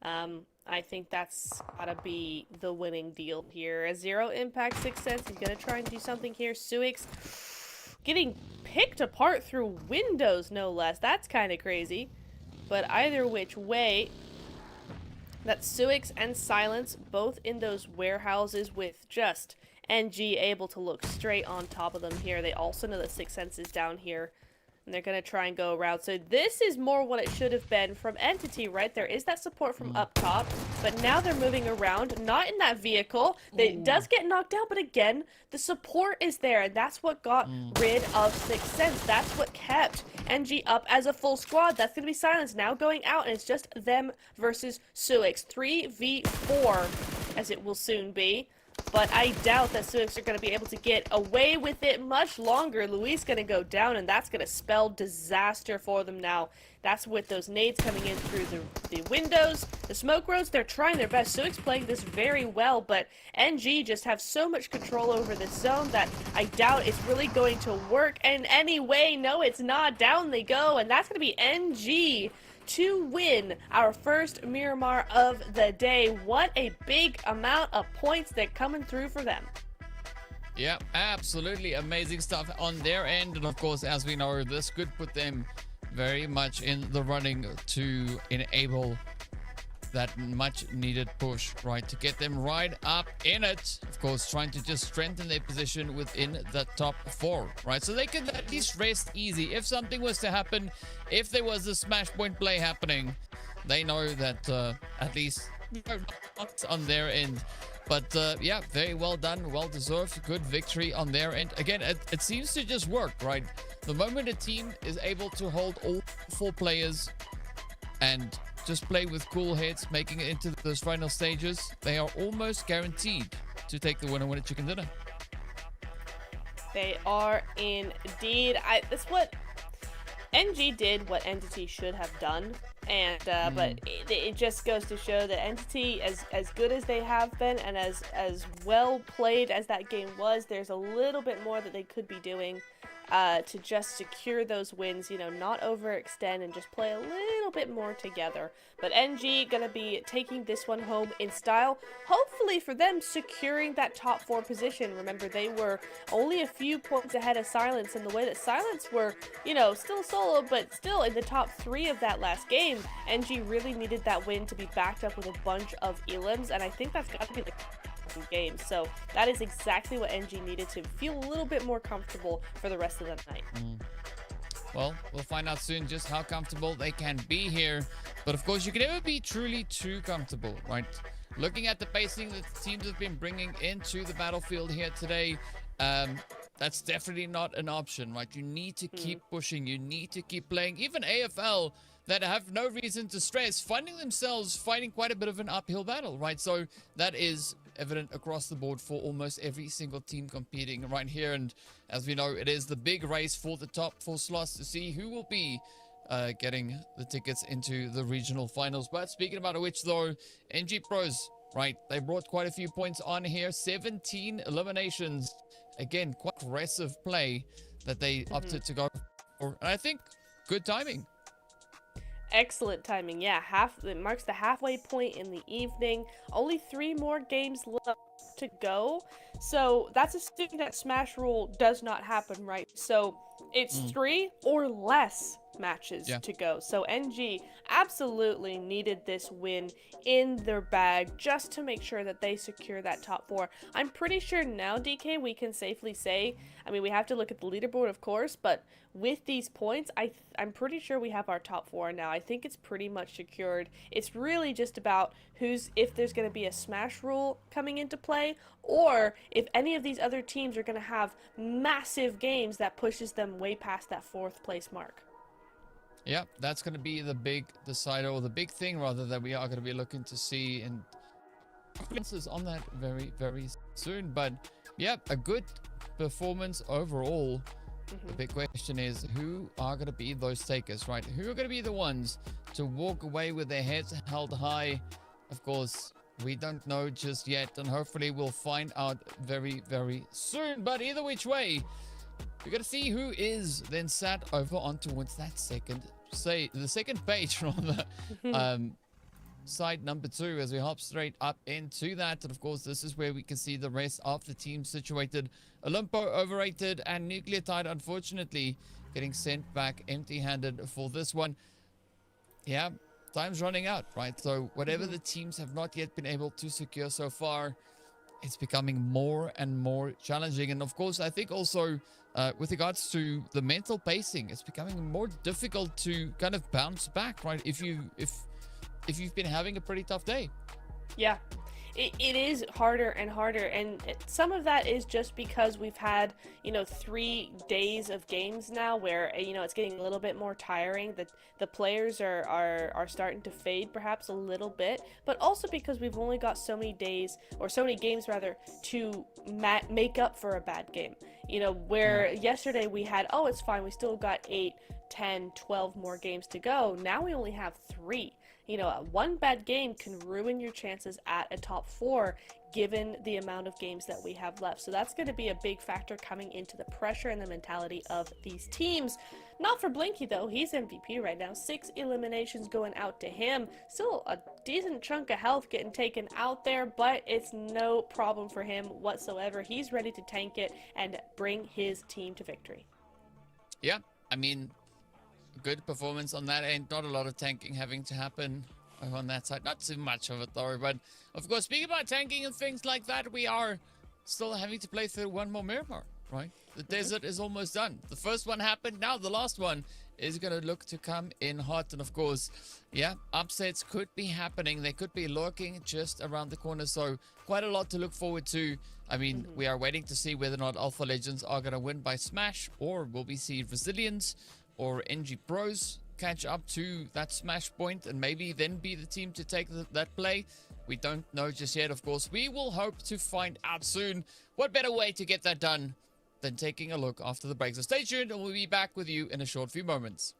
I think that's gotta be the winning deal here. A 0 impact 6 cents. He's gonna try and do something here. Suix getting picked apart through windows, no less. That's kind of crazy. But either which way, that's Suix and Silence both in those warehouses with just NG able to look straight on top of them here. They also know that 6 cents is down here, and they're going to try and go around. So this is more what it should have been from Entity, right? There is that support from up top, but now they're moving around, not in that vehicle. It does get knocked down, but again, the support is there, and that's what got rid of 6 cents. That's what kept NG up as a full squad. That's going to be Silence now going out, and it's just them versus Suix. 3v4, as it will soon be. But I doubt that Suix are going to be able to get away with it much longer. Luis going to go down, and that's going to spell disaster for them now. That's with those nades coming in through the windows, the smoke roads. They're trying their best. Suix playing this very well, but NG just have so much control over this zone that I doubt it's really going to work in any way. No, it's not. Down they go, and that's going to be NG to win our first Miramar of the day. What a big amount of points that coming through for them. Yeah, absolutely amazing stuff on their end. And of course, as we know, this could put them very much in the running to enable that much needed push, right, to get them right up in it. Of course, trying to just strengthen their position within the top 4, right, so they can at least rest easy. If something was to happen, if there was a smash point play happening, they know that at least not on their end. But yeah, very well done, well deserved, good victory on their end. Again, it seems to just work, right? The moment a team is able to hold all 4 players and just play with cool heads, making it into those final stages, they are almost guaranteed to take the winner win a chicken dinner. They are indeed. That's what NG did, what Entity should have done, and but it just goes to show that Entity, as good as they have been and as well played as that game was, there's a little bit more that they could be doing to just secure those wins, you know, not overextend and just play a little bit more together. But NG gonna be taking this one home in style, hopefully for them securing that top 4 position. Remember, they were only a few points ahead of Silence, and the way that Silence were, you know, still solo, but still in the top 3 of that last game, NG really needed that win to be backed up with a bunch of elims, and I think that's got to be the games. So that is exactly what NG needed to feel a little bit more comfortable for the rest of the night. Well, we'll find out soon just how comfortable they can be here. But of course, you can never be truly too comfortable, right? Looking at the pacing that the teams have been bringing into the battlefield here today, that's definitely not an option, right? You need to keep pushing. You need to keep playing. Even AFL, that have no reason to stress, finding themselves fighting quite a bit of an uphill battle, right? So that is evident across the board for almost every single team competing right here. And as we know, it is the big race for the top 4 slots to see who will be getting the tickets into the regional finals. But speaking about which, though, NG Pros, right, they brought quite a few points on here. 17 eliminations. Again, quite aggressive play that they opted to go for. And I think good timing. Excellent timing. Yeah, it marks the halfway point in the evening. Only 3 more games left to go. So that's assuming that Smash rule does not happen, right? So it's 3 or less matches to go. So NG absolutely needed this win in their bag just to make sure that they secure that top 4. I'm pretty sure now, DK, we can safely say, I mean, we have to look at the leaderboard, of course, but with these points, I'm pretty sure we have our top 4 now. I think it's pretty much secured. It's really just about if there's going to be a Smash rule coming into play, or if any of these other teams are going to have massive games that pushes them way past that 4th place mark. Yeah, that's going to be the big decider, or the big thing rather, that we are going to be looking to see, and answers on that very, very soon. But yeah, a good performance overall. The big question is, who are going to be those takers, right? Who are going to be the ones to walk away with their heads held high? Of course, we don't know just yet, and hopefully we'll find out very, very soon. But either which way, we're going to see who is then sat over on towards that the second page rather, side number 2, as we hop straight up into that. And of course, this is where we can see the rest of the team situated. Olympo overrated, and Nucleotide unfortunately getting sent back empty-handed for this one. Yeah, time's running out, right? So whatever the teams have not yet been able to secure so far, it's becoming more and more challenging. And of course, I think also with regards to the mental pacing, it's becoming more difficult to kind of bounce back, right? If you've been having a pretty tough day. Yeah, it is harder and harder, and some of that is just because we've had, 3 days of games now where, it's getting a little bit more tiring. The players are starting to fade perhaps a little bit, but also because we've only got so many days, or so many games rather, to make up for a bad game. Where yesterday we had, oh, it's fine, we still got 8, 10, 12 more games to go. Now we only have 3. One bad game can ruin your chances at a top 4 given the amount of games that we have left. So that's going to be a big factor coming into the pressure and the mentality of these teams. Not for Blinky though, he's MVP right now. 6 eliminations going out to him. Still a decent chunk of health getting taken out there, but it's no problem for him whatsoever. He's ready to tank it and bring his team to victory. Yeah, I mean, good performance on that end. Not a lot of tanking having to happen on that side. Not too much of it though. But of course, speaking about tanking and things like that, we are still having to play through one more Miramar, right? The desert is almost done. The first one happened. Now the last one is going to look to come in hot. And of course, yeah, upsets could be happening. They could be lurking just around the corner. So quite a lot to look forward to. I mean, we are waiting to see whether or not Alpha Legends are going to win by Smash, or will we see Resilience or NG Pros catch up to that Smash point and maybe then be the team to take that play. We don't know just yet, of course. We will hope to find out soon. What better way to get that done than taking a look after the break? So stay tuned and we'll be back with you in a short few moments.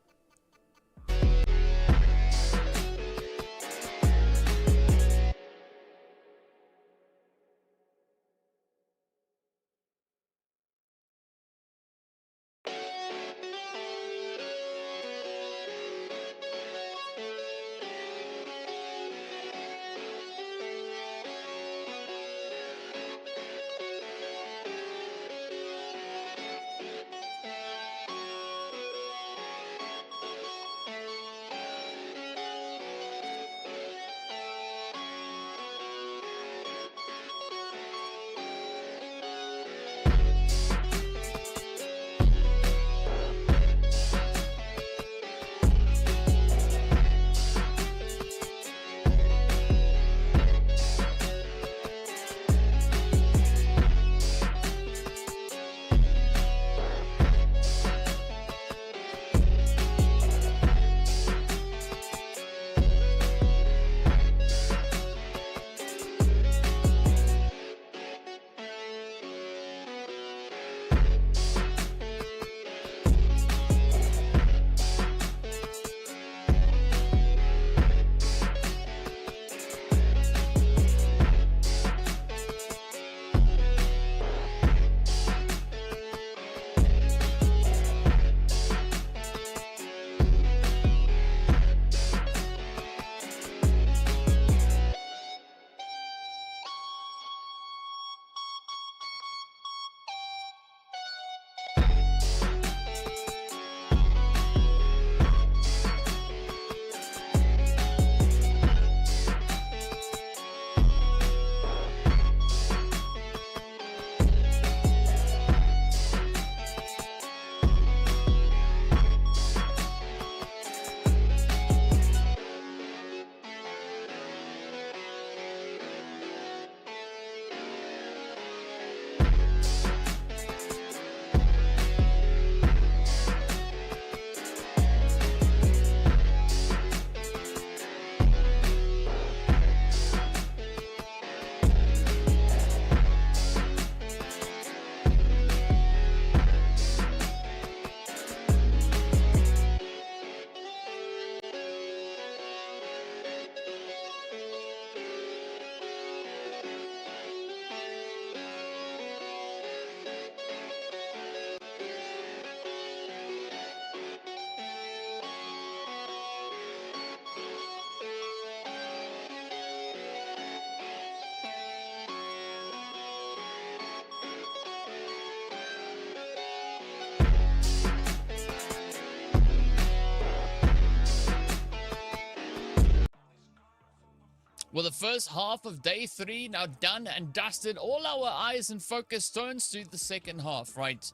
Well, the first half of day 3 now done and dusted. All our eyes and focus turns to the second half, right?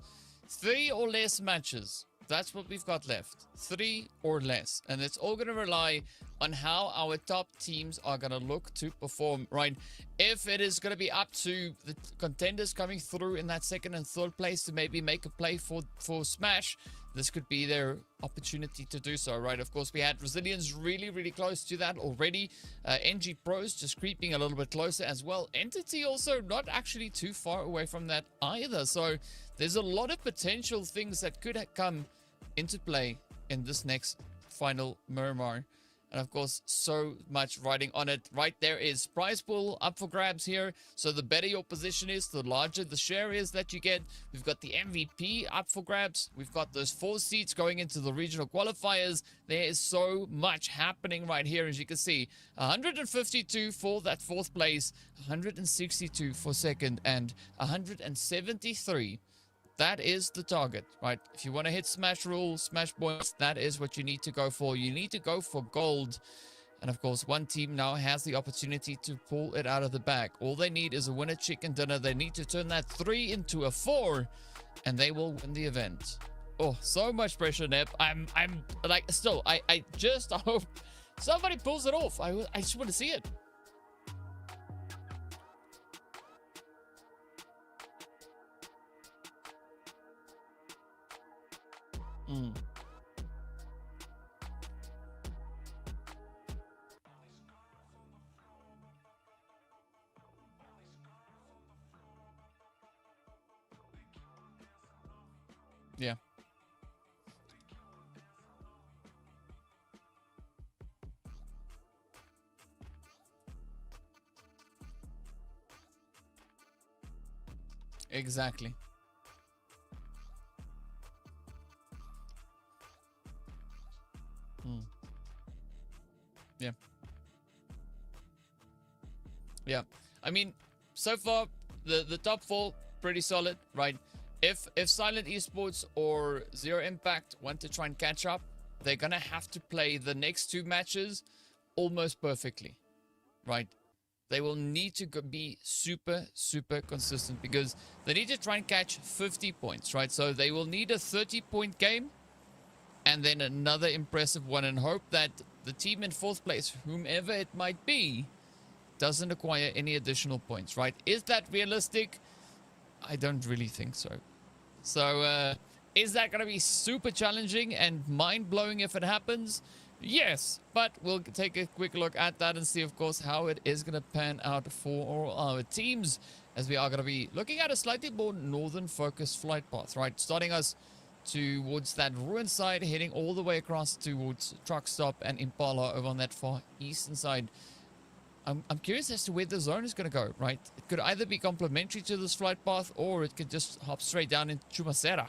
3 or less matches. That's what we've got left. 3 or less. And it's all going to rely on how our top teams are going to look to perform, right? If it is going to be up to the contenders coming through in that second and third place to maybe make a play for Smash, this could be their opportunity to do so, right? Of course, we had Resilience really close to that already. NG Pros just creeping a little bit closer as well. Entity also not actually too far away from that either. So there's a lot of potential things that could come into play in this next final Miramar. And of course, so much riding on it. Right, there is prize pool up for grabs here. So the better your position is, the larger the share is that you get. We've got the MVP up for grabs. We've got those 4 seats going into the regional qualifiers. There is so much happening right here, as you can see. 152 for that 4th place, 162 for 2nd, and 173. That is the target, right? If you want to hit Smash rules, Smash points, that is what you need to go for. You need to go for gold. And of course, one team now has the opportunity to pull it out of the bag. All they need is a winner chicken dinner. They need to turn that 3 into a 4, and they will win the event. Oh, so much pressure, Nep. I'm like, still, I just hope somebody pulls it off. I just want to see it. Yeah. Exactly. Yeah. Yeah. I mean, so far, the top 4, pretty solid, right? If Silent Esports or Zero Impact want to try and catch up, they're going to have to play the next 2 matches almost perfectly, right? They will need to be super consistent because they need to try and catch 50 points, right? So they will need a 30-point game and then another impressive one, and hope that the team in 4th place, whomever it might be, doesn't acquire any additional points, right? Is that realistic? I don't really think so. So, is that going to be super challenging and mind-blowing if it happens? Yes, but we'll take a quick look at that and see, of course, how it is going to pan out for all our teams, as we are going to be looking at a slightly more northern-focused flight path, right? Starting us towards that ruin side, heading all the way across towards Truck Stop and Impala over on that far eastern side. I'm curious as to where the zone is going to go, right? It could either be complementary to this flight path, or it could just hop straight down into Chumacera.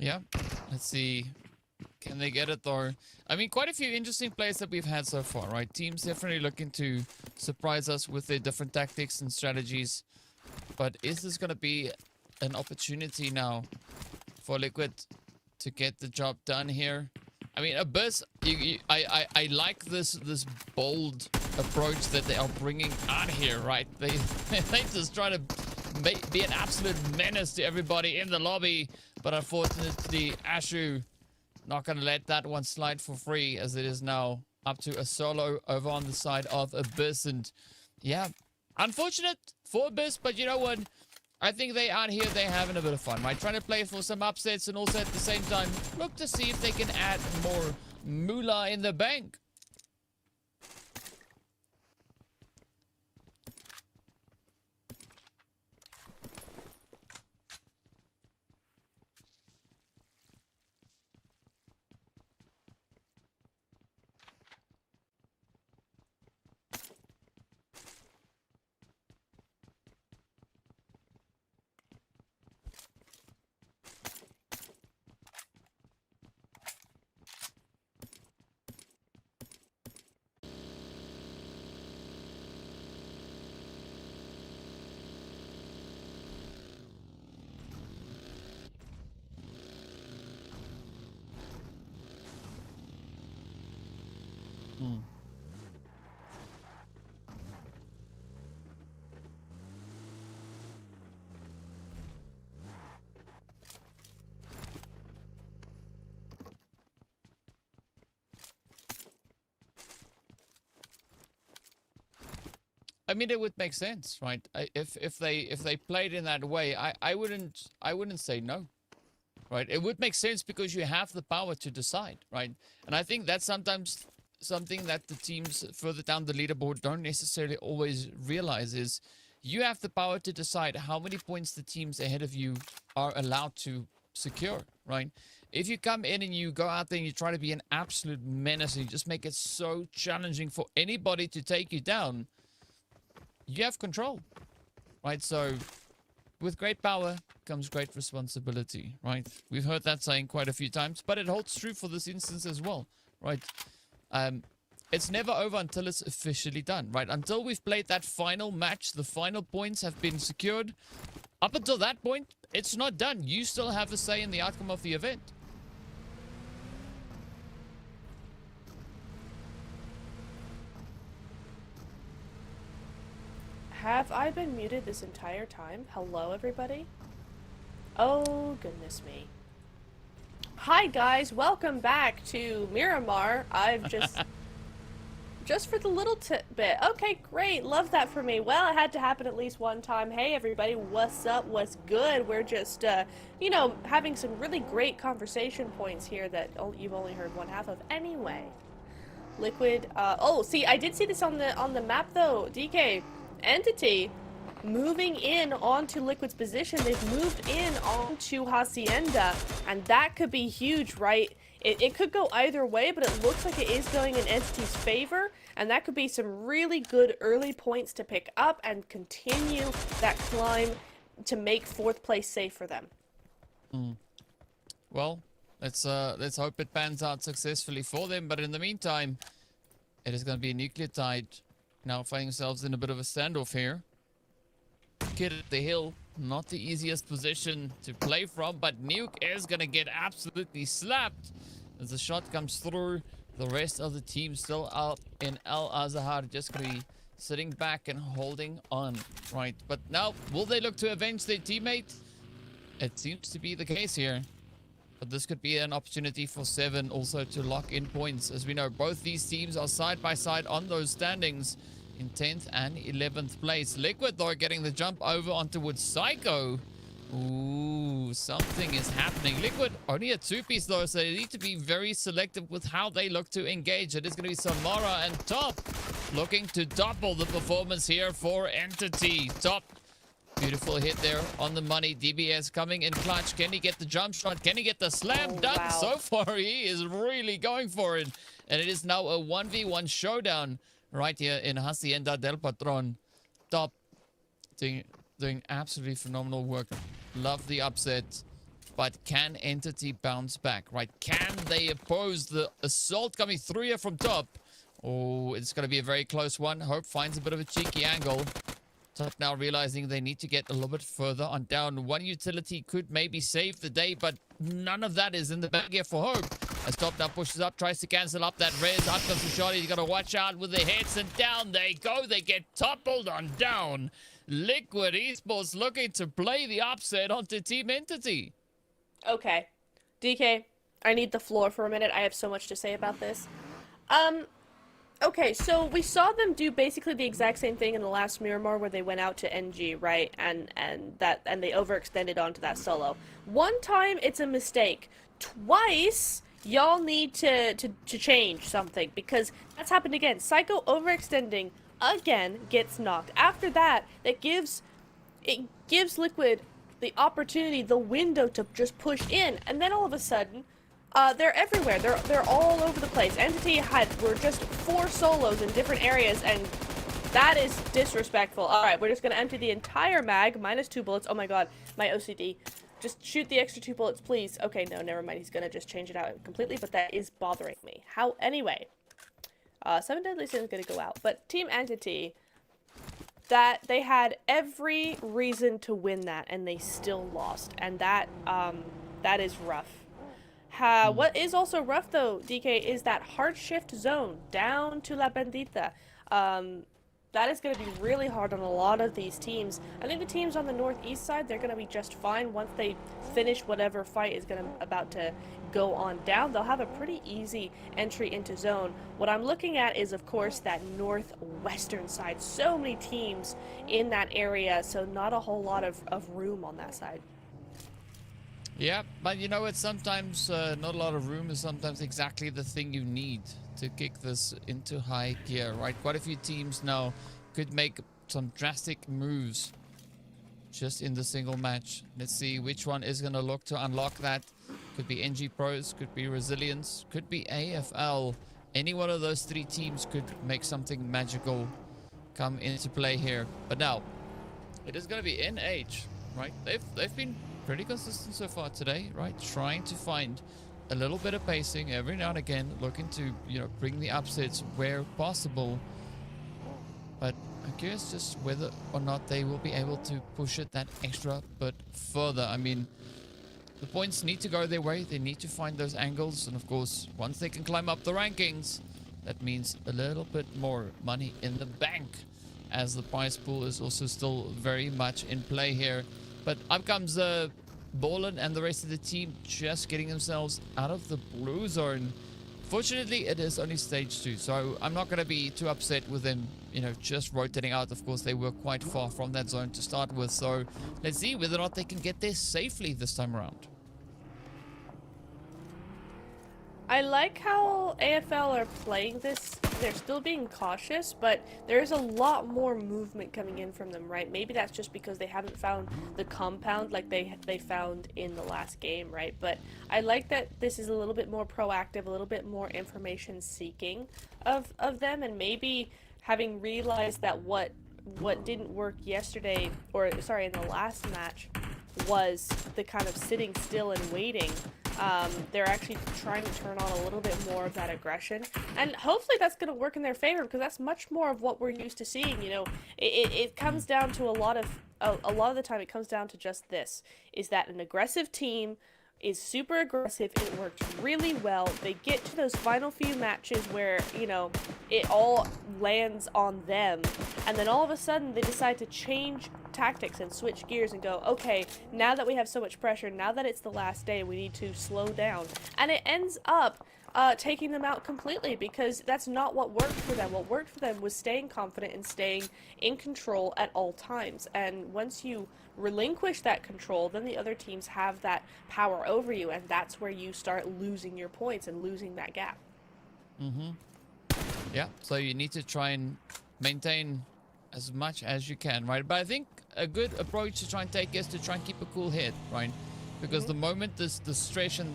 Yeah, let's see. Can they get it though? I mean, quite a few interesting plays that we've had so far, right? Teams definitely looking to surprise us with their different tactics and strategies. But is this going to be an opportunity now for Liquid to get the job done here? I mean, Abyss, I like this bold approach that they are bringing out here, right? They just try to be an absolute menace to everybody in the lobby. But unfortunately, Ashu not going to let that one slide for free, as it is now up to a solo over on the side of Abyss. And yeah, unfortunate for Abyss, but you know what? I think they out here, they're having a bit of fun, right? Trying to play for some upsets and also at the same time look to see if they can add more moolah in the bank. I mean, it would make sense, right? If they played in that way, I wouldn't say no, right? It would make sense because you have the power to decide, right? And I think that's sometimes something that the teams further down the leaderboard don't necessarily always realize is you have the power to decide how many points the teams ahead of you are allowed to secure, right? If you come in and you go out there and you try to be an absolute menace and you just make it so challenging for anybody to take you down, you have control, right? So with great power comes great responsibility, right? We've heard that saying quite a few times, but it holds true for this instance as well, right? It's never over until it's officially done, right? Until we've played that final match, the final points have been secured. Up until that point, it's not done. You still have a say in the outcome of the event. Have I been muted this entire time? Hello, everybody? Oh, goodness me. Hi, guys. Welcome back to Miramar. I've just... just for the little bit. Okay, great. Love that for me. Well, it had to happen at least one time. Hey, everybody. What's up? What's good? We're just, you know, having some really great conversation points here that you've only heard one half of anyway. Liquid, oh, see, I did see this on the map, though. DK. Entity moving in onto Liquid's position. They've moved in onto Hacienda, and that could be huge, right? It could go either way, but it looks like it is going in Entity's favor, and that could be some really good early points to pick up and continue that climb to make 4th place safe for them. Well, let's hope it pans out successfully for them, but in the meantime, it is going to be a nucleotide. Now finding themselves in a bit of a standoff here. Kid at the hill, not the easiest position to play from, but Nuke is going to get absolutely slapped as the shot comes through. The rest of the team still out in Al Azhar, just going to be sitting back and holding on, right? But now, will they look to avenge their teammate? It seems to be the case here. But this could be an opportunity for Seven also to lock in points. As we know, both these teams are side by side on those standings in 10th and 11th place. Liquid, though, getting the jump over onto Psycho. Ooh, something is happening. Liquid only a 2-piece, though, so they need to be very selective with how they look to engage. It is going to be Samara and Top looking to double the performance here for Entity. Top. Beautiful hit there on the money. DBS coming in clutch. Can he get the jump shot? Can he get the slam dunk? Wow. So far, he is really going for it. And it is now a 1v1 showdown right here in Hacienda del Patron. Top doing absolutely phenomenal work. Love the upset. But can Entity bounce back, right? Can they oppose the assault coming through here from Top? Oh, it's going to be a very close one. Hope finds a bit of a cheeky angle. Top now realizing they need to get a little bit further on down. One utility could maybe save the day, but none of that is in the bag here for Hope. As Top now pushes up, tries to cancel up that res. Up comes the shot. He's got to watch out with the hits, and down they go. They get toppled on down. Liquid Esports looking to play the upset onto Team Entity. Okay. DK, I need the floor for a minute. I have so much to say about this. Okay, so we saw them do basically the exact same thing in the last Miramar where they went out to NG, right? And they overextended onto that solo. One time it's a mistake. Twice y'all need to change something because that's happened again. Psycho overextending again gets knocked. After that, it gives Liquid the opportunity, the window to just push in, and then all of a sudden they're everywhere. They're all over the place. Entity were just 4 solos in different areas, and that is disrespectful. All right, we're just gonna empty the entire mag, minus 2 bullets. Oh my god, my OCD. Just shoot the extra 2 bullets, please. Okay, no, never mind. He's gonna just change it out completely, but that is bothering me. Anyway, 7 Deadly Sins gonna go out, but Team Entity, that they had every reason to win that, and they still lost, and that is rough. What is also rough though, DK, is that hard shift zone down to La Bendita. That is going to be really hard on a lot of these teams. I think the teams on the northeast side, they're going to be just fine once they finish whatever fight is about to go on down. They'll have a pretty easy entry into zone. What I'm looking at is, of course, that northwestern side. So many teams in that area, so not a whole lot of room on that side. Yeah, but you know what? Sometimes not a lot of room is sometimes exactly the thing you need to kick this into high gear, right? Quite a few teams now could make some drastic moves just in the single match. Let's see which one is going to look to unlock that. Could be NG Pros, could be Resilience, could be AFL. Any one of those 3 teams could make something magical come into play here. But now, it is going to be NH, right? They've been pretty consistent so far today, right? Trying to find a little bit of pacing every now and again, looking to, you know, bring the upsets where possible. But I'm curious just whether or not they will be able to push it that extra bit further. I mean, the points need to go their way. They need to find those angles. And of course, once they can climb up the rankings, that means a little bit more money in the bank, as the prize pool is also still very much in play here. But up comes Ballin and the rest of the team just getting themselves out of the blue zone. Fortunately, it is only stage 2, so I'm not going to be too upset with them, you know, just rotating out. Of course, they were quite far from that zone to start with, so let's see whether or not they can get there safely this time around. I like how AFL are playing this. They're still being cautious, but there's a lot more movement coming in from them, right? Maybe that's just because they haven't found the compound like they found in the last game, right? But I like that this is a little bit more proactive, a little bit more information seeking of them, and maybe having realized that what didn't work yesterday, or sorry, in the last match, was the kind of sitting still and waiting. They're actually trying to turn on a little bit more of that aggression, and hopefully that's going to work in their favor, because that's much more of what we're used to seeing. You know, it comes down to a lot of the time it comes down to just this, is that an aggressive team is super aggressive. It works really well. They get to those final few matches where, you know, it all lands on them, and then all of a sudden they decide to change tactics and switch gears and go, okay, now that we have so much pressure, now that it's the last day, we need to slow down. And it ends up taking them out completely, because that's not what worked for them. What worked for them was staying confident and staying in control at all times. And once you relinquish that control, then the other teams have that power over you, and that's where you start losing your points and losing that gap. Yeah, so you need to try and maintain as much as you can, right? But I think a good approach to try and take is to try and keep a cool head, right? Because the moment the stress and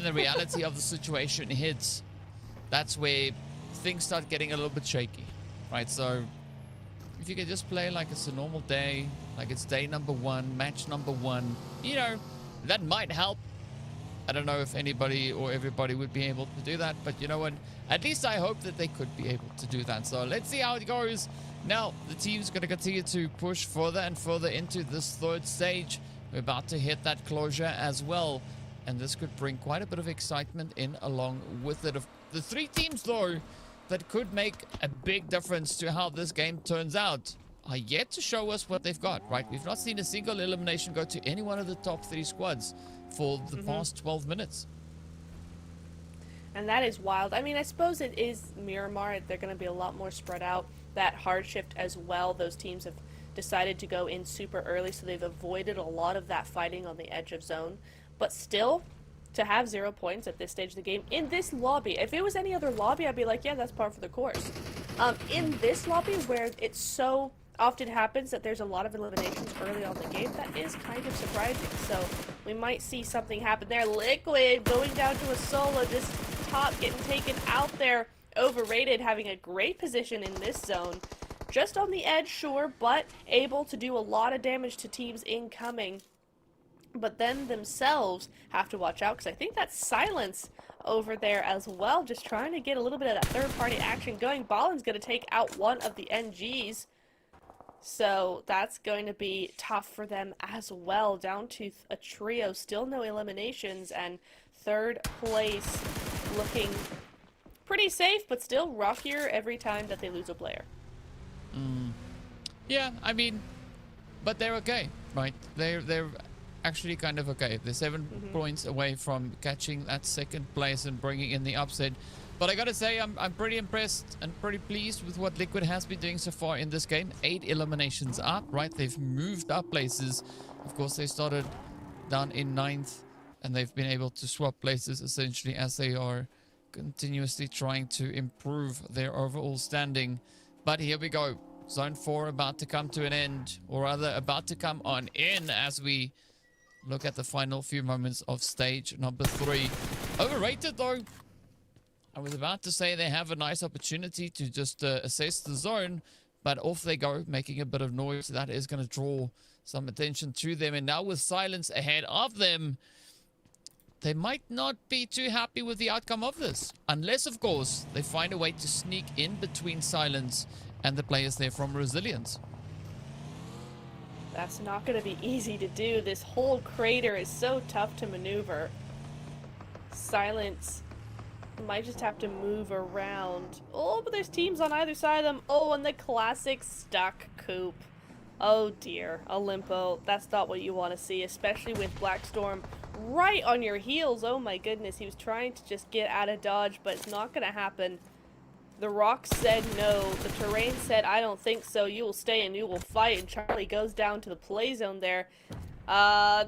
the reality of the situation hits, that's where things start getting a little bit shaky, right? So if you could just play like it's a normal day, like it's day number 1, match number 1, you know, that might help. I don't know if anybody or everybody would be able to do that, but you know what? At least I hope that they could be able to do that. So let's see how it goes. Now, the team's going to continue to push further and further into this 3rd stage. We're about to hit that closure as well, and this could bring quite a bit of excitement in along with it. The 3 teams, though, that could make a big difference to how this game turns out are yet to show us what they've got, right? We've not seen a single elimination go to any one of the top 3 squads for the past 12 minutes. And that is wild. I mean, I suppose it is Miramar. They're going to be a lot more spread out. That hard shift as well. Those teams have decided to go in super early, so they've avoided a lot of that fighting on the edge of zone. But still, to have 0 points at this stage of the game in this lobby, if it was any other lobby, I'd be like, yeah, that's par for the course. In this lobby, where it so often happens that there's a lot of eliminations early on the game, that is kind of surprising. So we might see something happen there. Liquid going down to a solo, just top getting taken out there. Overrated, having a great position in this zone. Just on the edge, sure, but able to do a lot of damage to teams incoming. But then themselves have to watch out, because I think that's Silence over there as well, just trying to get a little bit of that third-party action going. Ballin's going to take out one of the NGs, so that's going to be tough for them as well. Down to a trio, still no eliminations, and third place looking pretty safe, but still rockier every time that they lose a player. Yeah, I mean, but they're okay, right? They're actually kind of okay. They're 7 points away from catching that second place and bringing in the upset. But I gotta say, I'm pretty impressed and pretty pleased with what Liquid has been doing so far in this game. 8 eliminations up, right? They've moved up places. Of course, they started down in 9th, and they've been able to swap places essentially as they are continuously trying to improve their overall standing. But here we go. Zone 4 about to come to an end, or rather about to come on in as we look at the final few moments of stage number 3. Overrated though. I was about to say they have a nice opportunity to just assess the zone, but off they go, making a bit of noise. That is going to draw some attention to them. And now with Silence ahead of them, they might not be too happy with the outcome of this. Unless, of course, they find a way to sneak in between Silence and the players there from Resilience. That's not going to be easy to do. This whole crater is so tough to maneuver. Silence might just have to move around. Oh, but there's teams on either side of them. Oh, and the classic stuck coop. Oh dear, Olympo, that's not what you want to see, especially with Blackstorm right on your heels. Oh my goodness, he was trying to just get out of dodge, but it's not going to happen. The rocks said no. The terrain said, I don't think so. You will stay and you will fight. And Charlie goes down to the play zone there.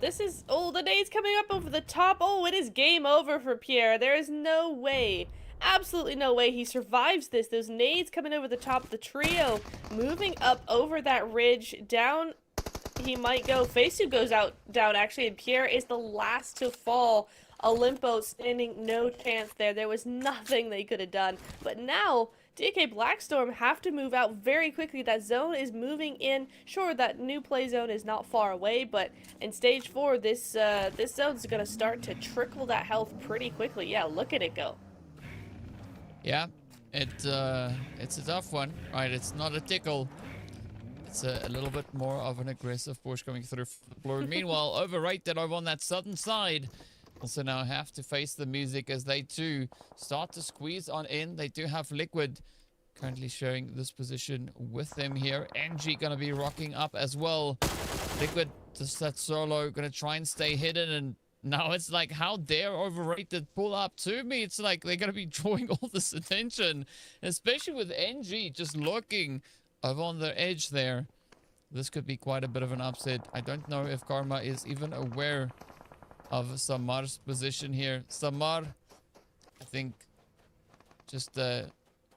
This is... Oh, the nade's coming up over the top. Oh, it is game over for Pierre. There is no way. Absolutely no way he survives this. Those nades coming over the top. The trio moving up over that ridge. Down he might go. Faceu goes down, actually. And Pierre is the last to fall. Olympo standing no chance there. There was nothing they could have done. But now, DK Blackstorm have to move out very quickly. That zone is moving in. Sure, that new play zone is not far away, but in stage 4, this zone's going to start to trickle that health pretty quickly. Yeah, look at it go. Yeah, it's a tough one, right? It's not a tickle. It's a little bit more of an aggressive push coming through the blue. Meanwhile, Overrated over on that southern side also now have to face the music as they too start to squeeze on in. They do have Liquid currently sharing this position with them here. NG going to be rocking up as well. Liquid, just that solo, going to try and stay hidden. And now it's like, how dare Overrated pull up to me? It's like they're going to be drawing all this attention, especially with NG just looking over on the edge there. This could be quite a bit of an upset. I don't know if Karma is even aware of Samar's position here. Samar, I think, just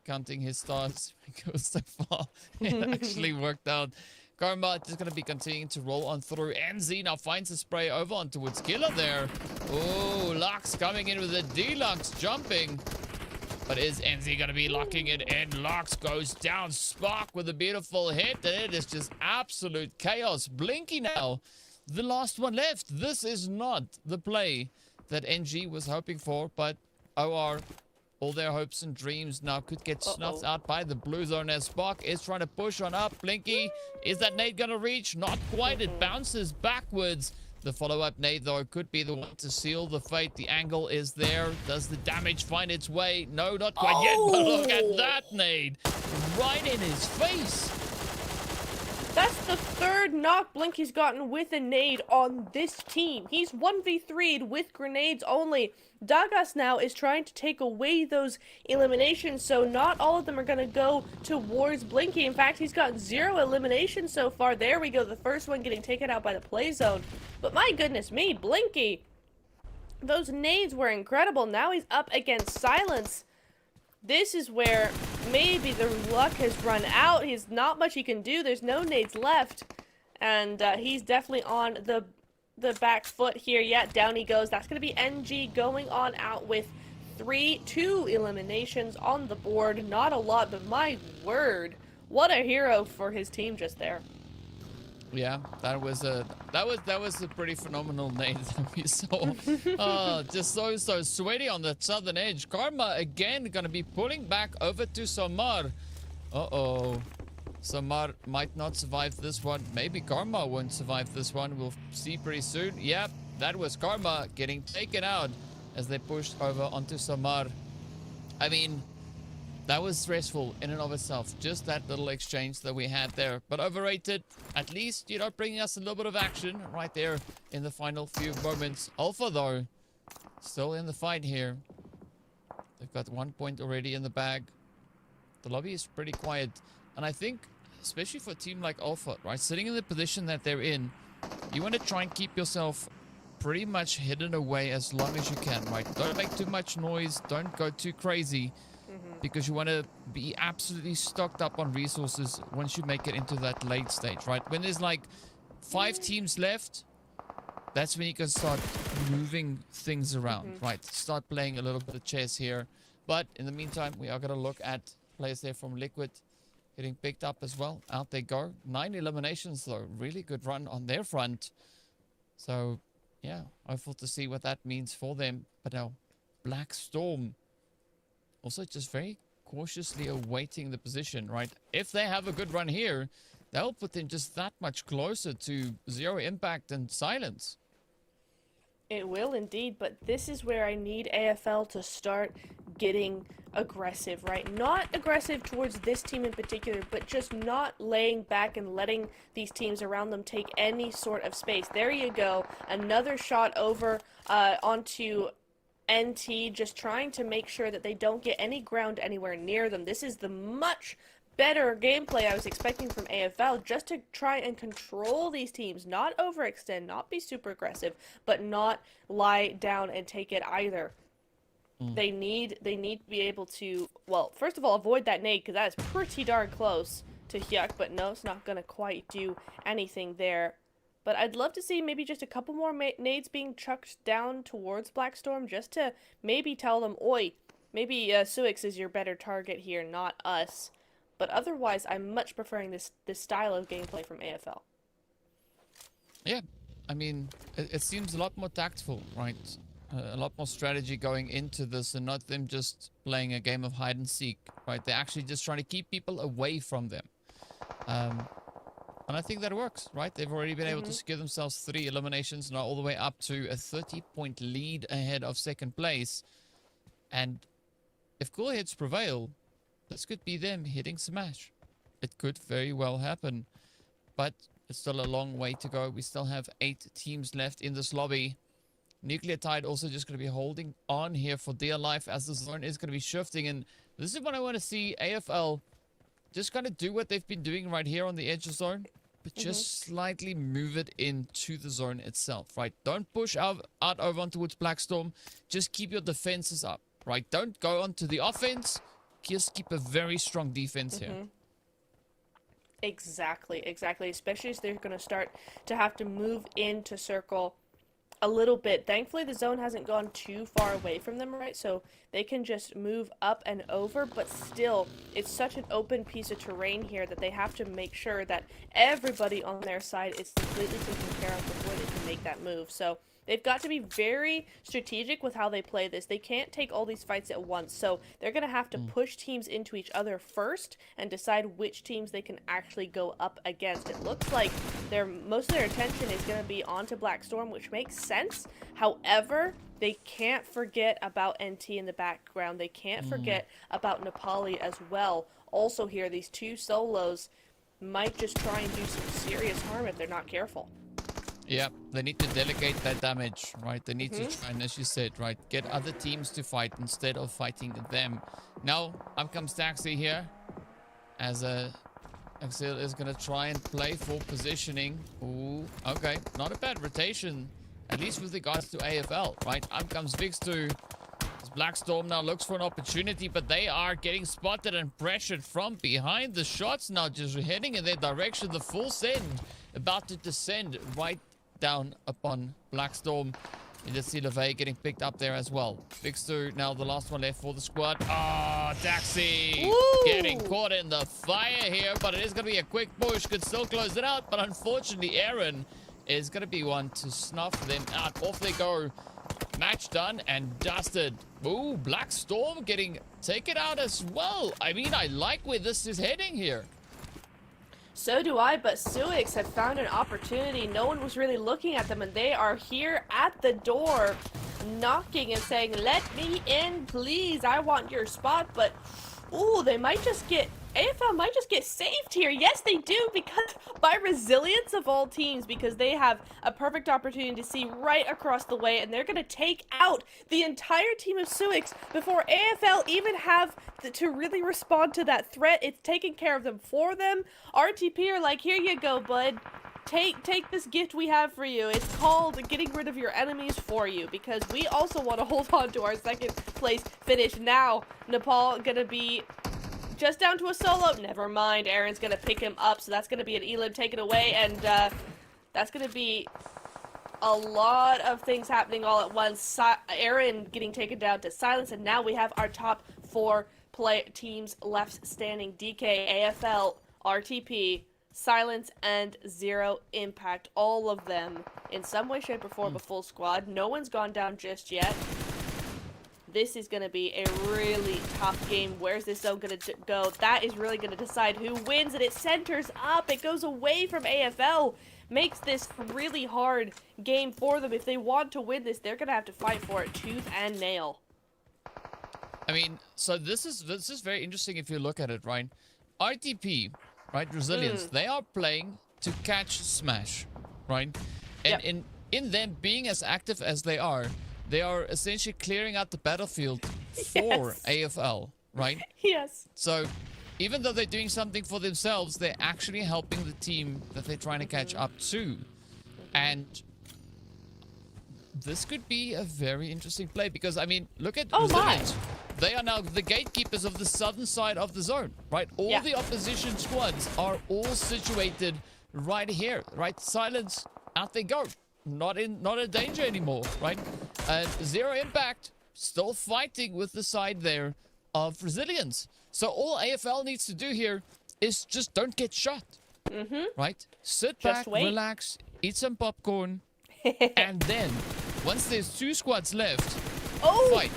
counting his stars, he goes so far. It actually worked out. Karma is going to be continuing to roll on through. NZ now finds a spray over on towards Killer there. Oh, Lux coming in with a Deluxe jumping. But is NZ going to be locking it in? Lux goes down. Spark with a beautiful hit. And it is just absolute chaos. Blinky now, the last one left. This is not the play that NG was hoping for, but OR, all their hopes and dreams now could get snuffed out by the blue zone as Spark is trying to push on up. Blinky, is that nade gonna reach? Not quite. It bounces backwards. The follow-up nade, though, could be the one to seal the fate. The angle is there. Does the damage find its way? No, not quite yet, but look at that nade. Right in his face. That's the third knock Blinky's gotten with a nade on this team. He's 1v3'd with grenades only. Dagas now is trying to take away those eliminations, so not all of them are going to go towards Blinky. In fact, he's got 0 eliminations so far. There we go, the first one getting taken out by the play zone. But my goodness me, Blinky, those nades were incredible. Now he's up against Silence. This is where maybe the luck has run out. He's not much he can do. There's no nades left. And he's definitely on the back foot here. Yeah, down he goes. That's going to be NG going on out with 2 eliminations on the board. Not a lot, but my word, what a hero for his team just there. Yeah, that was a pretty phenomenal nade that we saw. Just so sweaty on the southern edge. Karma again gonna be pulling back over to Samar. Samar might not survive this one. Maybe Karma won't survive this one. We'll see pretty soon. Yep, that was Karma getting taken out as they pushed over onto Samar. I mean, that was stressful in and of itself. Just that little exchange that we had there. But overrated, at least, you know, bringing us a little bit of action right there in the final few moments. Alpha, though, still in the fight here. They've got 1 point already in the bag. The lobby is pretty quiet. And I think, especially for a team like Alpha, right, sitting in the position that they're in, you want to try and keep yourself pretty much hidden away as long as you can, right? Don't make too much noise. Don't go too crazy. Because you want to be absolutely stocked up on resources once you make it into that late stage, right? When there's like 5 teams left, that's when you can start moving things around, right? Start playing a little bit of chess here. But in the meantime, we are going to look at players there from Liquid getting picked up as well. Out they go. 9 eliminations, though. Really good run on their front. So, yeah, hopeful to see what that means for them. But now, Black Storm also just very cautiously awaiting the position, right? If they have a good run here, that'll put them just that much closer to 0 impact and Silence. It will indeed, but this is where I need AFL to start getting aggressive, right? Not aggressive towards this team in particular, but just not laying back and letting these teams around them take any sort of space. There you go. Another shot over onto NT, just trying to make sure that they don't get any ground anywhere near them. This is the much better gameplay I was expecting from AFL, just to try and control these teams, not overextend, not be super aggressive, but not lie down and take it either. They need to be able to, well, first of all, avoid that nade, because that is pretty darn close to Hyuk, but no, it's not going to quite do anything there. But I'd love to see maybe just a couple more nades being chucked down towards Blackstorm, just to maybe tell them, oi, maybe Suix is your better target here, not us. But otherwise, I'm much preferring this style of gameplay from AFL. Yeah, I mean, it seems a lot more tactful, right? A lot more strategy going into this, and not them just playing a game of hide and seek, right? They're actually just trying to keep people away from them. And I think that works, right? They've already been able to secure themselves 3 eliminations, now all the way up to a 30-point lead ahead of second place. And if cool heads prevail, this could be them hitting Smash. It could very well happen. But it's still a long way to go. We still have 8 teams left in this lobby. Nucleotide also just going to be holding on here for dear life as the zone is going to be shifting. And this is what I want to see AFL just kind of do what they've been doing right here on the edge of zone, but just slightly move it into the zone itself, right? Don't push out over on towards Blackstorm. Just keep your defenses up, right? Don't go onto the offense. Just keep a very strong defense here. Exactly. Especially as they're going to start to have to move into circle a little bit. Thankfully, the zone hasn't gone too far away from them, right? So they can just move up and over, but still, it's such an open piece of terrain here that they have to make sure that everybody on their side is completely taken care of before they can make that move. So they've got to be very strategic with how they play this. They can't take all these fights at once, so they're going to have to push teams into each other first and decide which teams they can actually go up against. It looks like most of their attention is going to be onto Black Storm, which makes sense. However, they can't forget about NT in the background. They can't forget about Nepali as well. Also here, these two solos might just try and do some serious harm if they're not careful. Yeah, they need to delegate that damage, right? They need to try and, as you said, right, get other teams to fight instead of fighting them. Now, up comes Taxi here, as Axel is going to try and play for positioning. Ooh, okay, not a bad rotation, at least with regards to AFL, right? Up comes Vixtu. Black Storm now looks for an opportunity, but they are getting spotted and pressured from behind. The shots now just heading in their direction. The full send about to descend right down upon Black Storm. You just see LeVay getting picked up there as well. Vixter now the last one left for the squad. Ah, Taxi getting caught in the fire here, but it is going to be a quick push. Could still close it out, but unfortunately Aaron is going to be one to snuff them out. Off they go. Match done and dusted. Ooh, Black Storm getting taken out as well. I mean, I like where this is heading here. So do I, but Suix had found an opportunity. No one was really looking at them, and they are here at the door, knocking and saying, "Let me in, please. I want your spot." But, ooh, they might just get... AFL might just get saved here. Yes, they do, because by resilience of all teams, because they have a perfect opportunity to see right across the way, and they're going to take out the entire team of Suix before AFL even have to really respond to that threat. It's taking care of them for them. RTP are like, here you go, bud. Take this gift we have for you. It's called getting rid of your enemies for you, because we also want to hold on to our second place finish. Now, Nepal gonna be just down to a solo. Never mind. Aaron's going to pick him up, so that's going to be an Elim taken away, and that's going to be a lot of things happening all at once. Aaron getting taken down to silence, and now we have our top four teams left standing. DK, AFL, RTP, Silence, and Zero Impact. All of them, in some way, shape, or form, a full squad. No one's gone down just yet. This is going to be a really tough game. Where's this zone going to go? That is really going to decide who wins, and it centers up. It goes away from AFL. Makes this a really hard game for them. If they want to win this, they're going to have to fight for it tooth and nail. I mean, so this is very interesting if you look at it, right? RTP, right, Resilience, they are playing to catch Smash, right? And in them being as active as they are essentially clearing out the battlefield for AFL, right? Yes. So even though they're doing something for themselves, they're actually helping the team that they're trying to catch up to. And this could be a very interesting play, because, I mean, look at Resilience. They are now the gatekeepers of the southern side of the zone, right? All the opposition squads are all situated right here, right? Silence, out they go. Not in danger anymore, right? Zero Impact still fighting with the side there of Resilience. So all AFL needs to do here is just don't get shot, right? Sit back, relax, eat some popcorn, and then once there's two squads left, fight.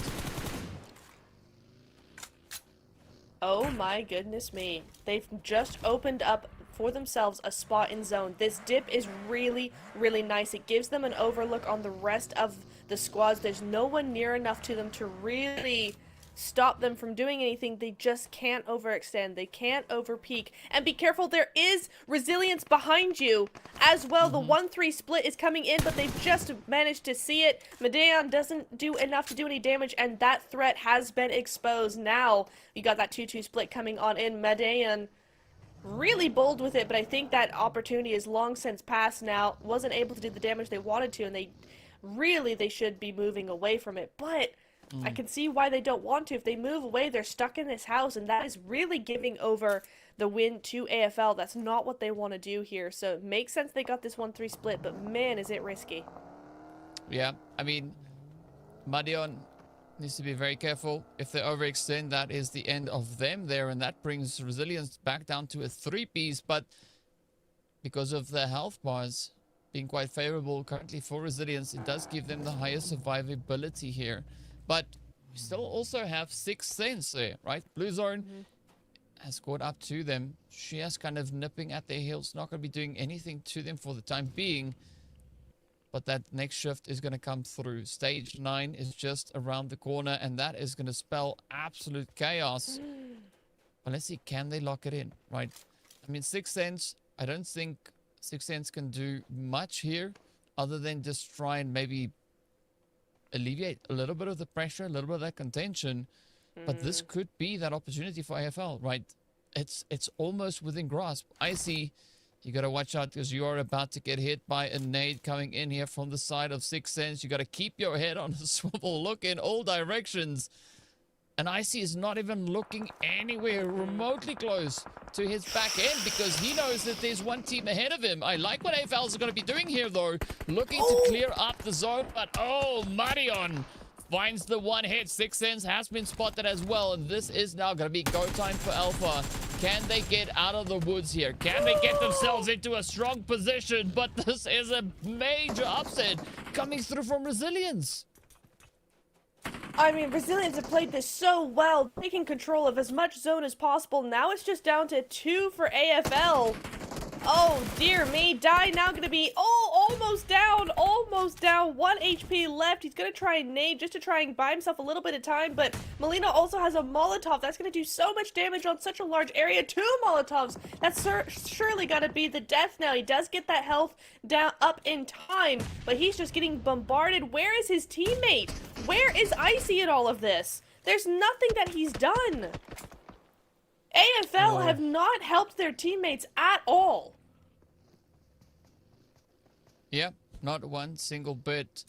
Oh my goodness me! They've just opened up for themselves a spot in zone. This dip is really, really nice. It gives them an overlook on the rest of the squads. There's no one near enough to them to really stop them from doing anything. They just can't overextend. They can't overpeak. And be careful, there is Resilience behind you as well. The 1-3 split is coming in, but they've just managed to see it. Medeon doesn't do enough to do any damage, and that threat has been exposed. Now, you got that 2-2 split coming on in. Medeon really bold with it, but I think that opportunity is long since passed now. Wasn't able to do the damage they wanted to, and they should be moving away from it. But I can see why they don't want to. If they move away, they're stuck in this house, and that is really giving over the win to AFL. That's not what they want to do here. So it makes sense they got this 1-3 split, but man, is it risky. Yeah, I mean, Medeon needs to be very careful. If they overextend, that is the end of them there, and that brings Resilience back down to a 3-piece. But because of the health bars, being quite favorable currently for Resilience. It does give them the highest survivability here. But we still also have Sixth Sense there, right? Blue Zone has caught up to them. She is kind of nipping at their heels. Not going to be doing anything to them for the time being. But that next shift is going to come through. Stage 9 is just around the corner. And that is going to spell absolute chaos. But let's see, can they lock it in, right? I mean, Sixth Sense, I don't think Sixth Sense can do much here other than just try and maybe alleviate a little bit of the pressure, a little bit of that contention. But this could be that opportunity for AFL, right? It's almost within grasp. I see you got to watch out because you are about to get hit by a nade coming in here from the side of Sixth Sense. You got to keep your head on a swivel, look in all directions. And Icy is not even looking anywhere remotely close to his back end because he knows that there's one team ahead of him. I like what AFL is going to be doing here, though. Looking to clear up the zone, but Marion finds the one hit. Sixth Sense has been spotted as well, and this is now going to be go time for Alpha. Can they get out of the woods here? Can they get themselves into a strong position? But this is a major upset coming through from Resilience. I mean, Resilience have played this so well, taking control of as much zone as possible. Now it's just down to 2 for AFL. Oh, dear me. Die now going to be, almost down. 1 HP left. He's going to try and nade just to try and buy himself a little bit of time, but Molina also has a Molotov. That's going to do so much damage on such a large area. 2 Molotovs. That's surely got to be the death now. He does get that health down up in time, but he's just getting bombarded. Where is his teammate? Where is Icy in all of this? There's nothing that he's done. AFL have not helped their teammates at all. Yeah, not one single bit.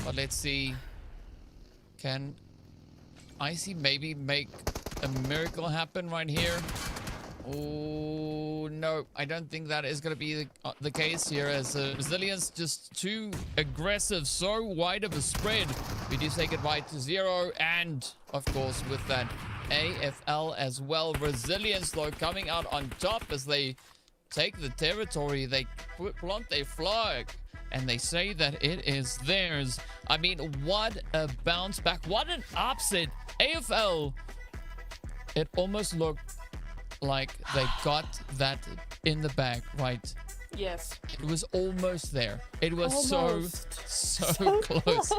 But let's see. Can Icy maybe make a miracle happen right here? Oh, no. I don't think that is going to be the case here as Resilience just too aggressive. So wide of a spread. We do say goodbye to 0. And, of course, with that AFL as well. Resilience, though, coming out on top as they take the territory. They plant their flag and they say that it is theirs. I mean, what a bounce back. What an upset. AFL, it almost looked like they got that in the bag, right? Yes. It was almost there. It was so close.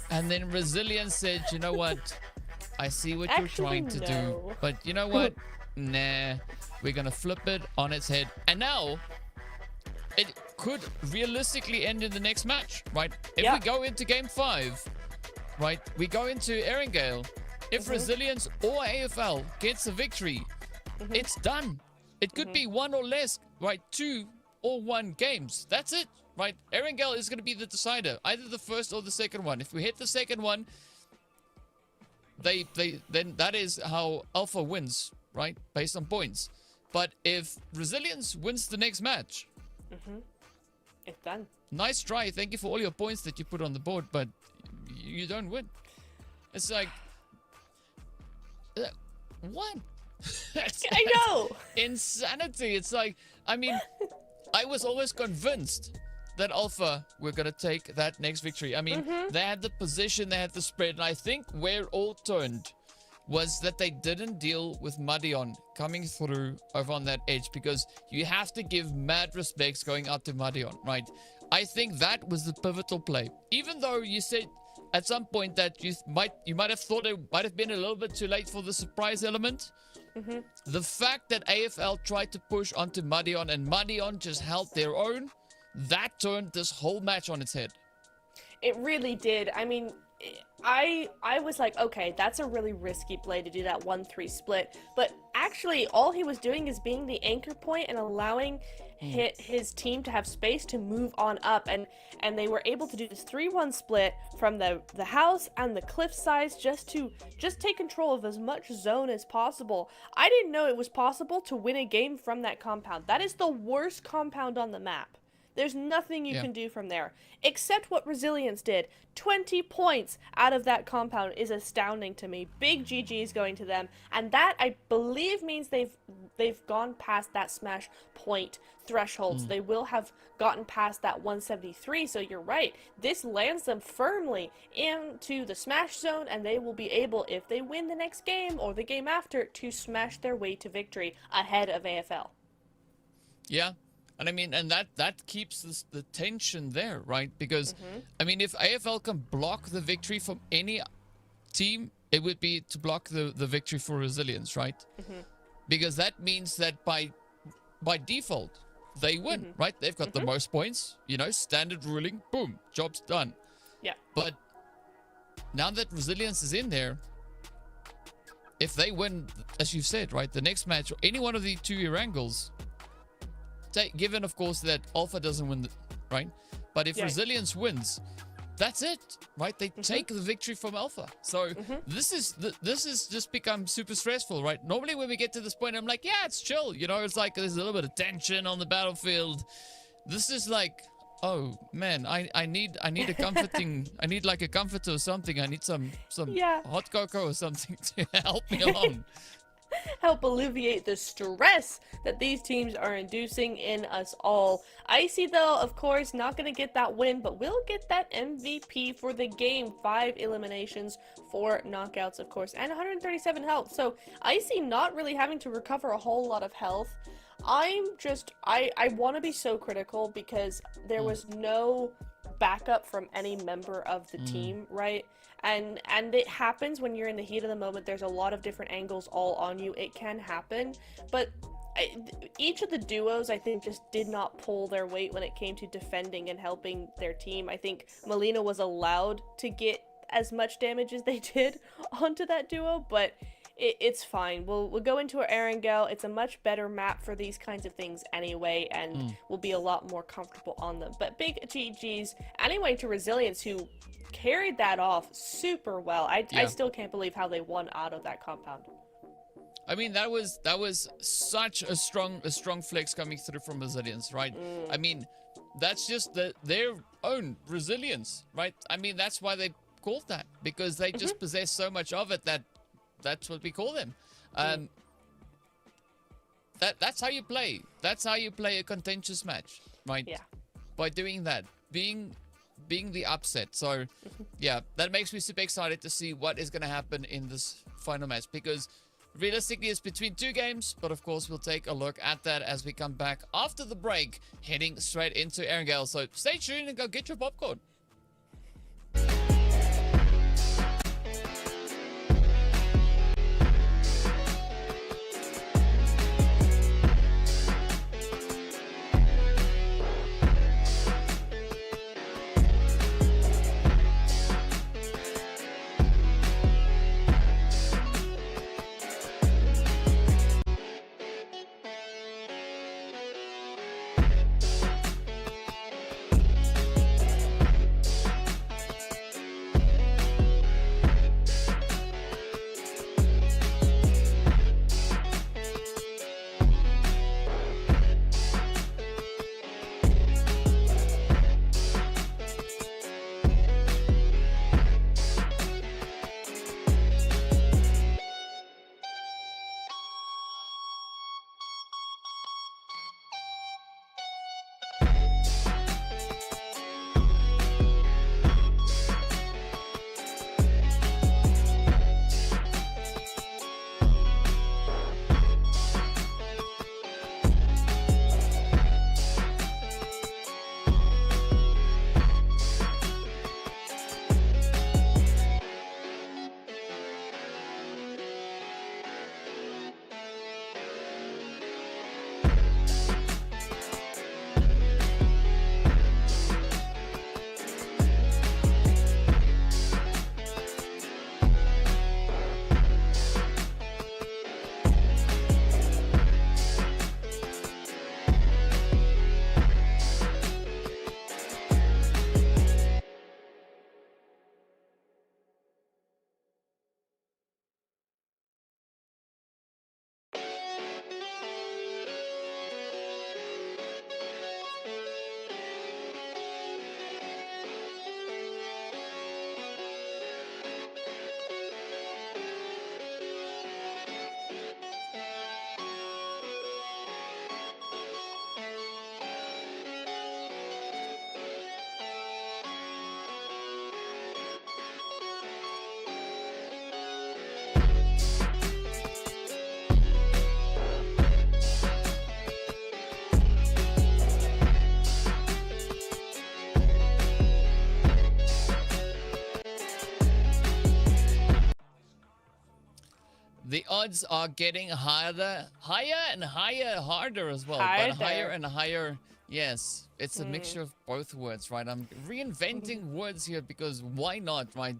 And then Resilience said, you know what? I see what you're trying to do, but you know what? Nah, we're going to flip it on its head. And now, it could realistically end in the next match, right? If we go into Game 5, right, we go into Erringale. If Resilience or AFL gets a victory, it's done. It could be 1 or less, right? 2 or 1 games. That's it, right? Erringale is going to be the decider, either the first or the second one. If we hit the second one, then that is how Alpha wins, right? Based on points. But if Resilience wins the next match, it's done. Nice try. Thank you for all your points that you put on the board, but you don't win. It's like, what? I know. Insanity. It's like, I mean, I was always convinced that Alpha were going to take that next victory. I mean, they had the position, they had the spread, and I think where it all turned was that they didn't deal with Marion coming through over on that edge, because you have to give mad respects going out to Marion, right? I think that was the pivotal play. Even though you said at some point that you might have thought it might have been a little bit too late for the surprise element. The fact that AFL tried to push onto Marion and Marion just held their own, that turned this whole match on its head. It really did. I mean, I was like, okay, that's a really risky play to do that 1-3 split. But actually, all he was doing is being the anchor point and allowing his team to have space to move on up. And they were able to do this 3-1 split from the house and the cliff sides just to take control of as much zone as possible. I didn't know it was possible to win a game from that compound. That is the worst compound on the map. There's nothing you Yeah. can do from there. Except what Resilience did. 20 points out of that compound is astounding to me. Big GG's going to them. And that, I believe, means they've gone past that smash point thresholds. They will have gotten past that 173, so you're right. This lands them firmly into the smash zone, and they will be able, if they win the next game or the game after, to smash their way to victory ahead of AFL. Yeah. And I mean, and that keeps the tension there, right? Because, I mean, if AFL can block the victory from any team, it would be to block the victory for Resilience, right? Because that means that by default, they win, right? They've got the most points, you know, standard ruling, boom, job's done. Yeah. But now that Resilience is in there, if they win, as you've said, right, the next match, or any one of the two Erangles, given, of course, that Alpha doesn't win, right? But if Resilience wins, that's it, right? They take the victory from Alpha. So this is just become super stressful, right? Normally when we get to this point, I'm like, yeah, it's chill. You know, it's like there's a little bit of tension on the battlefield. This is like, oh man, I need a comforting, I need like a comforter or something. I need some hot cocoa or something to help me along. Help alleviate the stress that these teams are inducing in us all. Icy, though, of course, not going to get that win, but will get that MVP for the game. 5 eliminations, 4 knockouts, of course, and 137 health. So Icy not really having to recover a whole lot of health. I want to be so critical because there was no backup from any member of the team, right? And it happens when you're in the heat of the moment. There's a lot of different angles all on you. It can happen, but each of the duos, I think, just did not pull their weight when it came to defending and helping their team. I think Melina was allowed to get as much damage as they did onto that duo, but it's fine. We'll go into our Erangel. It's a much better map for these kinds of things anyway, and we'll be a lot more comfortable on them. But big GG's anyway to Resilience, who carried that off super well. I still can't believe how they won out of that compound. I mean, that was such a strong flex coming through from Resilience, right? I mean, that's just their own resilience, right? I mean, that's why they called that, because they just possess so much of it that's what we call them. That's how you play. That's how you play a contentious match, right? Yeah. By doing that, being the upset. So, yeah, that makes me super excited to see what is going to happen in this final match, because realistically it's between 2 games, but of course we'll take a look at that as we come back after the break, heading straight into Erangel. So stay tuned and go get your popcorn. odds are getting higher and higher, harder as well. Harder. But higher and higher. Yes, it's a mixture of both words, right? I'm reinventing words here because why not, right?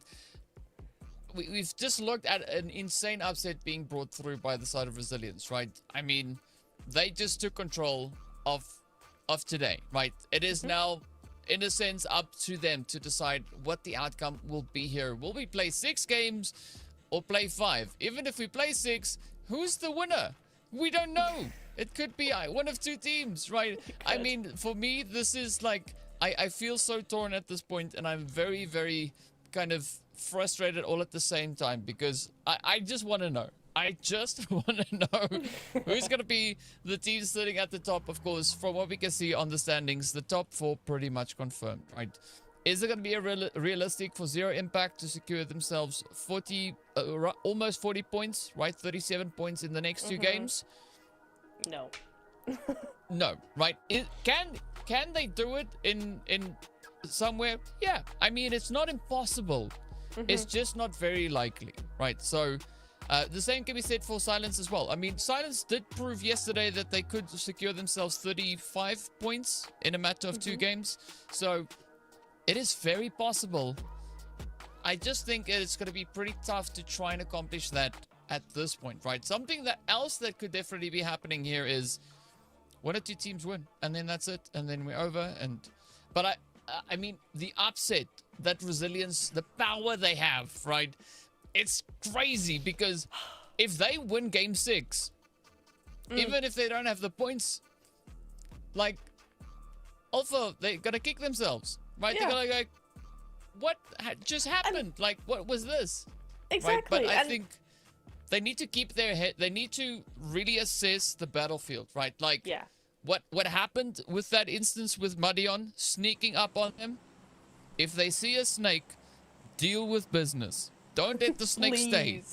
We've just looked at an insane upset being brought through by the side of Resilience, right? I mean, they just took control of today, right? It is now, in a sense, up to them to decide what the outcome will be here. Will we play 6 games or play 5? Even if we play 6, who's the winner? We don't know. It could be one of 2 teams, right? I mean, for me, this is like, I feel so torn at this point, and I'm very, very kind of frustrated all at the same time because I just want to know. I just want to know who's going to be the team sitting at the top. Of course, from what we can see on the standings, the top 4 pretty much confirmed, right? Is it going to be realistic for Zero Impact to secure themselves 40, almost 40 points, right? 37 points in the next 2 games? No. No, right? Can they do it in somewhere? Yeah, I mean, it's not impossible. It's just not very likely, right? So the same can be said for Silence as well. I mean, Silence did prove yesterday that they could secure themselves 35 points in a matter of 2 games. So it is very possible. I just think it's going to be pretty tough to try and accomplish that at this point, right? Something else that could definitely be happening here is 1 or 2 teams win, and then that's it, and then we're over. But I mean, the upset, that Resilience, the power they have, right? It's crazy because if they win game 6, even if they don't have the points, like, Alpha, they're gonna kick themselves, right? Yeah. They're gonna go, what just happened? Like, what was this? Exactly. Right? But I think they need to keep their head. They need to really assess the battlefield, right? Like, Yeah. what happened with that instance with Madion sneaking up on them? If they see a snake, deal with business. Don't let the snake stay.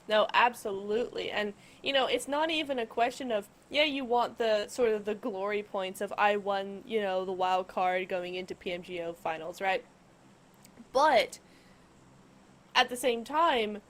No, absolutely. And, you know, it's not even a question of, yeah, you want the sort of the glory points of I won, you know, the wild card going into PMGO finals, right? But at the same time,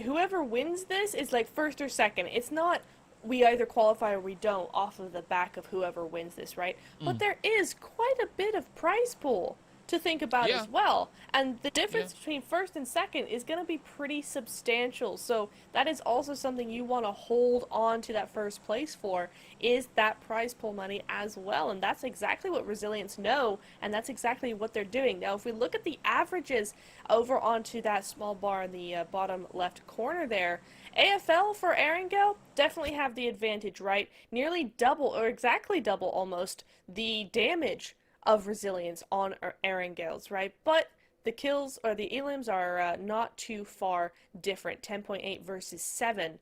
whoever wins this is like first or second. It's not we either qualify or we don't off of the back of whoever wins this, right? But there is quite a bit of prize pool to think about as well. And the difference between first and second is going to be pretty substantial. So that is also something you want to hold on to that first place for, is that prize pool money as well. And that's exactly what Resilience know, and that's exactly what they're doing. Now, if we look at the averages over onto that small bar in the bottom left corner there, AFL for Erangel definitely have the advantage, right? Nearly double, or exactly double almost, the damage of Resilience on Erangels, right? But the kills, or the elims, are not too far different, 10.8 versus 7.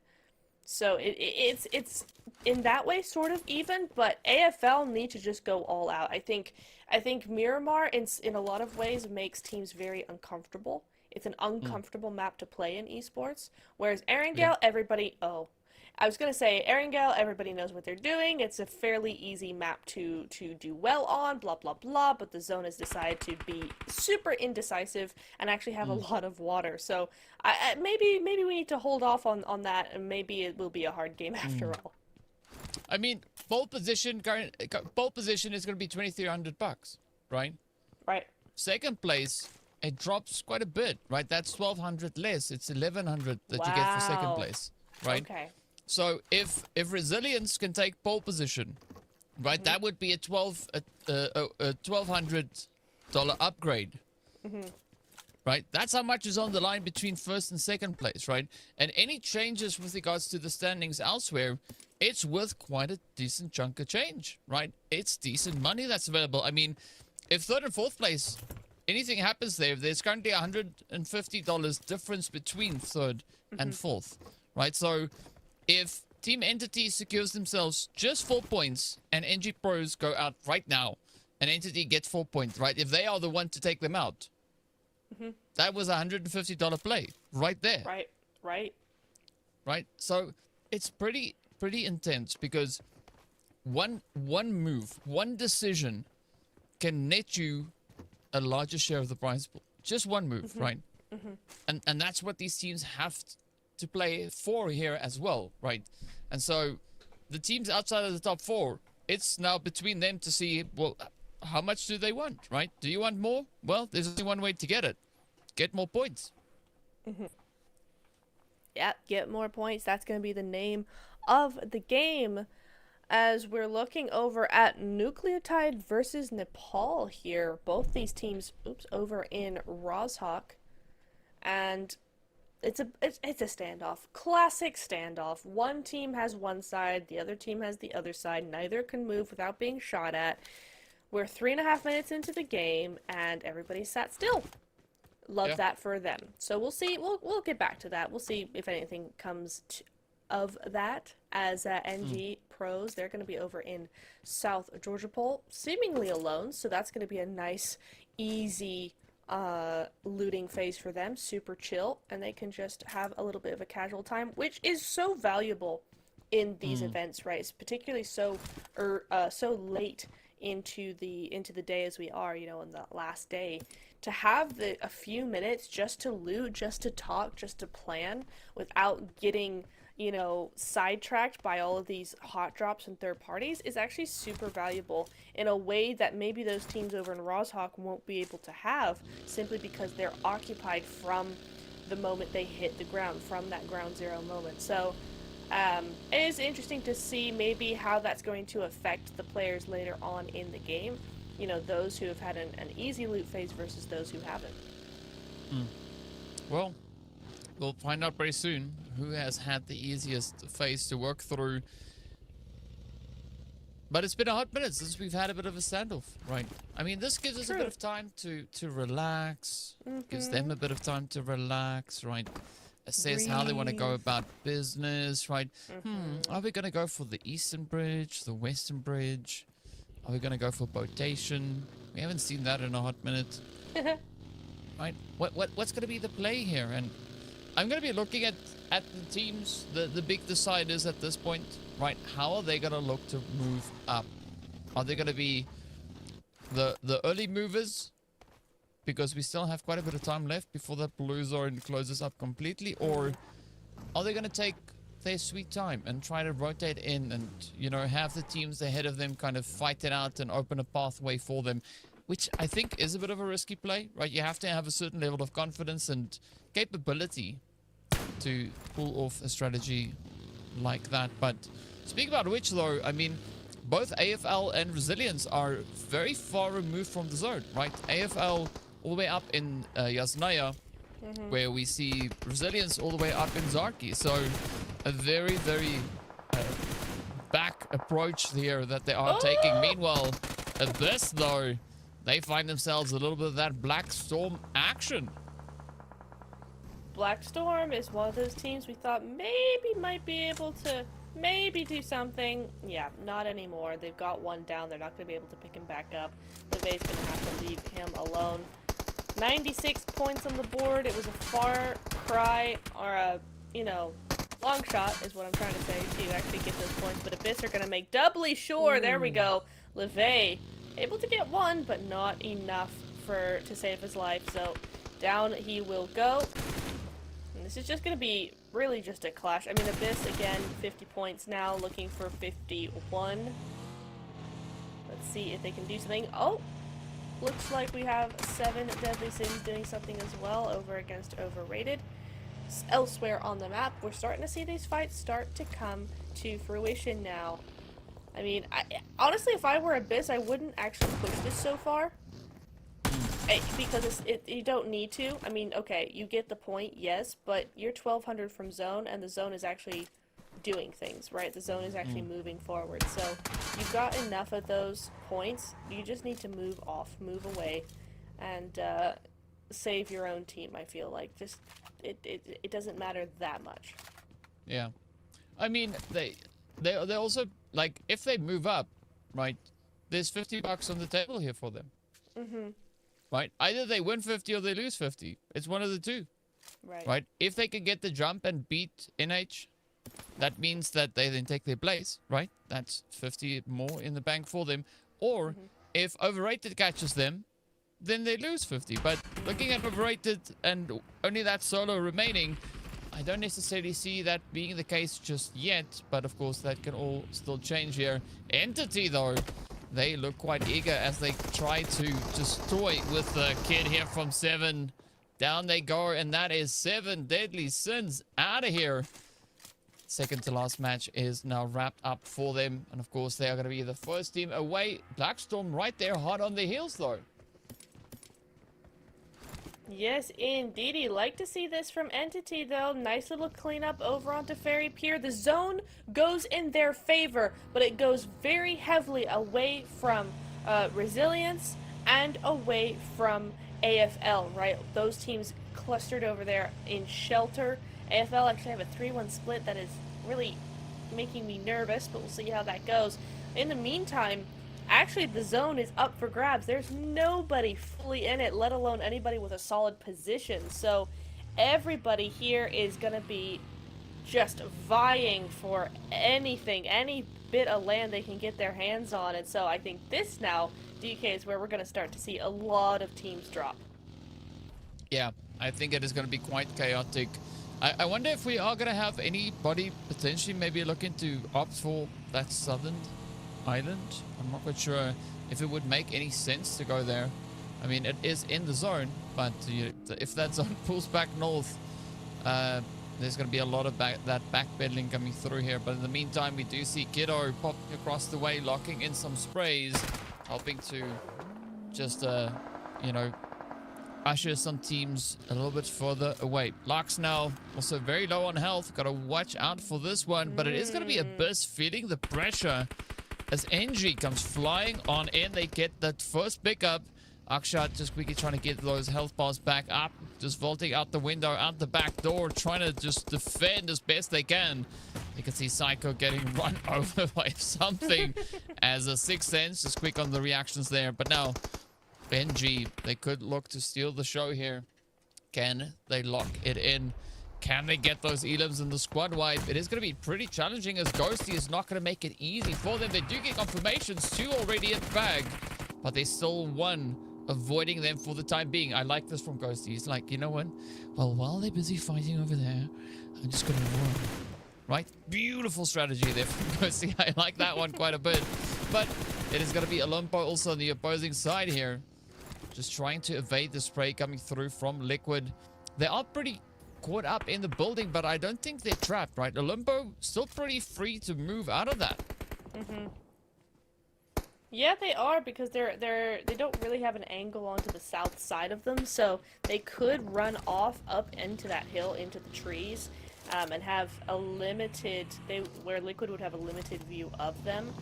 So it's in that way sort of even, but AFL need to just go all out. I think Miramar in a lot of ways makes teams very uncomfortable. It's an uncomfortable map to play in esports, whereas Erangel, everybody everybody knows what they're doing. It's a fairly easy map to do well on, blah, blah, blah, but the zone has decided to be super indecisive and actually have a lot of water. So maybe we need to hold off on that, and maybe it will be a hard game after all. I mean, pole position is going to be $2,300, right? Right. Second place, it drops quite a bit, right? That's 1,200 less. It's 1,100 that you get for second place, right? Okay. So if Resilience can take pole position, right, that would be a $1,200 upgrade, right? That's how much is on the line between first and second place, right? And any changes with regards to the standings elsewhere, it's worth quite a decent chunk of change, right? It's decent money that's available. I mean, if third and fourth place, anything happens there's currently $150 difference between third and fourth, right? So if Team Entity secures themselves just 4 points and NG Pros go out right now, and Entity gets 4 points, right? If they are the one to take them out, that was a $150 play right there. Right. So it's pretty intense because one move, one decision can net you a larger share of the prize pool. Just one move, right? And that's what these teams have to play for here as well, right? And so the teams outside of the top 4, it's now between them to see, well, how much do they want, right? Do you want more? Well, there's only one way to get it. Get more points. Yeah, get more points. That's going to be the name of the game. As we're looking over at Nucleotide versus Nepal here. Both these teams, over in Rozhok. And it's a standoff. Classic standoff. One team has one side, the other team has the other side. Neither can move without being shot at. We're 3.5 minutes into the game, and everybody sat still. Love that for them. So we'll see. We'll get back to that. We'll see if anything comes of that. As NG Pros, they're going to be over in South Georgia Pole, seemingly alone. So that's going to be a nice, easy looting phase for them. Super chill, and they can just have a little bit of a casual time, which is so valuable in these events, right? It's particularly so late into the day as we are, in the last day, to have a few minutes just to loot, just to talk, just to plan without getting sidetracked by all of these hot drops and third parties is actually super valuable in a way that maybe those teams over in Rozhok won't be able to have, simply because they're occupied from the moment they hit the ground, from that ground zero moment. So it is interesting to see maybe how that's going to affect the players later on in the game. Those who have had an easy loot phase versus those who haven't. Well, we'll find out very soon who has had the easiest phase to work through. But it's been a hot minute since we've had a bit of a standoff, right? I mean, this gives us a bit of time to relax. Gives them a bit of time to relax, right? Assess how they want to go about business, right? Are we going to go for the Eastern Bridge, the Western Bridge? Are we going to go for botation? We haven't seen that in a hot minute. Right? What's going to be the play here? And I'm going to be looking at the teams, the big deciders at this point, right? How are they going to look to move up? Are they going to be the early movers? Because we still have quite a bit of time left before that blue zone closes up completely. Or are they going to take their sweet time and try to rotate in and, have the teams ahead of them kind of fight it out and open a pathway for them, which I think is a bit of a risky play, right? You have to have a certain level of confidence and capability to pull off a strategy like that. But speaking about which, though, I mean, both AFL and Resilience are very far removed from the zone, right? AFL all the way up in Yasnaya, where we see Resilience all the way up in Zarki. So a very, very back approach here that they are taking. Meanwhile, Abyss, though, they find themselves a little bit of that Black Storm action. Black Storm is one of those teams we thought maybe might be able to do something. Yeah, not anymore. They've got one down. They're not going to be able to pick him back up. LeVay's going to have to leave him alone. 96 points on the board. It was a far cry, or a, long shot is what I'm trying to say, to actually get those points. But Abyss are going to make doubly sure. There we go. LeVay able to get one, but not enough to save his life. So down he will go. And this is just going to be really just a clash. I mean, Abyss, again, 50 points now, looking for 51. Let's see if they can do something. Oh! Looks like we have 7 Deadly Sins doing something as well over against Overrated. Elsewhere on the map, we're starting to see these fights start to come to fruition now. I mean, honestly, if I were Abyss, I wouldn't actually push this so far. Because you don't need to. I mean, okay, you get the point, yes, but you're 1200 from zone, and the zone is actually doing things, right? The zone is actually moving forward. So you've got enough of those points. You just need to move off, move away, and save your own team, I feel like. Just, it doesn't matter that much. Yeah. I mean, they also, like, if they move up, right, there's $50 on the table here for them. Right? Either they win 50 or they lose 50. It's one of the two. Right? If they can get the jump and beat NH, that means that they then take their place, right? That's 50 more in the bank for them. Or if Overrated catches them, then they lose 50. But looking at overrated and only that solo remaining, I don't necessarily see that being the case just yet. But of course, that can all still change here. Entity, though, they look quite eager as they try to destroy with the kid here from 7. Down they go, and that is 7 deadly sins out of here. Second to last match is now wrapped up for them. And of course, they are going to be the first team away. Blackstorm right there, hard on the heels, though. Yes, indeedy. Like to see this from Entity, though. Nice little cleanup over onto Ferry Pier. The zone goes in their favor, but it goes very heavily away from Resilience and away from AFL, right? Those teams clustered over there in shelter. AFL actually have a 3-1 split that is really making me nervous, but we'll see how that goes. In the meantime, actually the zone is up for grabs. There's nobody fully in it, let alone anybody with a solid position. So everybody here is going to be just vying for anything, any bit of land they can get their hands on. And so I think this now, DK, is where we're going to start to see a lot of teams drop. Yeah, I think it is going to be quite chaotic. I wonder if we are going to have anybody potentially maybe looking to opt for that southern island. I'm not quite sure if it would make any sense to go there. I mean, it is in the zone, but if that zone pulls back north, there's going to be a lot of that backpedaling coming through here. But in the meantime, we do see Kiddo popping across the way, locking in some sprays, helping to just, you know, usher some teams a little bit further away. Lux now also very low on health. Got to watch out for this one, but it is going to be Abyss feeling the pressure as NG comes flying on in. They get that first pickup. Akshat just quickly trying to get those health bars back up, just vaulting out the window, out the back door, trying to just defend as best they can. You can see Psycho getting run over by something as a Sixth Sense, just quick on the reactions there. But now NG, they could look to steal the show here. Can they lock it in? Can they get those elims in the squad wipe? It is going to be pretty challenging as Ghosty is not going to make it easy for them. They do get confirmations, 2 already in the bag, but they still 1 avoiding them for the time being. I like this from Ghosty. He's like, you know what? Well, while they're busy fighting over there, I'm just going to run. Right? Beautiful strategy there from Ghosty. I like that one quite a bit. But it is going to be Olympo also on the opposing side here. Just trying to evade the spray coming through from Liquid. They are pretty caught up in the building, but I don't think they're trapped, right? Olympo still pretty free to move out of that. Yeah, they are, because they don't really have an angle onto the south side of them, so they could run off up into that hill, into the trees, and have a limited, where Liquid would have a limited view of them.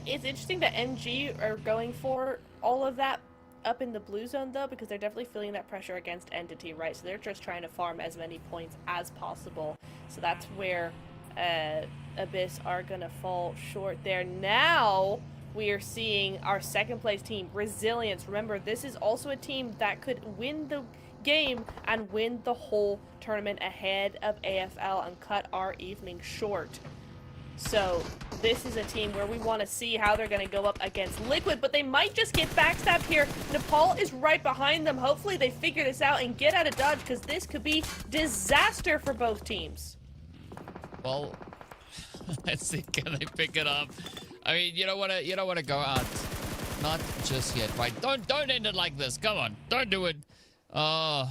It's interesting that NG are going for all of that up in the blue zone, though, because they're definitely feeling that pressure against Entity, right? So they're just trying to farm as many points as possible. So that's where Abyss are going to fall short there. Now we are seeing our second place team, Resilience. Remember, this is also a team that could win the game and win the whole tournament ahead of AFL and cut our evening short. So this is a team where we want to see how they're going to go up against Liquid, but they might just get backstabbed here. Nepal is right behind them. Hopefully they figure this out and get out of dodge, because this could be disaster for both teams. Well, let's see, can they pick it up? I mean, you don't want to go out. Not just yet, right? Don't end it like this. Come on, don't do it. Oh,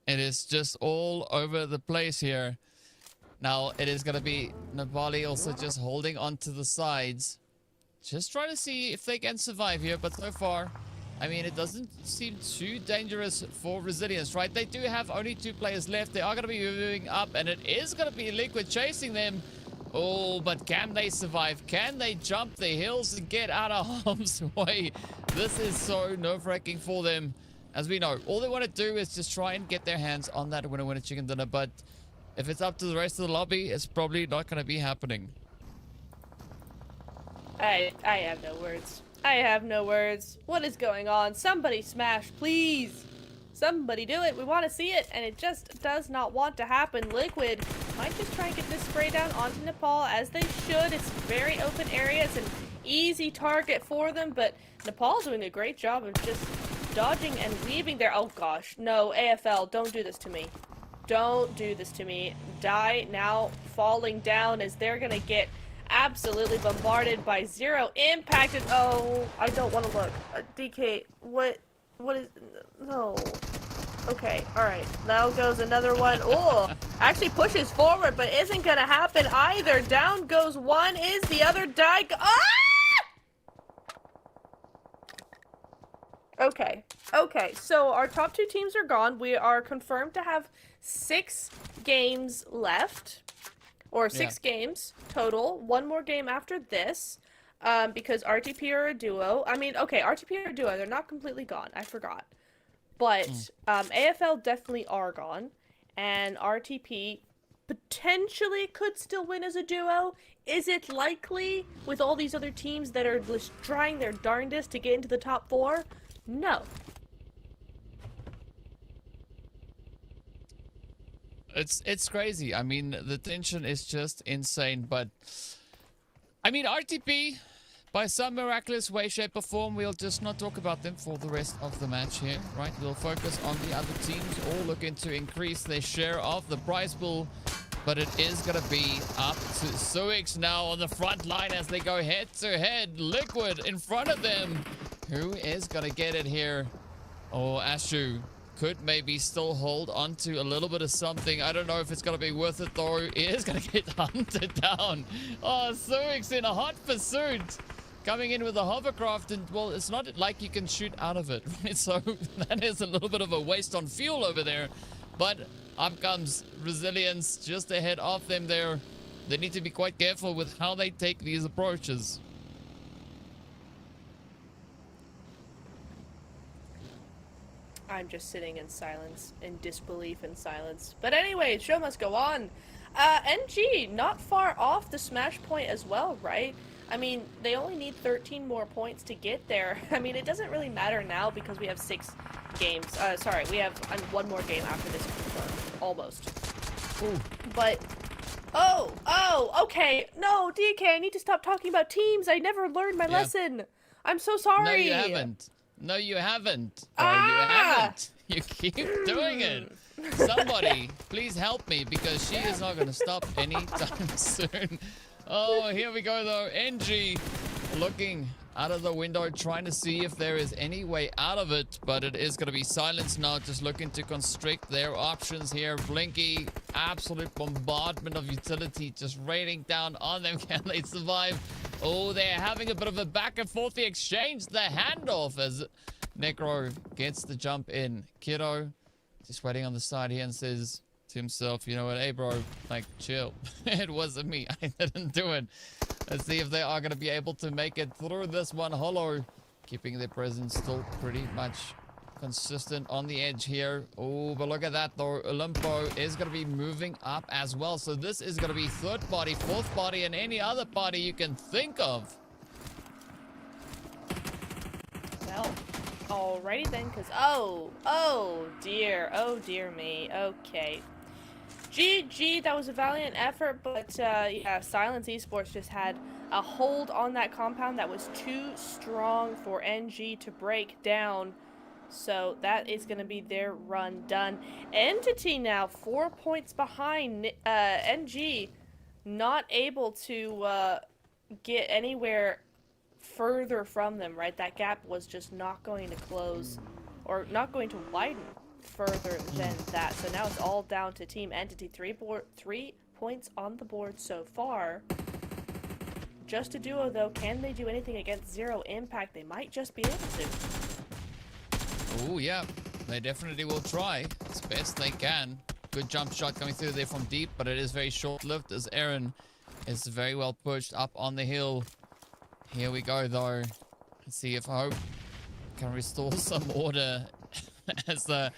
it is just all over the place here. Now, it is going to be Nepali also just holding onto the sides. Just trying to see if they can survive here. But so far, I mean, it doesn't seem too dangerous for Resilience, right? They do have only 2 players left. They are going to be moving up, and it is going to be Liquid chasing them. Oh, but can they survive? Can they jump the hills and get out of harm's way? This is so nerve-wracking for them. As we know, all they want to do is just try and get their hands on that winner chicken dinner. But if it's up to the rest of the lobby, it's probably not going to be happening. I have no words. I have no words. What is going on? Somebody smash, please. Somebody do it. We want to see it, and it just does not want to happen. Liquid might just try and get this spray down onto Nepal, as they should. It's a very open area. It's an easy target for them, but Nepal's doing a great job of just dodging and weaving there. Oh gosh, no, AFL, don't do this to me. Don't do this to me. Die now, falling down as they're gonna get absolutely bombarded by zero impacted. Oh, I don't want to look. DK, what is, no. Okay, alright. Now goes another one. Oh, actually pushes forward, but isn't gonna happen either. Down goes one. Is the other die? Ah! Okay, okay. So our top two teams are gone. We are confirmed to have 6 games left. Or 6 games total. One more game after this. Because RTP are a duo. I mean, okay, RTP are a duo. They're not completely gone. I forgot. But AFL definitely are gone. And RTP potentially could still win as a duo. Is it likely with all these other teams that are just trying their darndest to get into the top 4? No. It's crazy. I mean, the tension is just insane. But I mean, RTP, by some miraculous way, shape, or form, we'll just not talk about them for the rest of the match here, right? We'll focus on the other teams, all looking to increase their share of the prize pool. But it is going to be up to Suix now on the front line as they go head-to-head. Liquid in front of them. Who is going to get it here? Oh, Ashu could maybe still hold on to a little bit of something. I don't know if it's going to be worth it, though. He is going to get hunted down. Oh, Suix in a hot pursuit. Coming in with a hovercraft, and well, it's not like you can shoot out of it, right? So that is a little bit of a waste on fuel over there. But up comes Resilience just ahead of them there. They need to be quite careful with how they take these approaches. I'm just sitting in silence, in disbelief in silence. But anyway, show must go on. NG, not far off the smash point as well, right? I mean, they only need 13 more points to get there. I mean, it doesn't really matter now because we have 6 games. Sorry, we have one more game after this confirmed. Almost. Ooh. But, okay. No, DK, I need to stop talking about teams. I never learned my lesson. I'm so sorry. No, you haven't. No, you haven't. You haven't. You keep doing it. Somebody, please help me because she is not going to stop anytime soon. Oh, here we go, though. NG looking out of the window, trying to see if there is any way out of it. But it is going to be Silence now, just looking to constrict their options here. Blinky, absolute bombardment of utility, just raining down on them. Can they survive? Oh, they're having a bit of a back and forth. The exchange, the handoff as Necro gets the jump in. Kiddo just waiting on the side here and says to himself, you know what, hey bro, like chill. It wasn't me. I didn't do it. Let's see if they are going to be able to make it through this one. Hollow keeping their presence still pretty much consistent on the edge here. Oh, but look at that though. Olympo is going to be moving up as well. So this is going to be third party, fourth party, and any other party you can think of. Well, alrighty then, because oh dear me. Okay. GG, that was a valiant effort, but yeah, Silence Esports just had a hold on that compound that was too strong for NG to break down. So that is going to be their run done. Entity now 4 points behind. NG not able to get anywhere further from them, right? That gap was just not going to close or not going to widen further than that. So now it's all down to Team Entity. 3 points on the board so far. Just a duo though. Can they do anything against Zero Impact? They might just be able to. Oh, yeah. They definitely will try as best they can. Good jump shot coming through there from deep, but it is very short-lived as Aaron is very well pushed up on the hill. Here we go, though. Let's see if Hope can restore some order as the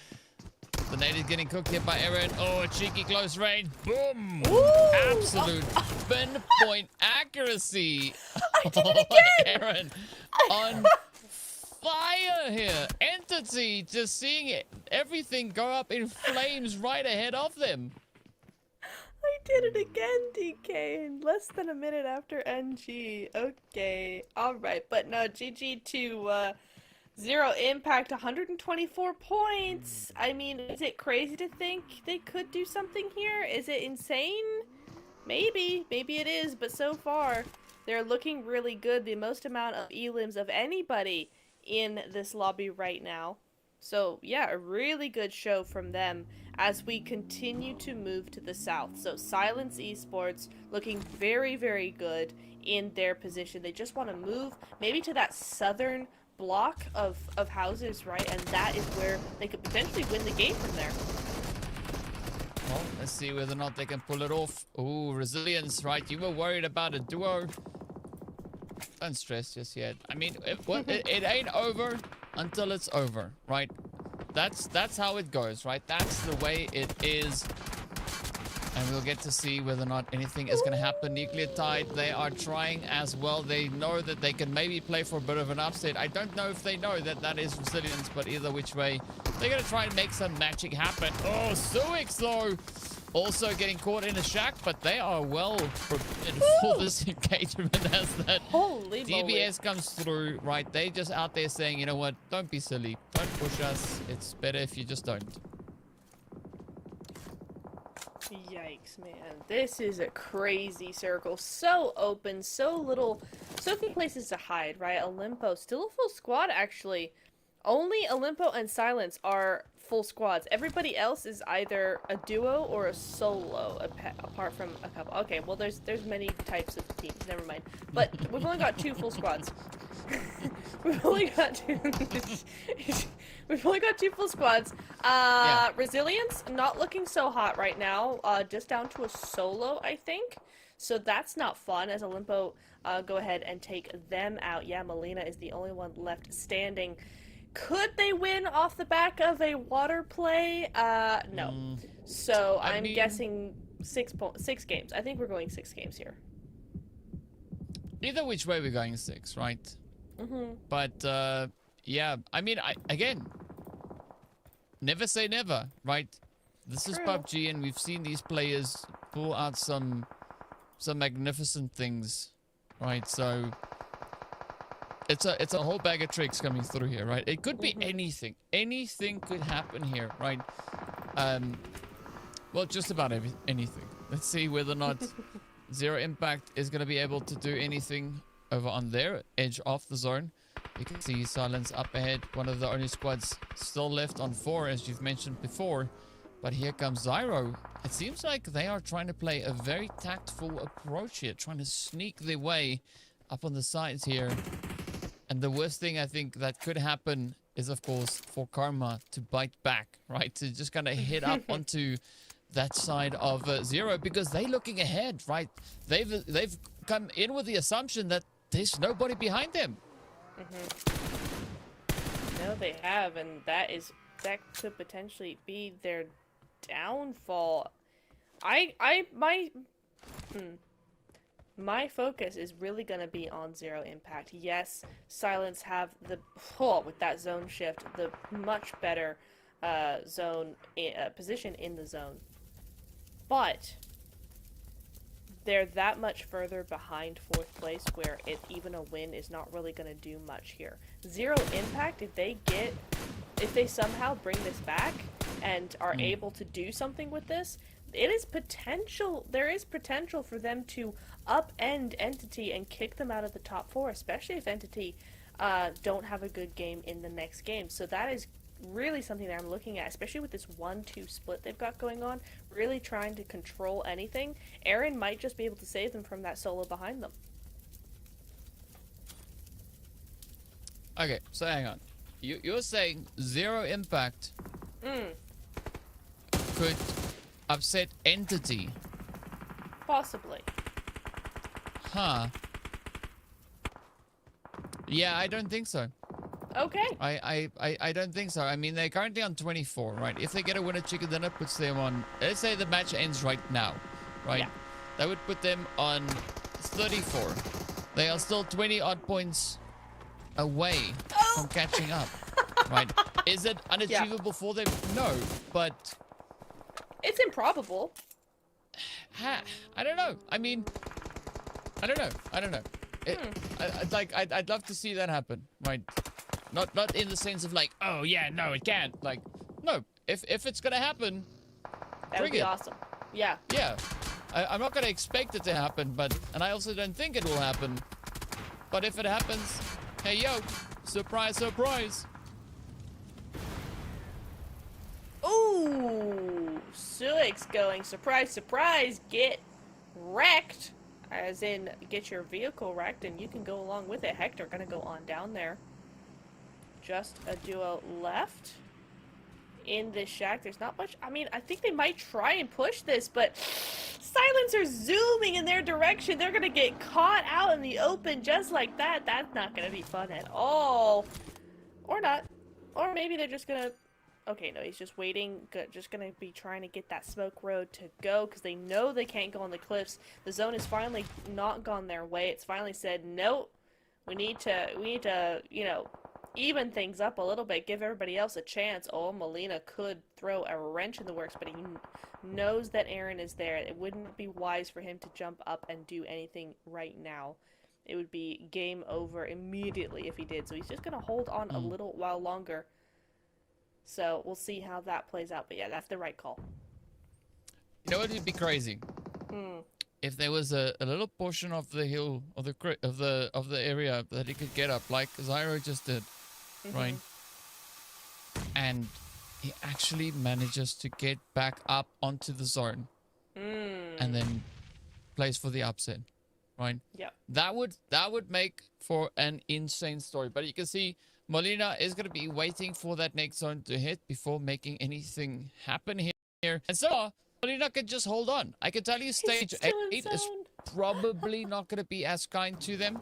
nade is getting cooked here by Aaron. Oh, a cheeky close range. Boom! Ooh. Absolute pinpoint accuracy. I did it again! Aaron on fire here. Entity just seeing it, everything go up in flames right ahead of them. I did it again, DK, in less than a minute after NG. Okay, alright, but no, GG to Zero Impact, 124 points. I mean, is it crazy to think they could do something here? Is it insane? Maybe. Maybe it is, but so far, they're looking really good. The most amount of elims of anybody in this lobby right now. So, yeah, a really good show from them as we continue to move to the south. So, Silence Esports looking very, very good in their position. They just want to move maybe to that southern block of houses, right? And that is where they could potentially win the game from there. Well, let's see whether or not they can pull it off. Ooh, resilience, right? You were worried about a duo. Don't stress just yet. I mean, it ain't over until it's over, right? That's how it goes, right? That's the way it is. And we'll get to see whether or not anything is going to happen. Nucleotide, they are trying as well. They know that they can maybe play for a bit of an upset. I don't know if they know that that is resilience, but either which way, they're going to try and make some magic happen. Oh, Suix, though, also getting caught in a shack, but they are well prepared for this engagement as that Holy DBS comes through, right? They just out there saying, you know what, don't be silly. Don't push us. It's better if you just don't. Yikes, man. This is a crazy circle. So open, so few places to hide, right? Olympo, still a full squad, actually. Only Olympo and Silence are full squads. Everybody else is either a duo or a solo, apart from a couple. Okay, well, there's many types of teams. Never mind. But we've only got 2 full squads. We've only got 2. We've only got 2 full squads. Yeah. Resilience, not looking so hot right now. Just down to a solo, I think. So that's not fun, as Olympo go ahead and take them out. Yeah, Melina is the only one left standing. Could they win off the back of a water play? No. So I'm guessing 6 games. I think we're going 6 games here. Either which way, we're going 6, right? Mm-hmm. But, yeah, I mean, again, never say never, right? This is PUBG, and we've seen these players pull out some magnificent things, right? So it's a whole bag of tricks coming through here, right? It could be anything. Anything could happen here, right? Well, just about anything. Let's see whether or not Zero Impact is going to be able to do anything over on their edge of the zone. You can see Silence up ahead. One of the only squads still left on 4, as you've mentioned before. But here comes Zyro. It seems like they are trying to play a very tactful approach here, trying to sneak their way up on the sides here. And the worst thing I think that could happen is, of course, for Karma to bite back, right? To just kind of hit up onto that side of Zero, because they're looking ahead, right? They've come in with the assumption that there's nobody behind them. No, they have, and that could potentially be their downfall. My focus is really going to be on Zero Impact. Yes, Silence have with that zone shift, the much better zone position in the zone. But they're that much further behind 4th place where even a win is not really going to do much here. Zero Impact, if they somehow bring this back and are able to do something with this, there is potential for them to upend Entity and kick them out of the top 4, especially if Entity don't have a good game in the next game. So that is really something that I'm looking at, especially with this 1-2 split they've got going on, really trying to control anything. Aaron might just be able to save them from that solo behind them. Okay, so hang on. You're saying Zero Impact could upset Entity? Possibly. Huh. Yeah, I don't think so. Okay. I don't think so. I mean, they're currently on 24, right? If they get a winner chicken, then it puts them on... Let's say the match ends right now, right? Yeah. That would put them on 34. They are still 20-odd points away from catching up, right? Is it unachievable for them? No, but... It's improbable. I don't know. I mean... I don't know. I'd love to see that happen, right? Not in the sense of like, oh yeah, no, it can't. Like, no, if it's gonna happen, That would be awesome. Yeah. Yeah. I'm not gonna expect it to happen, and I also don't think it will happen. But if it happens, hey yo, surprise, surprise. Ooh, Suix going surprise, surprise, get wrecked. As in, get your vehicle wrecked and you can go along with it. Hector gonna go on down there. Just a duo left in this shack. There's not much. I mean, I think they might try and push this, but Silencer zooming in their direction. They're gonna get caught out in the open just like that. That's not gonna be fun at all. Or not. Or maybe they're just gonna... Okay, no, he's just waiting. Just gonna be trying to get that smoke road to go because they know they can't go on the cliffs. The zone has finally not gone their way. It's finally said, no, we need to, you know, even things up a little bit, give everybody else a chance. Oh, Molina could throw a wrench in the works, but he knows that Aaron is there. It wouldn't be wise for him to jump up and do anything right now. It would be game over immediately if he did. So he's just gonna hold on a little while longer. So we'll see how that plays out. But yeah, that's the right call. You know what would be crazy? If there was a little portion of the hill of the area that he could get up, like Zyro just did, right? And he actually manages to get back up onto the zone, and then plays for the upset, right? Yeah. That would make for an insane story. But you can see Molina is going to be waiting for that next zone to hit before making anything happen here. And so Molina can just hold on. I can tell you stage 8 is probably not going to be as kind to them.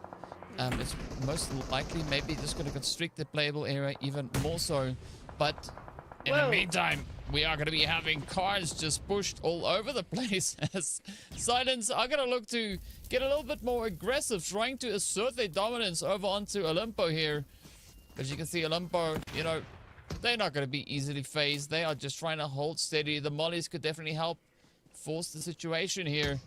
It's most likely maybe just going to constrict the playable area even more so. But in the meantime, we are going to be having cars just pushed all over the place as Silence are going to look to get a little bit more aggressive, trying to assert their dominance over onto Olimpo here. As you can see, Olimpo, you know, they're not going to be easily phased. They are just trying to hold steady. The mollies could definitely help force the situation here.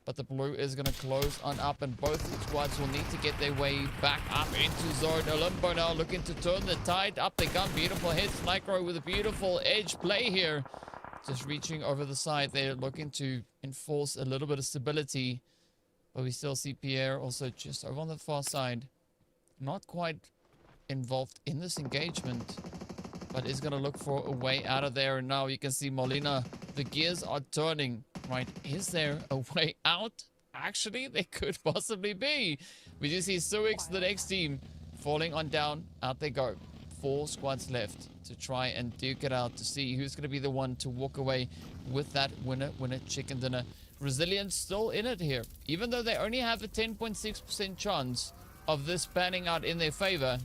But the blue is going to close on up, and both squads will need to get their way back up into zone. Olimpo now looking to turn the tide. Up they come. Beautiful hits. Micro with a beautiful edge play here. Just reaching over the side. They're looking to enforce a little bit of stability. But we still see Pierre also just over on the far side. Not quite involved in this engagement, but is going to look for a way out of there. And now you can see Molina, the gears are turning, right? Is there a way out? Actually, there could possibly be. We do see Suix, the next team, falling on down. Out they go. 4 squads left to try and duke it out to see who's going to be the one to walk away with that winner chicken dinner. Resilience still in it here, even though they only have a 10.6% chance of this panning out in their favor.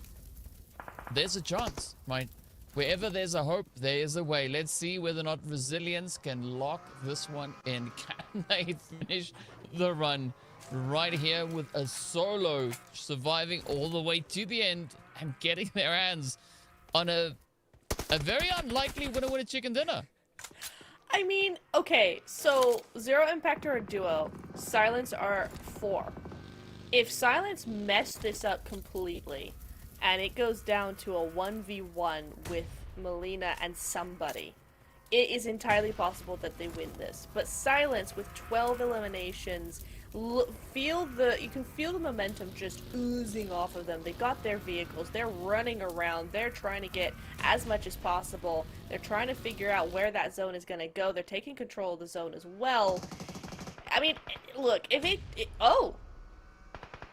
There's a chance, right? Wherever there's a hope, there is a way. Let's see whether or not Resilience can lock this one in. Can they finish the run right here with a solo, surviving all the way to the end and getting their hands on a very unlikely winner chicken dinner? I mean, okay, so Zero Impact are a duo. Silence are 4. If Silence mess this up completely, and it goes down to a 1v1 with Molina and somebody, it is entirely possible that they win this. But Silence, with 12 eliminations, you can feel the momentum just oozing off of them. They got their vehicles, they're running around, they're trying to get as much as possible. They're trying to figure out where that zone is going to go. They're taking control of the zone as well. I mean, look, if oh!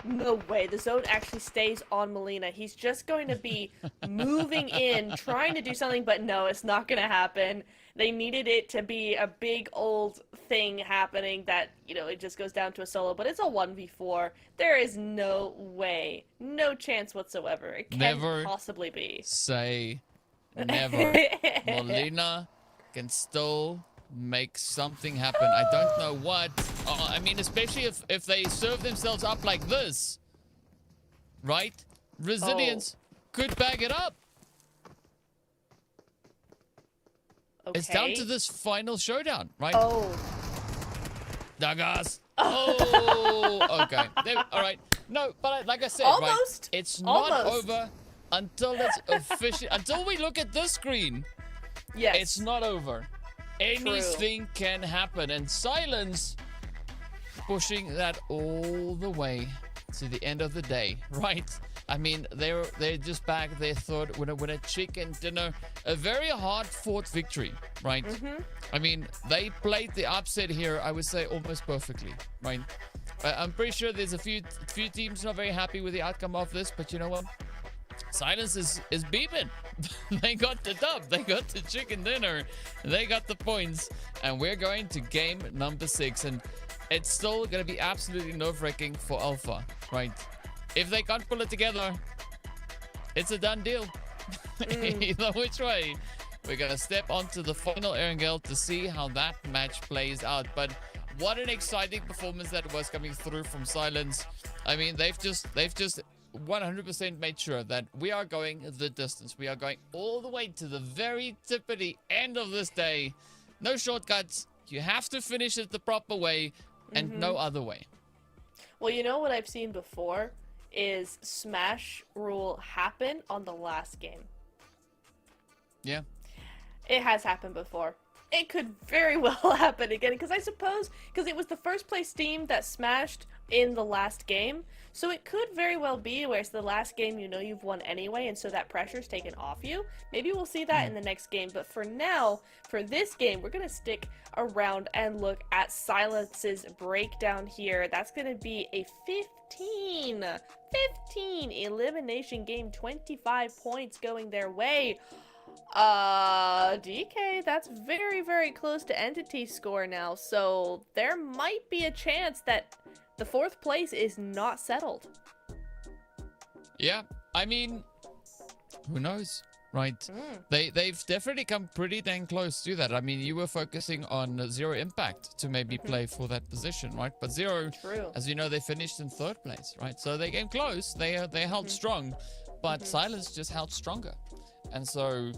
No way, the zone actually stays on Molina. He's just going to be moving in, trying to do something, but no, it's not going to happen. They needed it to be a big old thing happening that, you know, it just goes down to a solo, but it's a 1v4. There is no way, no chance whatsoever. It can't possibly be. Say never. Molina can still make something happen. I don't know what. I mean, especially if they serve themselves up like this, right? Resilience could bag it up. Okay. It's down to this final showdown, right? Oh. Dagas. Oh, okay. All right. No, but like I said, almost. right? It's not over until it's official, until we look at this screen, Yes. it's not over. Anything can happen, and Silence pushing that all the way to the end of the day, right? I mean, they're just back. They thought with a chicken dinner, a very hard-fought victory, right? I mean, they played the upset here, I would say, almost perfectly, right? I'm pretty sure there's a few teams not very happy with the outcome of this, but you know what? Silence is beeping. They got the dub. They got the chicken dinner. They got the points. And we're going to game number 6. And it's still going to be absolutely nerve-wracking for Alpha, right? If they can't pull it together, it's a done deal. Either which way. We're going to step onto the final Erangel to see how that match plays out. But what an exciting performance that was coming through from Silence. I mean, they've just 100% made sure that we are going the distance. We are going all the way to the very tippity end of this day. No shortcuts. You have to finish it the proper way and no other way. Well, you know what I've seen before is Smash rule happen on the last game. Yeah. It has happened before. It could very well happen again, because I suppose, because it was the first place team that smashed in the last game, so it could very well be where it's the last game you know you've won anyway, and so that pressure's taken off you. Maybe we'll see that in the next game, but for now, for this game, we're going to stick around and look at Silence's breakdown here. That's going to be a 15 elimination game, 25 points going their way. DK, that's very, very close to Entity score now, so there might be a chance that the 4th place is not settled. Yeah, I mean, who knows, right? They've definitely come pretty dang close to that. I mean, you were focusing on Zero Impact to maybe play for that position, right? But Zero, as you know, they finished in 3rd place, right? So they came close. They held strong, but Silence just held stronger. And so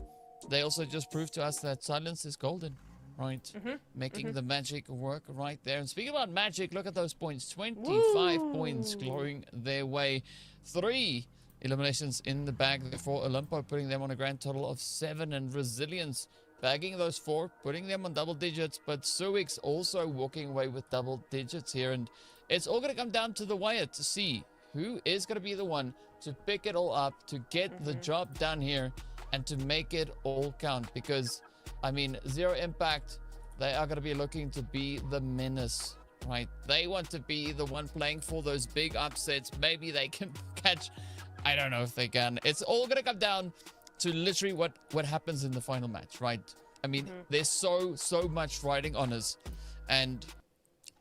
they also just proved to us that Silence is golden, right? Making the magic work right there. And speaking about magic, look at those points. 25 points going their way. 3 eliminations in the bag for Olympo, putting them on a grand total of 7. And Resilience bagging those 4, putting them on double digits. But Suix also walking away with double digits here. And it's all going to come down to the wire to see who is going to be the one to pick it all up, to get the job done here, and to make it all count. Because, I mean, Zero Impact, they are going to be looking to be the menace, right? They want to be the one playing for those big upsets. Maybe they can catch, I don't know if they can. It's all going to come down to literally what happens in the final match, right? I mean, there's so much riding on us. And,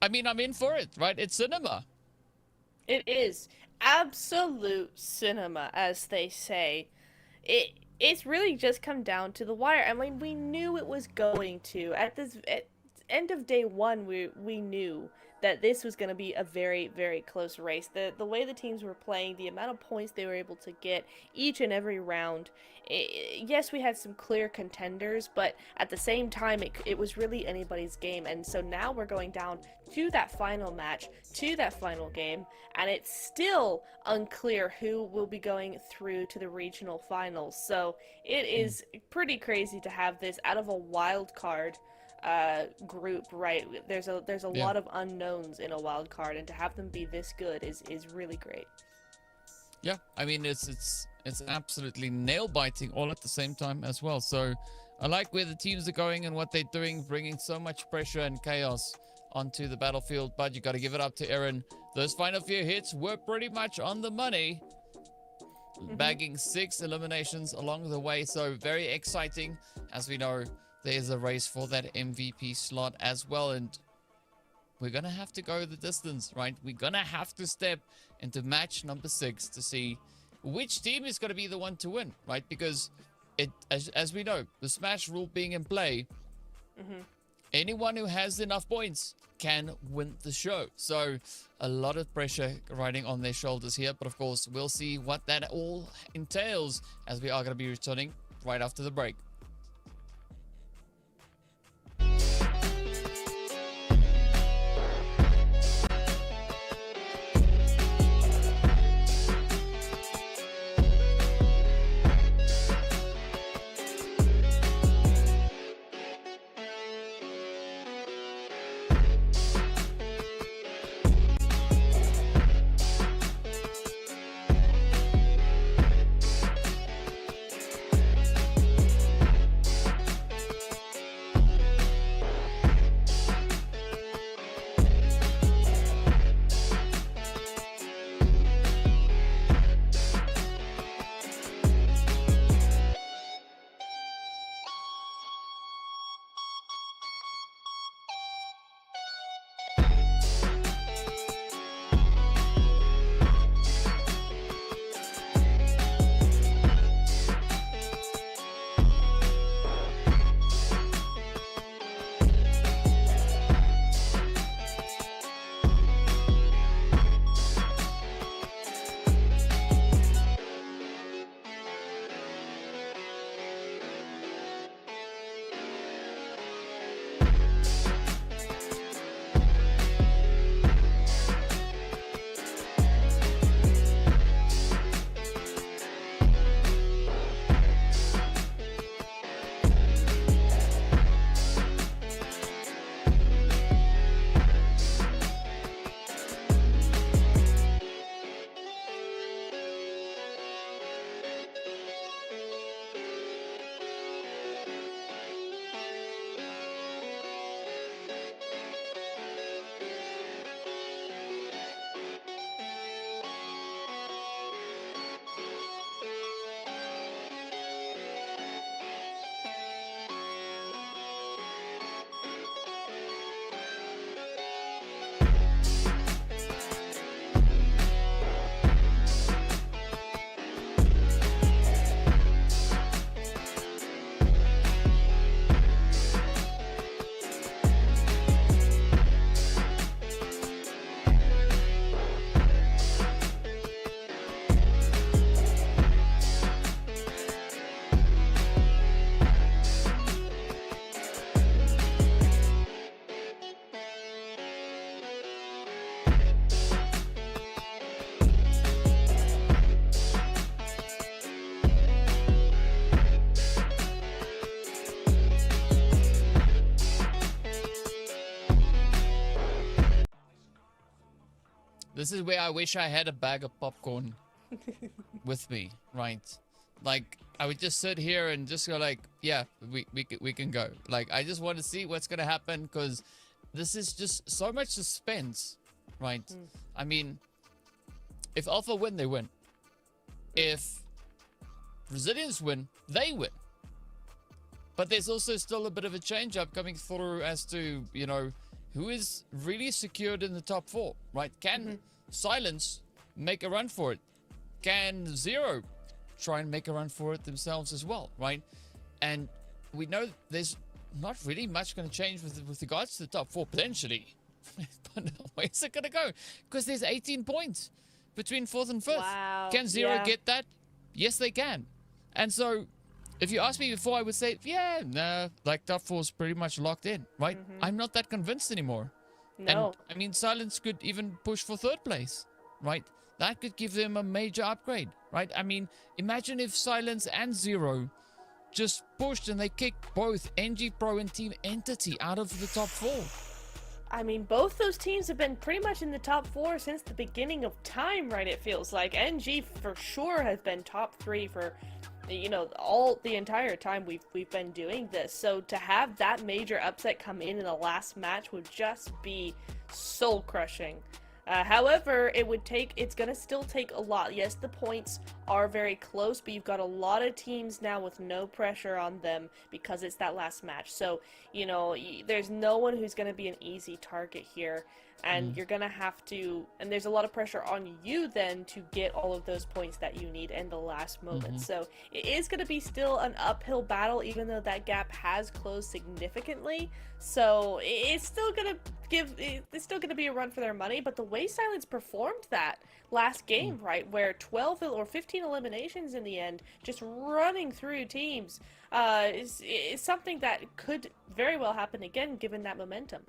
I mean, I'm in for it, right? It's cinema. It is absolute cinema, as they say. It's really just come down to the wire. I mean, we knew it was going to. At end of day 1, we knew that this was going to be a very, very close race. The way the teams were playing, the amount of points they were able to get each and every round. Yes, we had some clear contenders, but at the same time, it was really anybody's game. And so now we're going down to that final match, to that final game, and it's still unclear who will be going through to the regional finals. So it is pretty crazy to have this out of a wild card group, right? There's a lot of unknowns in a wild card, and to have them be this good is really great. Yeah, I mean, it's absolutely nail-biting all at the same time as well. So I like where the teams are going and what they're doing, bringing so much pressure and chaos onto the battlefield. But you got to give it up to Aaron. Those final few hits were pretty much on the money, bagging 6 eliminations along the way. So very exciting. As we know, there's a race for that MVP slot as well. And we're going to have to go the distance, right? We're going to have to step into match number 6 to see which team is going to be the one to win, right? Because as we know, the Smash rule being in play, anyone who has enough points can win the show. So a lot of pressure riding on their shoulders here. But of course, we'll see what that all entails as we are going to be returning right after the break. This is where I wish I had a bag of popcorn with me, right? Like, I would just sit here and just go like, yeah, we can go. Like, I just want to see what's going to happen, because this is just so much suspense, right? I mean, if Alpha win, they win. If Brazilians win, they win. But there's also still a bit of a change-up coming through as to, you know, who is really secured in the top 4, right? Can Silence make a run for it? Can Zero try and make a run for it themselves as well, right? And we know there's not really much going to change with regards to the top 4, potentially. But where's it going to go? Because there's 18 points between 4th and 5th. Wow. Can Zero get that? Yes, they can. And so, if you asked me before, I would say, yeah, nah, like top 4's pretty much locked in, right? I'm not that convinced anymore. No. And, I mean, Silence could even push for 3rd place, right? That could give them a major upgrade, right? I mean, imagine if Silence and Zero just pushed and they kicked both NG Pro and Team Entity out of the top 4. I mean, both those teams have been pretty much in the top 4 since the beginning of time, right? It feels like NG for sure has been top 3 for, you know, all the entire time we've been doing this. So to have that major upset come in the last match would just be soul crushing. However, it's gonna still take a lot. Yes, the points are very close, but you've got a lot of teams now with no pressure on them because it's that last match. So, you know, there's no one who's gonna be an easy target here. And you're gonna have to, and there's a lot of pressure on you then to get all of those points that you need in the last moment. So it is gonna be still an uphill battle, even though that gap has closed significantly. So it's still gonna be a run for their money. But the way Silence performed that last game, right, where 12 or 15 eliminations in the end, just running through teams, is something that could very well happen again, given that momentum.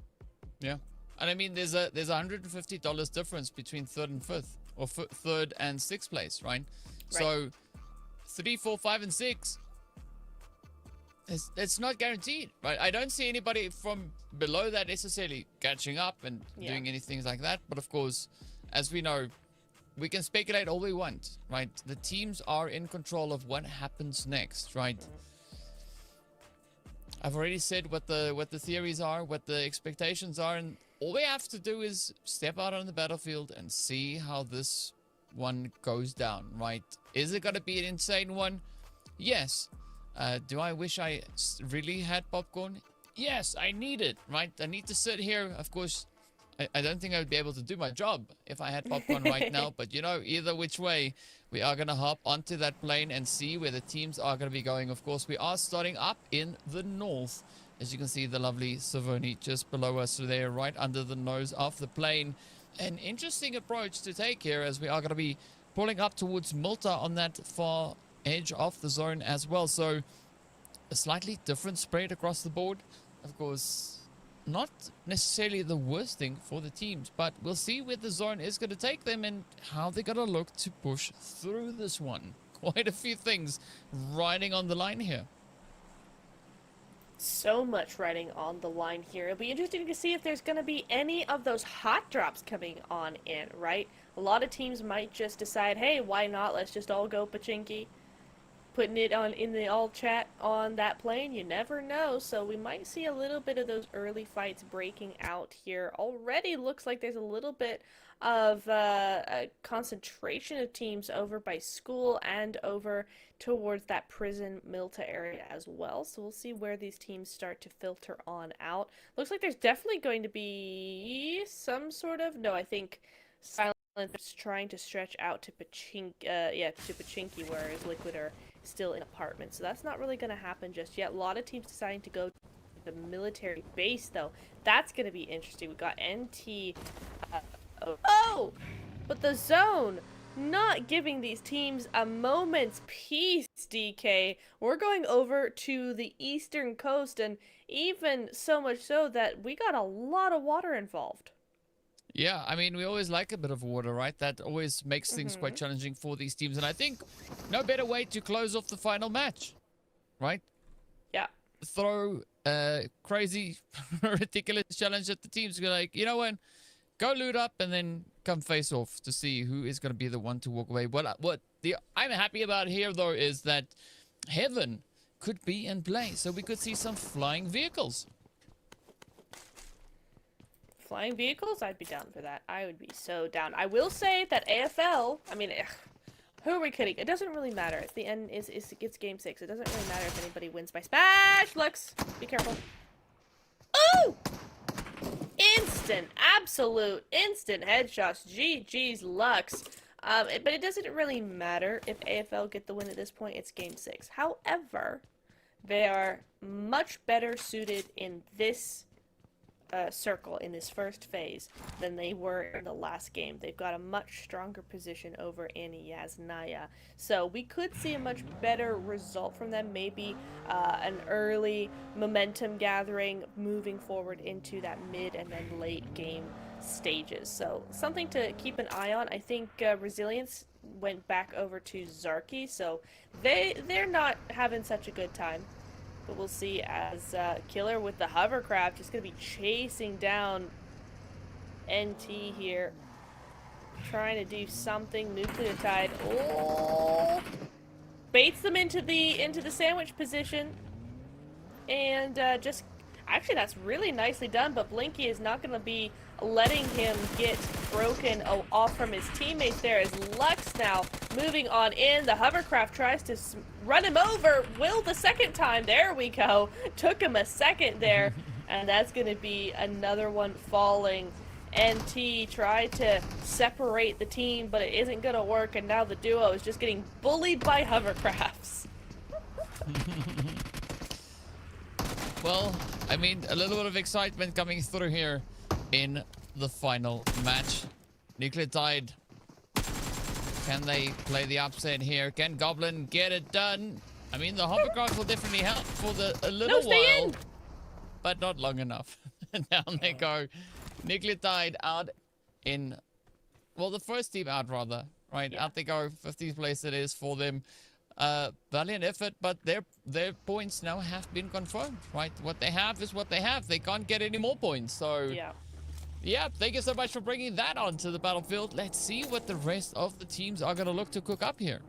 Yeah. And I mean, there's a $150 difference between 3rd and 5th, or 3rd and 6th place, right? So 3, 4, 5, and 6, it's not guaranteed, right? I don't see anybody from below that necessarily catching up and doing anything like that. But of course, as we know, we can speculate all we want, right? The teams are in control of what happens next, right? I've already said what the theories are, what the expectations are, and all we have to do is step out on the battlefield and see how this one goes down, right? Is it going to be an insane one? Yes. Do I wish I really had popcorn? Yes, I need it, right? I need to sit here. Of course, I don't think I would be able to do my job if I had popcorn right now. But, you know, either which way, we are going to hop onto that plane and see where the teams are going to be going. Of course, we are starting up in the north. As you can see, the lovely Savoni just below us there, right under the nose of the plane. An interesting approach to take here, as we are going to be pulling up towards Malta on that far edge of the zone as well. So a slightly different spread across the board. Of course, not necessarily the worst thing for the teams, but we'll see where the zone is going to take them and how they're going to look to push through this one. Quite a few things riding on the line here. So much riding on the line here. It'll be interesting to see if there's going to be any of those hot drops coming on in, right? A lot of teams might just decide, hey, why not? Let's just all go Pmnc. Putting it on in the all chat on that plane, you never know. So we might see a little bit of those early fights breaking out here. Already looks like there's a little bit of a concentration of teams over by school and over towards that prison Milta area as well. So we'll see where these teams start to filter on out. Looks like there's definitely going to be some sort of, no, I think Silence is trying to stretch out to Pmnc, whereas Liquid are still in apartments. So that's not really going to happen just yet. A lot of teams deciding to go to the military base, though. That's going to be interesting. We got NT. But the zone not giving these teams a moment's peace, DK. We're going over to the eastern coast, and even so much so that we got a lot of water involved. Yeah, I mean, we always like a bit of water, right? That always makes things quite challenging for these teams. And I think no better way to close off the final match, right? Yeah. Throw a crazy, ridiculous challenge at the teams. Be like, you know what? go loot up and then come face off to see who is going to be the one to walk away. I'm happy about here, though, is that Heaven could be in play. So we could see some flying vehicles. Flying vehicles? I'd be down for that. I would be so down. I will say that AFL, I mean, who are we kidding? It doesn't really matter. It's the end. It's game 6. It doesn't really matter if anybody wins by smash. Lux, be careful. Ooh! Instant, absolute, instant headshots. GG's Lux. But it doesn't really matter if AFL get the win at this point. It's game 6. However, they are much better suited in this circle in this first phase than they were in the last game. They've got a much stronger position over in Yasnaya. So we could see a much better result from them, maybe an early momentum gathering moving forward into that mid and then late game stages. So something to keep an eye on. I think Resilience went back over to Zarky, so they're not having such a good time. But we'll see as Killer with the hovercraft is going to be chasing down NT here. Trying to do something. Nucleotide. Oh! Baits them into the sandwich position. And just... Actually, that's really nicely done, but Blinky is not going to be letting him get broken off from his teammates there as Lux now moving on in. The hovercraft tries to run him over. Will the second time. There we go. Took him a second there, and that's going to be another one falling. NT tried to separate the team, but it isn't going to work, and now the duo is just getting bullied by hovercrafts. Well, I mean, a little bit of excitement coming through here in the final match. Nucleotide, can they play the upset here? Can Goblin get it done? I mean, the hovercraft will definitely help for a little while, but not long enough. Down they go. Nucleotide out in, well, the first team out rather, right? Yeah. Out they go. 15th place it is for them. Valiant effort, but their points now have been confirmed, right? What they have is what they have. They can't get any more points. So yeah, thank you so much for bringing that onto the battlefield. Let's see what the rest of the teams are going to look to cook up here.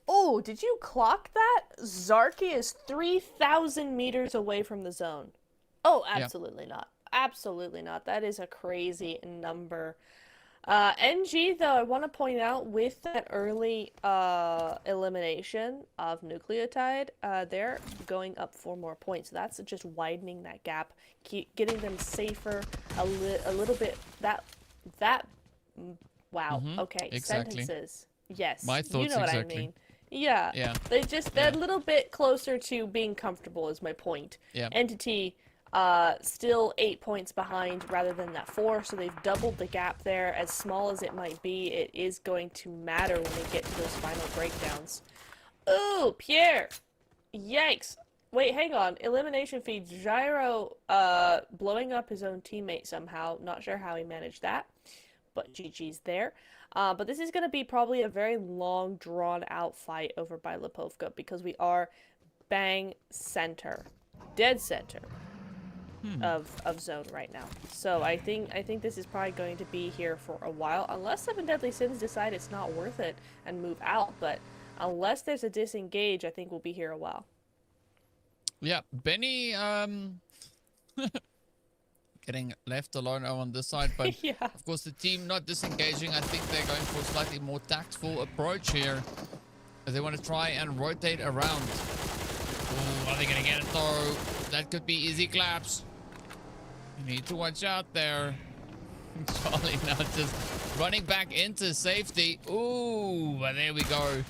Oh, did you clock that? Zarky is 3,000 meters away from the zone. Oh, absolutely not. Absolutely not. That is a crazy number. NG, though, I want to point out, with that early elimination of Nucleotide, they're going up 4 more points. So that's just widening that gap, getting them safer a little bit. Wow. Okay. Exactly. Sentences. Yes. My thoughts, you know what exactly. I mean. Yeah. They're a little bit closer to being comfortable is my point. Yeah. Entity, still 8 points behind rather than that 4, so they've doubled the gap there. As small as it might be, it is going to matter when they get to those final breakdowns. Ooh, Pierre! Yikes! Wait, hang on. Elimination feed. Gyro, blowing up his own teammate somehow. Not sure how he managed that, but GG's there. But this is going to be probably a very long, drawn-out fight over by Lipovka, because we are bang center. Dead center. Of zone right now. So I think this is probably going to be here for a while, unless 7 Deadly Sins decide it's not worth it and move out. But unless there's a disengage, I think we'll be here a while. Yeah, Benny getting left alone on this side, but of course the team not disengaging. I think they're going for a slightly more tactful approach here, as they want to try and rotate around. Ooh, are they gonna get it though? That could be easy claps. You need to watch out there. Charlie now just running back into safety. Ooh, but there we go.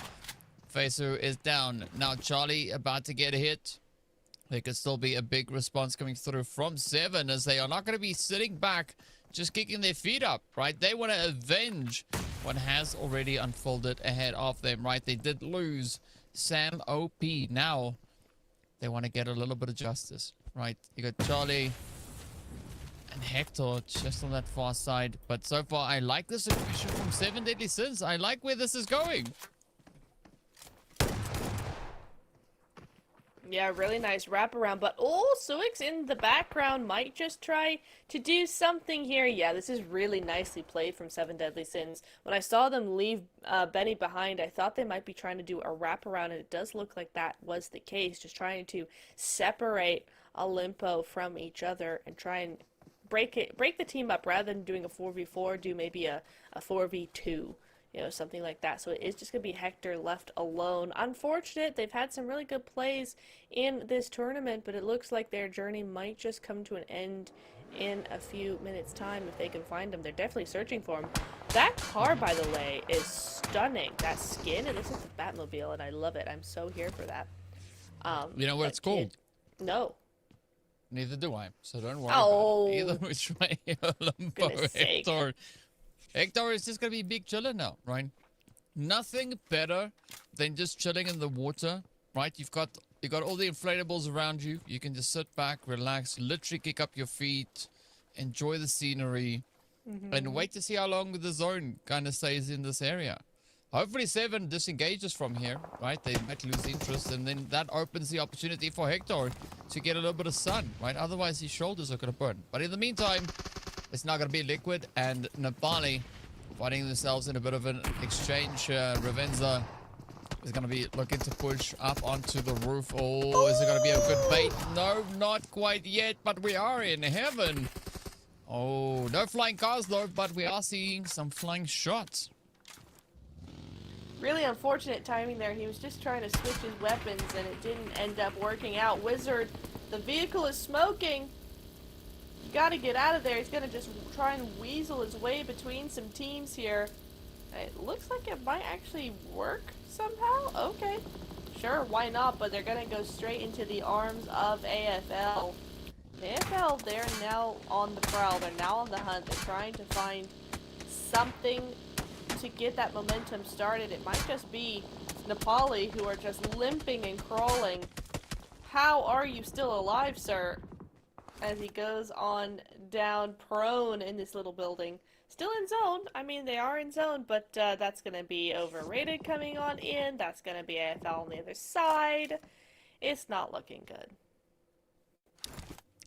Facer is down. Now Charlie about to get a hit. There could still be a big response coming through from 7, as they are not going to be sitting back, just kicking their feet up, right? They want to avenge what has already unfolded ahead of them, right? They did lose Sam OP. Now they want to get a little bit of justice, right? You got Charlie and Hector just on that far side. But so far, I like this aggression from 7 Deadly Sins. I like where this is going. Yeah, really nice wraparound. But oh, Suix in the background might just try to do something here. Yeah, this is really nicely played from Seven Deadly Sins. When I saw them leave Benny behind, I thought they might be trying to do a wraparound, and it does look like that was the case. Just trying to separate Olimpo from each other and try and break the team up rather than doing a 4v4, do maybe a 4v2. Something like that. So it is just going to be Hector left alone. Unfortunate. They've had some really good plays in this tournament, but it looks like their journey might just come to an end in a few minutes' time if they can find him. They're definitely searching for him. That car, by the way, is stunning. That skin, it looks like the Batmobile, and I love it. I'm so here for that. You know what it's called? No. Neither do I, so don't worry about it. Either which way, Goodness sake. Hector is just going to be big chiller now, right? Nothing better than just chilling in the water, right? You got all the inflatables around you. You can just sit back, relax, literally kick up your feet, enjoy the scenery, and wait to see how long the zone kind of stays in this area. Hopefully 7 disengages from here, right? They might lose interest, and then that opens the opportunity for Hector to get a little bit of sun, right? Otherwise, his shoulders are going to burn. But in the meantime, it's not going to be Liquid and Nepali finding themselves in a bit of an exchange. Ravenza is going to be looking to push up onto the roof. Oh, is it going to be a good bait? No, not quite yet, but we are in heaven. Oh, no flying cars though, but we are seeing some flying shots. Really unfortunate timing there. He was just trying to switch his weapons and it didn't end up working out. Wizard, the vehicle is smoking. Gotta get out of there. He's gonna just try and weasel his way between some teams here. It looks like it might actually work somehow. Okay, sure, why not? But they're gonna go straight into the arms of AFL. AFL, they're now on the prowl. They're now on the hunt. They're trying to find something to get that momentum started. It might just be Nepali who are just limping and crawling. How are you still alive, sir? As he goes on down prone in this little building. Still in zone. I mean, they are in zone, but that's going to be overrated coming on in. That's going to be AFL on the other side. It's not looking good.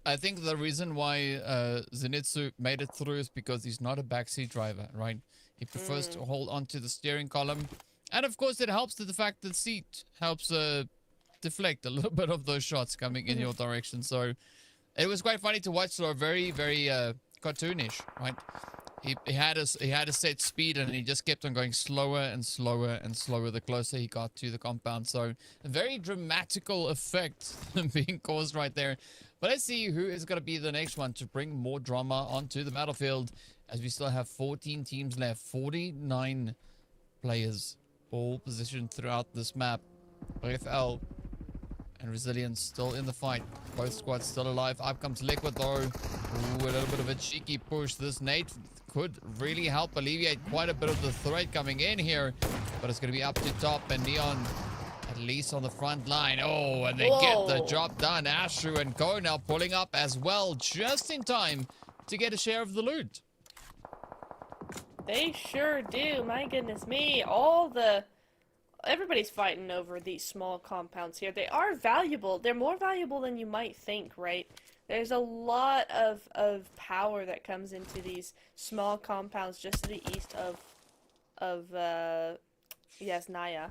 I think the reason why Zenitsu made it through is because he's not a backseat driver, right? He prefers to hold onto the steering column. And of course, it helps to the fact that the seat helps deflect a little bit of those shots coming in your direction. So it was quite funny to watch, though. Very, very cartoonish, right? He had a set speed, and he just kept on going slower and slower and slower the closer he got to the compound. So a very dramatical effect being caused right there. But let's see who is going to be the next one to bring more drama onto the battlefield, as we still have 14 teams left, 49 players all positioned throughout this map. AFL and Resilience still in the fight. Both squads still alive. Up comes Liquid though. Ooh, a little bit of a cheeky push. This nade could really help alleviate quite a bit of the threat coming in here. But it's going to be up to top, and Neon at least on the front line. Oh, and they get the job done. Ashu and Ko now pulling up as well, just in time to get a share of the loot. They sure do. My goodness me. Everybody's fighting over these small compounds here. They are valuable. They're more valuable than you might think, right? There's a lot of power that comes into these small compounds just to the east of Yasnaya.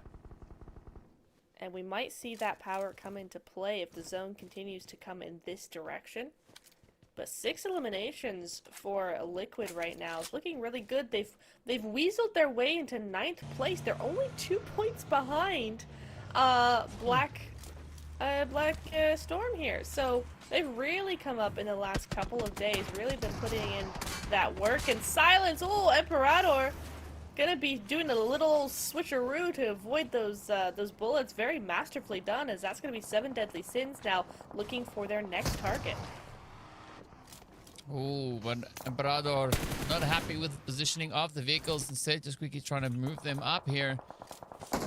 And we might see that power come into play if the zone continues to come in this direction. But 6 eliminations for Liquid right now is looking really good. They've weaseled their way into 9th place. They're only 2 points behind Black Storm here. So they've really come up in the last couple of days. Really been putting in that work. And Silence, oh, Emperador, gonna be doing a little switcheroo to avoid those bullets. Very masterfully done, as that's gonna be 7 Deadly Sins now looking for their next target. Oh, but Emperador not happy with the positioning of the vehicles. Instead, just quickly trying to move them up here. Oh,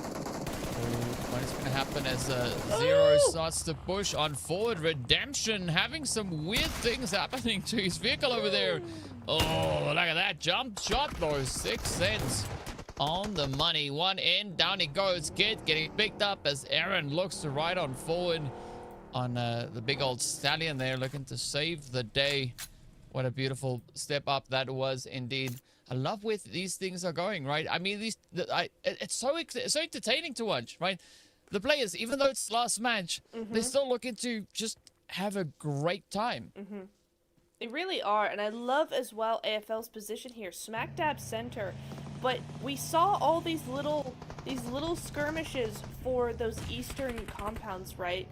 what is going to happen as Zero starts to push on forward? Redemption having some weird things happening to his vehicle over there. Oh, look at that jump shot, though. 6 cents on the money. One end, down he goes. Kid getting picked up as Aaron looks to ride on forward. on the big old stallion there, looking to save the day. What a beautiful step up that was indeed. I love where these things are going, right? I mean, it's so entertaining to watch, right? The players, even though it's last match, they're still looking to just have a great time. They really are, and I love as well AFL's position here, smack dab center. But we saw all these little skirmishes for those eastern compounds, right?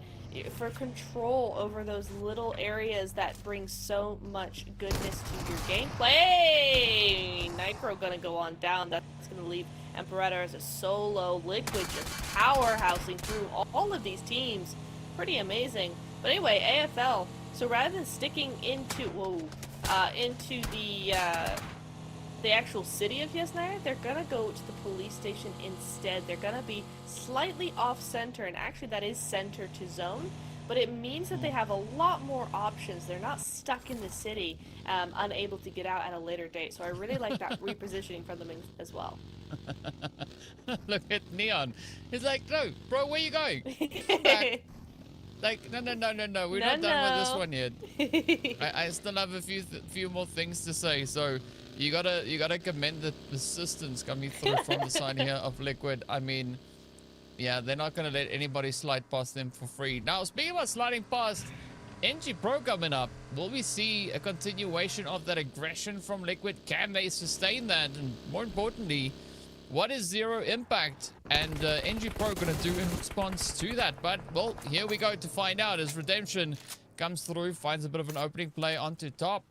For control over those little areas that bring so much goodness to your gameplay. Hey! Nitro gonna go on down. That's gonna leave Emperor as a solo. Liquid just powerhousing through all of these teams. Pretty amazing. But anyway, AFL. So rather than sticking into the actual city of Yasnaya, they're gonna go to the police station instead. They're gonna be slightly off center, and actually that is center to zone, but it means that they have a lot more options. They're not stuck in the city, unable to get out at a later date. So I really like that repositioning from them as well. Look at Neon. He's like, no, bro, where you going? Come back. Like, no, we're not done with this one yet. I still have a few more things to say, so you gotta commend the persistence coming through from the side here of Liquid. I mean, yeah, they're not gonna let anybody slide past them for free. Now, speaking about sliding past, NG Pro coming up. Will we see a continuation of that aggression from Liquid? Can they sustain that? And more importantly, what is Zero Impact and NG Pro going to do in response to that? But, well, here we go to find out as Redemption comes through, finds a bit of an opening play onto top.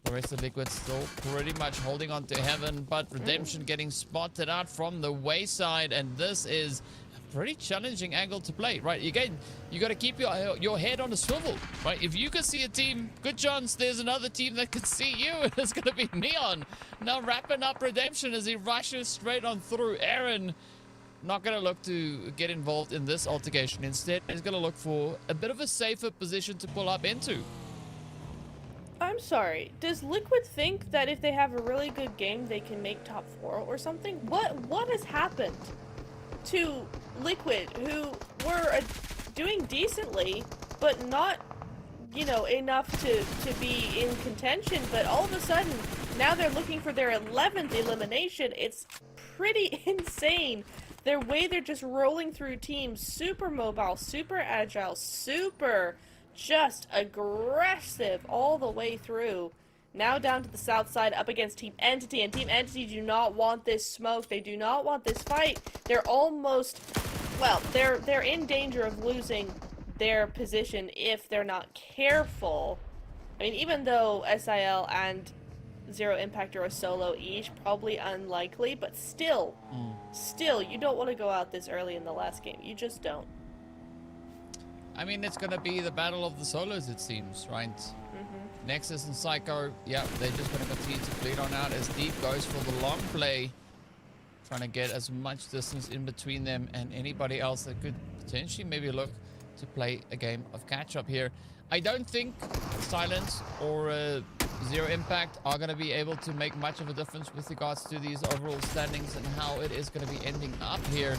The rest of Liquid still pretty much holding on to Heaven, but Redemption getting spotted out from the wayside, and this is a pretty challenging angle to play, right? Again, you got to keep your head on a swivel, right? If you can see a team, good chance there's another team that can see you, and it's going to be Neon. Now wrapping up Redemption as he rushes straight on through. Aaron not going to look to get involved in this altercation. Instead, he's going to look for a bit of a safer position to pull up into. I'm sorry. Does Liquid think that if they have a really good game, they can make top 4 or something? What has happened to Liquid, who were doing decently, but not, you know, enough to be in contention? But all of a sudden, now they're looking for their 11th elimination. It's pretty insane. Their way they're just rolling through teams, super mobile, super agile, super just aggressive all the way through. Now down to the south side up against Team Entity, and Team Entity do not want this smoke. They do not want this fight. They're almost, well, they're in danger of losing their position if they're not careful. I mean, even though SIL and Zero Impact are a solo each, probably unlikely, but still, you don't want to go out this early in the last game. You just don't. I mean, it's going to be the battle of the solos, it seems, right? Nexus and Psycho, yeah, they're just going to continue to bleed on out as Deep goes for the long play, trying to get as much distance in between them and anybody else that could potentially maybe look to play a game of catch-up here. I don't think Silence or Zero Impact are going to be able to make much of a difference with regards to these overall standings and how it is going to be ending up here.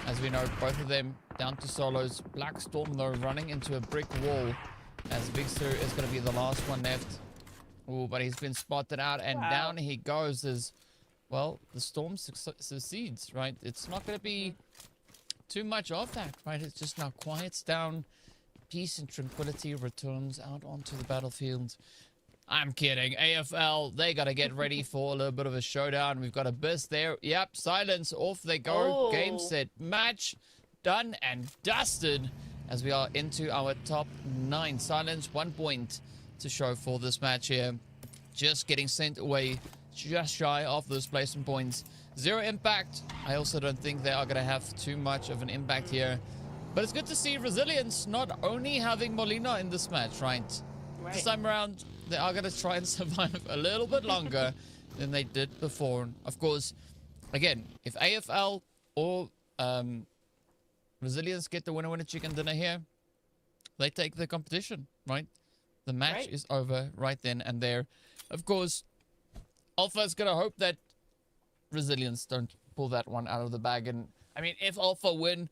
As we know, both of them down to solos. Black Storm, though, running into a brick wall as Vigster is going to be the last one left. Oh, but he's been spotted out, and down he goes as, well, the Storm succeeds, right? It's not going to be too much of that, right? It's just now quiets down. Peace and tranquility returns out onto the battlefield. I'm kidding. AFL, they got to get ready for a little bit of a showdown. We've got a burst there. Yep, Silence, off they go. Game, set, match. Done and dusted as we are into our top 9. Silence, 1 point to show for this match here. Just getting sent away just shy of those placement points. Zero Impact. I also don't think they are going to have too much of an impact here. But it's good to see Resilience not only having Molina in this match, right? This time around, they are going to try and survive a little bit longer than they did before. Of course, again, if AFL or Resilience get the winner chicken dinner here, they take the competition, right? The match is over right then and there. Of course, Alpha is going to hope that Resilience don't pull that one out of the bag. And I mean, if Alpha win,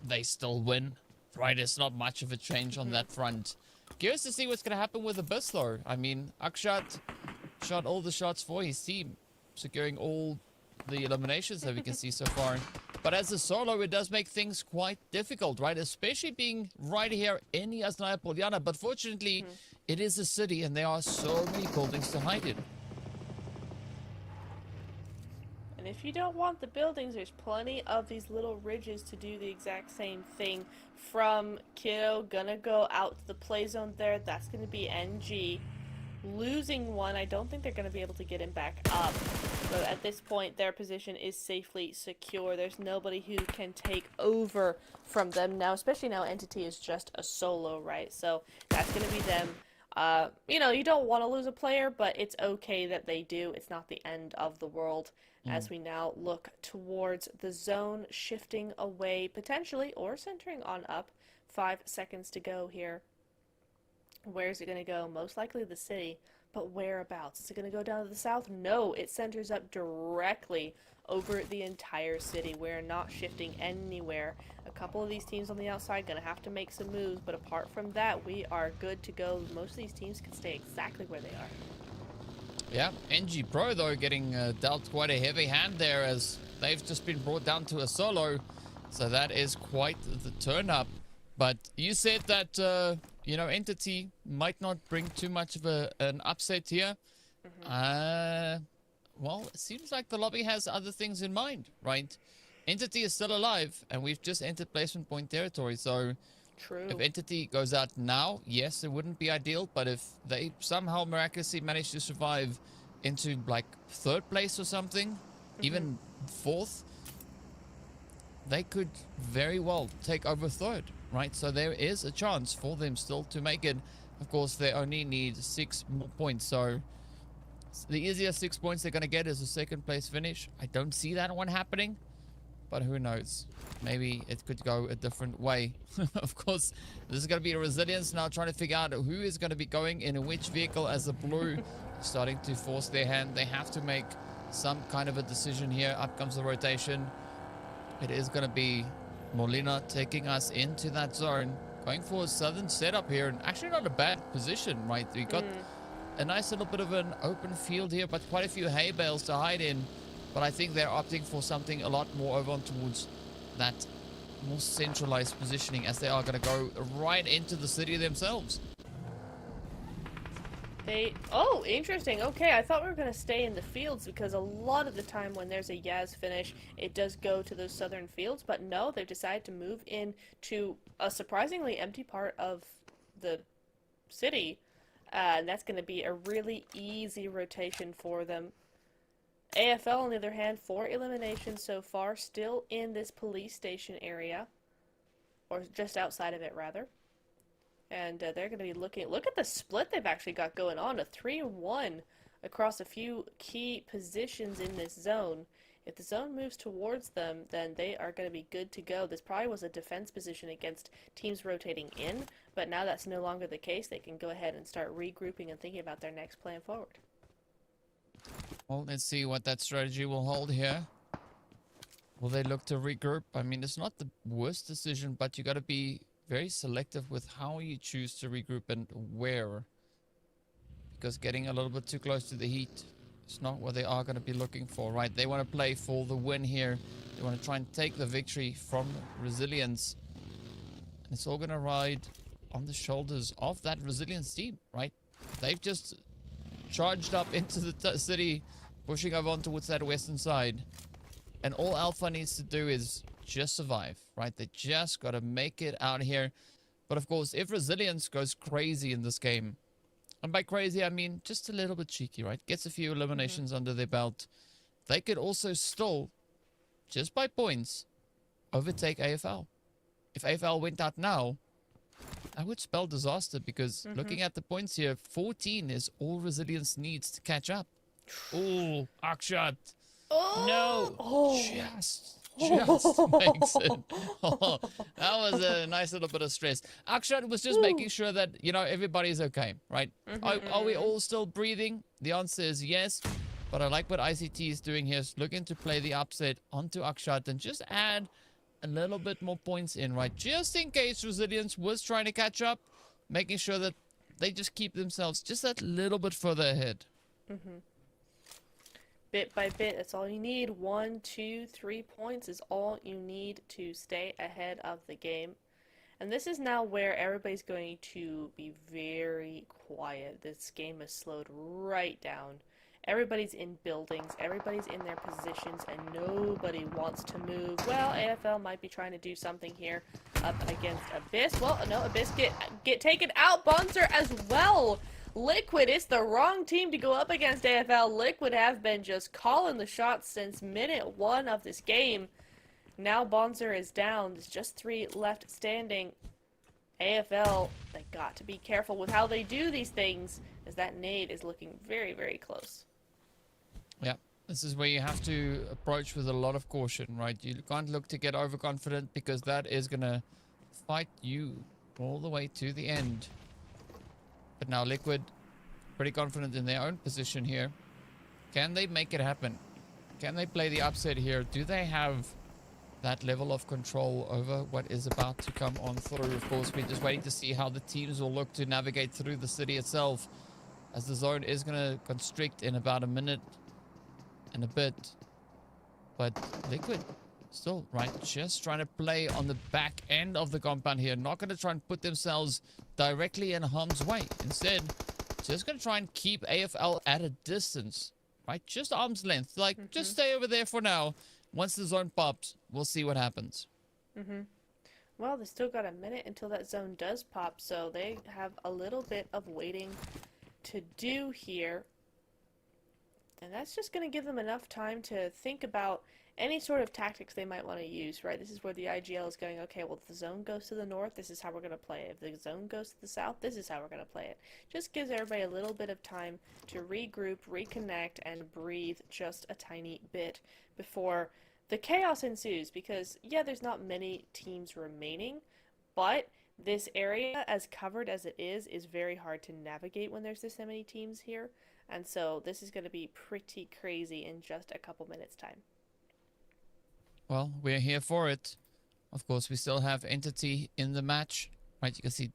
they still win right? It's not much of a change on that front. Curious to see what's going to happen with Abyss, though. I mean, Akshat shot all the shots for his team, securing all the eliminations that we can see so far. But as a solo, it does make things quite difficult, right? Especially being right here in Yasnaya Polyana. But fortunately, it is a city and there are so many buildings to hide in. And if you don't want the buildings, there's plenty of these little ridges to do the exact same thing. From Kiddo, gonna go out to the play zone there. That's gonna be NG. Losing one, I don't think they're gonna be able to get him back up. But at this point, their position is safely secure. There's nobody who can take over from them now, especially now Entity is just a solo, right? So that's gonna be them. You know, you don't want to lose a player, but it's okay that they do. It's not the end of the world. As we now look towards the zone, shifting away potentially or centering on up. 5 seconds to go here. Where is it going to go? Most likely the city, but whereabouts? Is it going to go down to the south? No, it centers up directly over the entire city. We're not shifting anywhere. A couple of these teams on the outside going to have to make some moves, but apart from that, we are good to go. Most of these teams can stay exactly where they are. Yeah, NG Pro, though, getting dealt quite a heavy hand there as they've just been brought down to a solo. So that is quite the turn-up. But you said that, you know, Entity might not bring too much of an upset here. Well, it seems like the lobby has other things in mind, right? Entity is still alive, and we've just entered placement point territory, so... True. If Entity goes out now, yes, it wouldn't be ideal, but if they somehow miraculously manage to survive into, like, 3rd place or something, even 4th, they could very well take over 3rd, right? So there is a chance for them still to make it. Of course, they only need 6 more points, so the easiest 6 points they're going to get is a 2nd place finish. I don't see that one happening, but who knows? Maybe it could go a different way. Of course, this is going to be a Resilience now trying to figure out who is going to be going in which vehicle as the blue starting to force their hand. They have to make some kind of a decision here. Up comes the rotation. It is going to be Molina taking us into that zone. Going for a southern setup here. And actually not a bad position, right? We got a nice little bit of an open field here, but quite a few hay bales to hide in. But I think they're opting for something a lot more over towards that more centralized positioning, as they are going to go right into the city themselves. Oh, interesting. Okay, I thought we were going to stay in the fields because a lot of the time when there's a Yaz finish, it does go to those southern fields. But no, they've decided to move into a surprisingly empty part of the city. And that's going to be a really easy rotation for them. AFL, on the other hand, 4 eliminations so far, still in this police station area, or just outside of it, rather. And they're going to be looking. Look at the split they've actually got going on, a 3-1 across a few key positions in this zone. If the zone moves towards them, then they are going to be good to go. This probably was a defense position against teams rotating in, but now that's no longer the case. They can go ahead and start regrouping and thinking about their next plan forward. Well, let's see what that strategy will hold here. Will they look to regroup? I mean, it's not the worst decision, but you got to be very selective with how you choose to regroup and where. Because getting a little bit too close to the heat is not what they are going to be looking for, right? They want to play for the win here. They want to try and take the victory from Resilience. And it's all going to ride on the shoulders of that Resilience team, right? They've just charged up into the city, pushing over on towards that western side. And all Alpha needs to do is just survive, right? They just got to make it out here. But of course, if Resilience goes crazy in this game, and by crazy, I mean just a little bit cheeky, right? Gets a few eliminations under their belt, they could also still, just by points, overtake AFL. If AFL went out now, that would spell disaster, because looking at the points here, 14 is all Resilience needs to catch up. Oh, Akshat. Oh! No. Just makes it. Oh, that was a nice little bit of stress. Akshat was just making sure that, you know, everybody's okay, right? Are we all still breathing? The answer is yes. But I like what ICT is doing here, is looking to play the upset onto Akshat and just add a little bit more points in, right? Just in case Resilience was trying to catch up, making sure that they just keep themselves just that little bit further ahead. Bit by bit, that's all you need. 1, 2, 3 points is all you need to stay ahead of the game. And this is now where everybody's going to be very quiet. This game has slowed right down. Everybody's in buildings, everybody's in their positions, and nobody wants to move. Well, AFL might be trying to do something here up against Abyss. Well, no, Abyss get taken out. Bonzer as well. Liquid is the wrong team to go up against AFL. Liquid have been just calling the shots since minute 1 of this game. Now Bonzer is down. There's just 3 left standing. AFL, they got to be careful with how they do these things, as that nade is looking very, very close. Yeah, this is where you have to approach with a lot of caution, right? You can't look to get overconfident because that is going to fight you all the way to the end. But now Liquid, pretty confident in their own position here. Can they make it happen? Can they play the upset here? Do they have that level of control over what is about to come on through? Of course, we're just waiting to see how the teams will look to navigate through the city itself, as the zone is going to constrict in about a minute and a bit. But Liquid still, right, just trying to play on the back end of the compound here. Not going to try and put themselves directly in harm's way. Instead, just going to try and keep AFL at a distance, right? Just arm's length. Like, just stay over there for now. Once the zone pops, we'll see what happens. Well, they still got a minute until that zone does pop, so they have a little bit of waiting to do here. And that's just going to give them enough time to think about any sort of tactics they might want to use, right? This is where the IGL is going, okay, well, if the zone goes to the north, this is how we're going to play it. If the zone goes to the south, this is how we're going to play it. Just gives everybody a little bit of time to regroup, reconnect, and breathe just a tiny bit before the chaos ensues. Because, yeah, there's not many teams remaining, but this area, as covered as it is very hard to navigate when there's this many teams here. And so this is going to be pretty crazy in just a couple minutes' time. Well, we're here for it. Of course, we still have Entity in the match. Right, you can see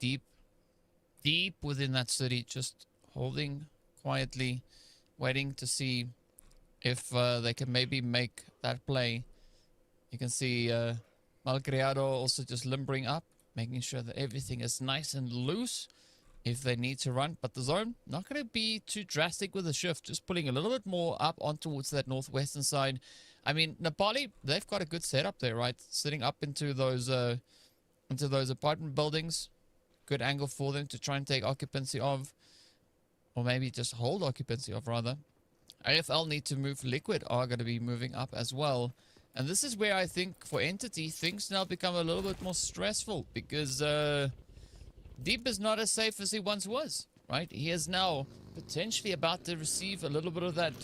deep within that city, just holding quietly, waiting to see if they can maybe make that play. You can see Malcriado also just limbering up, making sure that everything is nice and loose if they need to run. But the zone, not going to be too drastic with the shift, just pulling a little bit more up on towards that northwestern side. I mean, Nepali, they've got a good setup there, right? Sitting up into those apartment buildings. Good angle for them to try and take occupancy of, or maybe just hold occupancy of, rather. AFL need to move. Liquid are going to be moving up as well. And this is where I think for Entity, things now become a little bit more stressful, because Deep is not as safe as he once was, right? He is now potentially about to receive a little bit of that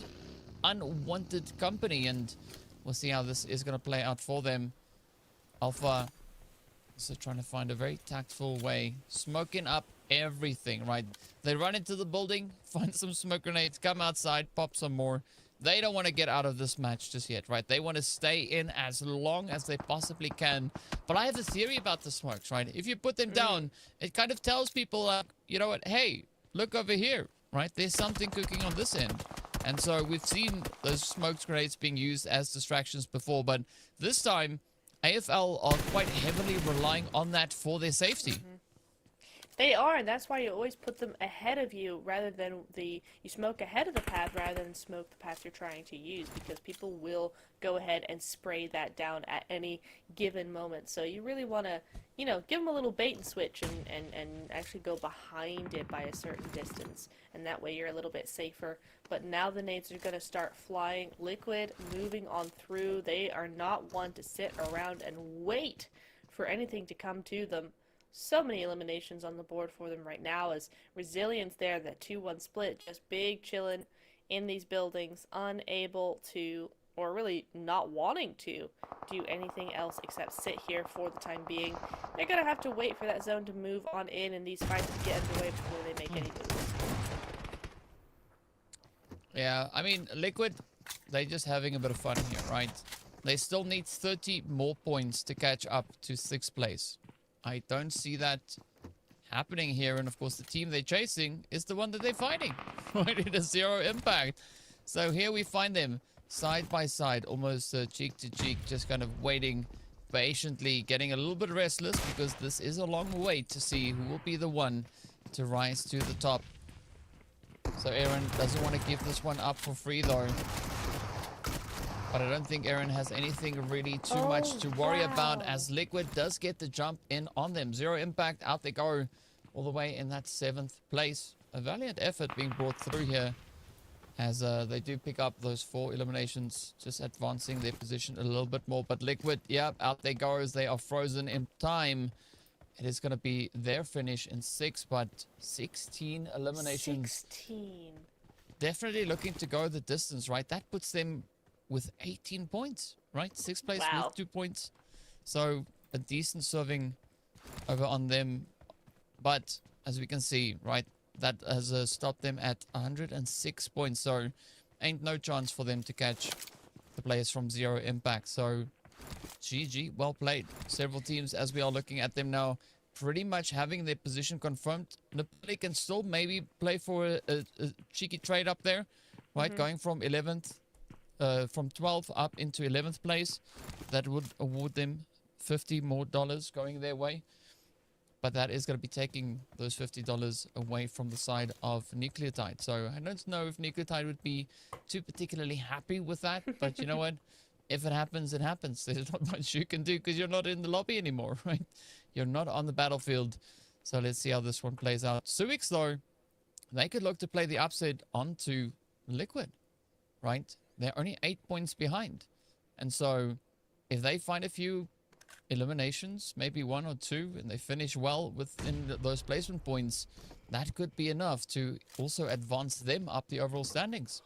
unwanted company, and we'll see how this is going to play out for them. Alpha also trying to find a very tactful way, smoking up everything, right? They run into the building, find some smoke grenades, come outside, pop some more. They don't want to get out of this match just yet, right? They want to stay in as long as they possibly can. But I have a theory about the smokes, right? If you put them down, it kind of tells people, you know what, hey, look over here, right? There's something cooking on this end. And so we've seen those smoke grenades being used as distractions before, but this time AFL are quite heavily relying on that for their safety. They are, and that's why you always put them ahead of you rather than you smoke ahead of the path rather than smoke the path you're trying to use, because people will go ahead and spray that down at any given moment. So you really want to, you know, give them a little bait and switch and actually go behind it by a certain distance, and that way you're a little bit safer. But now the nades are going to start flying. Liquid moving on through. They are not one to sit around and wait for anything to come to them. So many eliminations on the board for them right now, as Resilience there, that 2-1 split, just big chilling in these buildings, unable to, or really not wanting to, do anything else except sit here for the time being. They're going to have to wait for that zone to move on in and these fights to get underway before they make any moves. Yeah, I mean, Liquid, they're just having a bit of fun here, right? They still need 30 more points to catch up to 6th place. I don't see that happening here. And of course, the team they're chasing is the one that they're fighting. Right? It is Zero Impact. So here we find them side by side, almost cheek to cheek, just kind of waiting patiently, getting a little bit restless because this is a long wait to see who will be the one to rise to the top. So Aaron doesn't want to give this one up for free though. But I don't think Aaron has anything really too much to worry about, as Liquid does get the jump in on them. Zero Impact, out they go all the way in that 7th place. A valiant effort being brought through here, as they do pick up those 4 eliminations, just advancing their position a little bit more. But Liquid, yeah, out they go as they are frozen in time. It is going to be their finish in 6, but 16 eliminations. 16. Definitely looking to go the distance, right? That puts them with 18 points, right? 6th place with 2 points. So a decent serving over on them. But as we can see, right, that has stopped them at 106 points. So ain't no chance for them to catch the players from Zero Impact. So GG, well played. Several teams, as we are looking at them now, pretty much having their position confirmed. They can still maybe play for a cheeky trade up there, right? Going from 11th. From 12th up into 11th place. That would award them $50 more going their way. But that is going to be taking those $50 away from the side of Nucleotide. So I don't know if Nucleotide would be too particularly happy with that. But you know what? If it happens, it happens. There's not much you can do because you're not in the lobby anymore, right? You're not on the battlefield. So let's see how this one plays out. Suix, though, they could look to play the upset onto Liquid, right? They're only 8 points behind. And so if they find a few eliminations, maybe 1 or 2, and they finish well within those placement points, that could be enough to also advance them up the overall standings.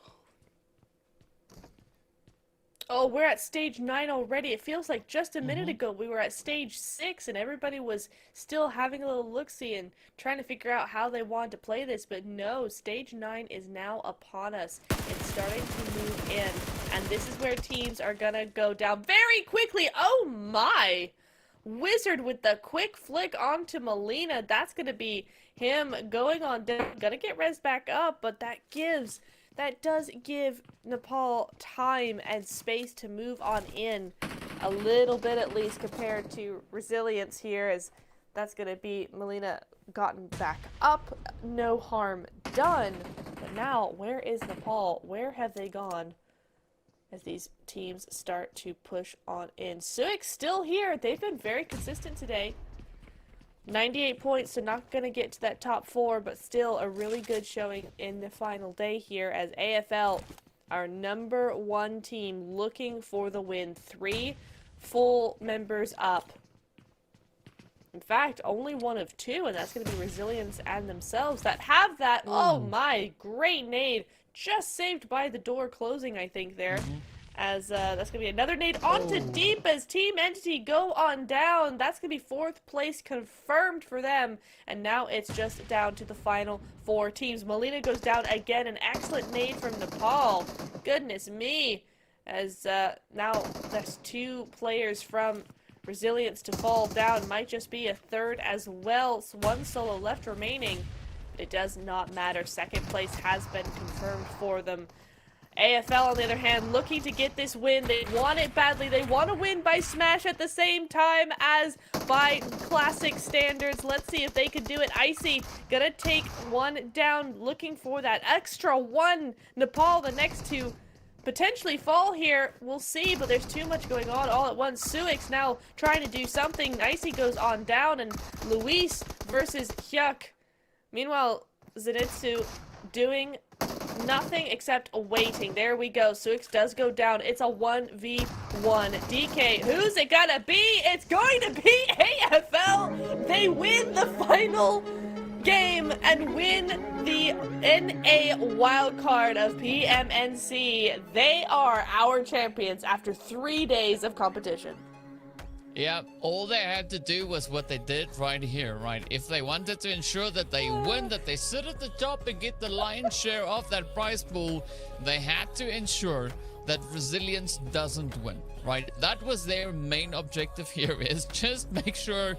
Oh, we're at stage 9 already. It feels like just a minute ago we were at stage 6 and everybody was still having a little look-see and trying to figure out how they wanted to play this. But no, stage 9 is now upon us. It's starting to move in. And this is where teams are going to go down very quickly. Oh my! Wizard with the quick flick onto Melina. That's going to be him going on down. Gonna get res back up, but that does give Nepal time and space to move on in a little bit, at least compared to Resilience here, as that's going to be Melina gotten back up. No harm done. But now, where is Nepal? Where have they gone as these teams start to push on in? Suix still here. They've been very consistent today. 98 points, so not going to get to that top 4, but still a really good showing in the final day here as AFL, our #1 team, looking for the win. 3 full members up. In fact, only 1 of 2, and that's going to be Resilience and themselves that have that. Oh my, great nade. Just saved by the door closing, I think, there. As that's going to be another nade onto Deep as Team Entity go on down. That's going to be 4th place confirmed for them. And now it's just down to the final 4 teams. Melina goes down again. An excellent nade from Nepal. Goodness me. As now that's 2 players from Resilience to fall down. Might just be a 3rd as well. So 1 solo left remaining. It does not matter. 2nd place has been confirmed for them. AFL, on the other hand, looking to get this win. They want it badly. They want to win by smash at the same time as by classic standards. Let's see if they can do it. Icy gonna take 1 down, looking for that extra 1. Nepal, the next to potentially fall here. We'll see, but there's too much going on all at once. Suix now trying to do something. Icy goes on down, and Luis versus Hyuk. Meanwhile, Zenitsu doing nothing except waiting. There we go. Suix does go down. It's a 1v1. DK, who's it gonna be? It's going to be AFL. They win the final game and win the NA wildcard of PMNC. They are our champions after 3 days of competition. Yeah, all they had to do was what they did right here, right? If they wanted to ensure that they win, that they sit at the top and get the lion's share of that prize pool, they had to ensure that Resilience doesn't win, right? That was their main objective here, is just make sure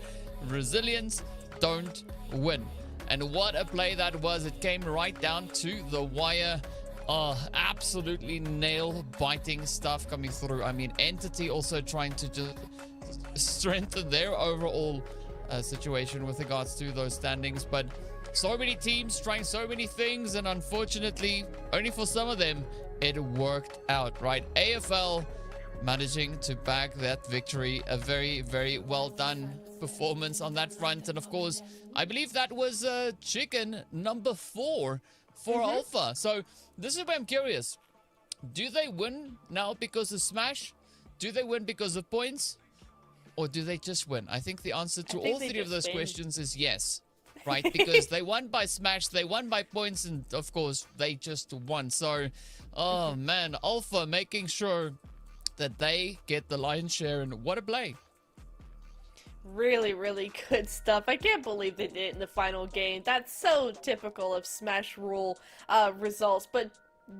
Resilience don't win. And what a play that was. It came right down to the wire. Absolutely nail-biting stuff coming through. I mean, Entity also trying to just strengthen their overall situation with regards to those standings. But so many teams trying so many things, and unfortunately, only for some of them, it worked out, right? AFL managing to bag that victory. A very, very well done performance on that front. And of course, I believe that was chicken number 4 for Alpha. So this is where I'm curious. Do they win now because of Smash? Do they win because of points? Or do they just win? I think the answer to all 3 of those questions is yes. Right? Because they won by Smash, they won by points, and of course, they just won. So, oh man, Alpha making sure that they get the lion's share, and what a play. Really, really good stuff. I can't believe they did it in the final game. That's so typical of Smash Rule results, but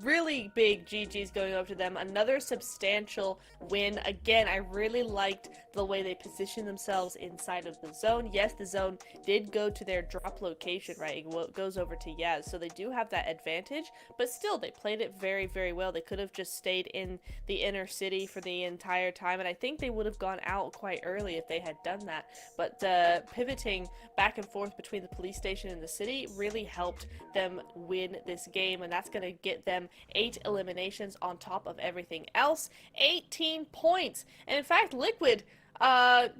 really big GG's going over to them. Another substantial win. Again, I really liked the way they positioned themselves inside of the zone. Yes, the zone did go to their drop location, right? It goes over to Yaz, so they do have that advantage, but still, they played it very, very well. They could have just stayed in the inner city for the entire time, and I think they would have gone out quite early if they had done that. But the pivoting back and forth between the police station and the city really helped them win this game, and that's going to get them 8 eliminations on top of everything else. 18 points. And in fact, Liquid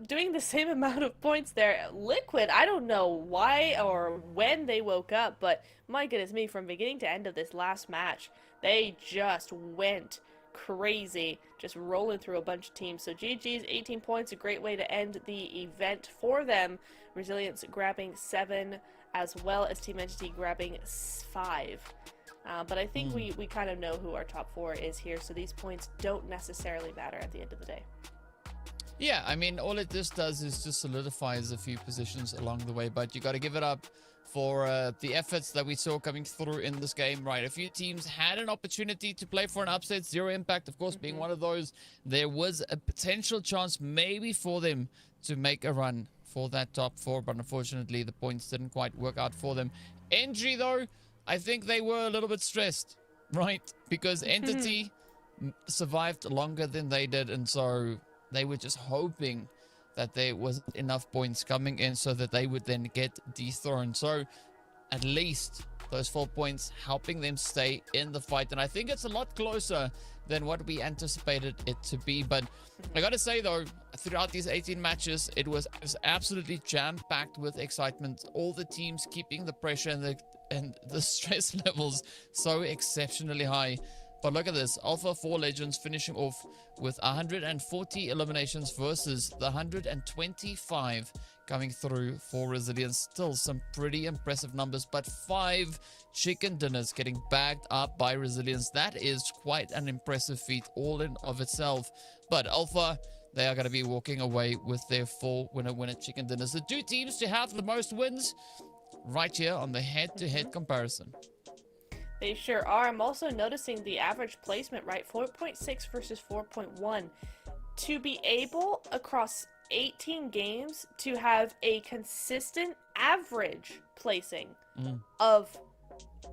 doing the same amount of points there. Liquid, I don't know why or when they woke up, but my goodness me, from beginning to end of this last match, they just went crazy, just rolling through a bunch of teams. So GG's, 18 points, a great way to end the event for them. Resilience grabbing 7, as well as Team Entity grabbing 5. But I think we kind of know who our top 4 is here, so these points don't necessarily matter at the end of the day. Yeah, I mean, all it just does is just solidifies a few positions along the way, but you got to give it up for the efforts that we saw coming through in this game, right? A few teams had an opportunity to play for an upset. Zero Impact, of course, being one of those. There was a potential chance maybe for them to make a run for that top 4, but unfortunately, the points didn't quite work out for them. NG, though, I think they were a little bit stressed, right? Because Entity survived longer than they did, and so they were just hoping that there wasn't enough points coming in so that they would then get dethroned. So at least those 4 points helping them stay in the fight, and I think it's a lot closer than what we anticipated it to be. But I gotta say though, throughout these 18 matches, it was absolutely jam-packed with excitement. All the teams keeping the pressure and the stress levels so exceptionally high. But look at this, Alpha 4 Legends finishing off with 140 eliminations versus the 125 coming through for Resilience. Still some pretty impressive numbers, but 5 chicken dinners getting bagged up by Resilience. That is quite an impressive feat all in of itself. But Alpha, they are going to be walking away with their 4 winner chicken dinners. The 2 teams to have the most wins right here on the head-to-head comparison. They sure are. I'm also noticing the average placement, right? 4.6 versus 4.1. To be able, across 18 games, to have a consistent average placing of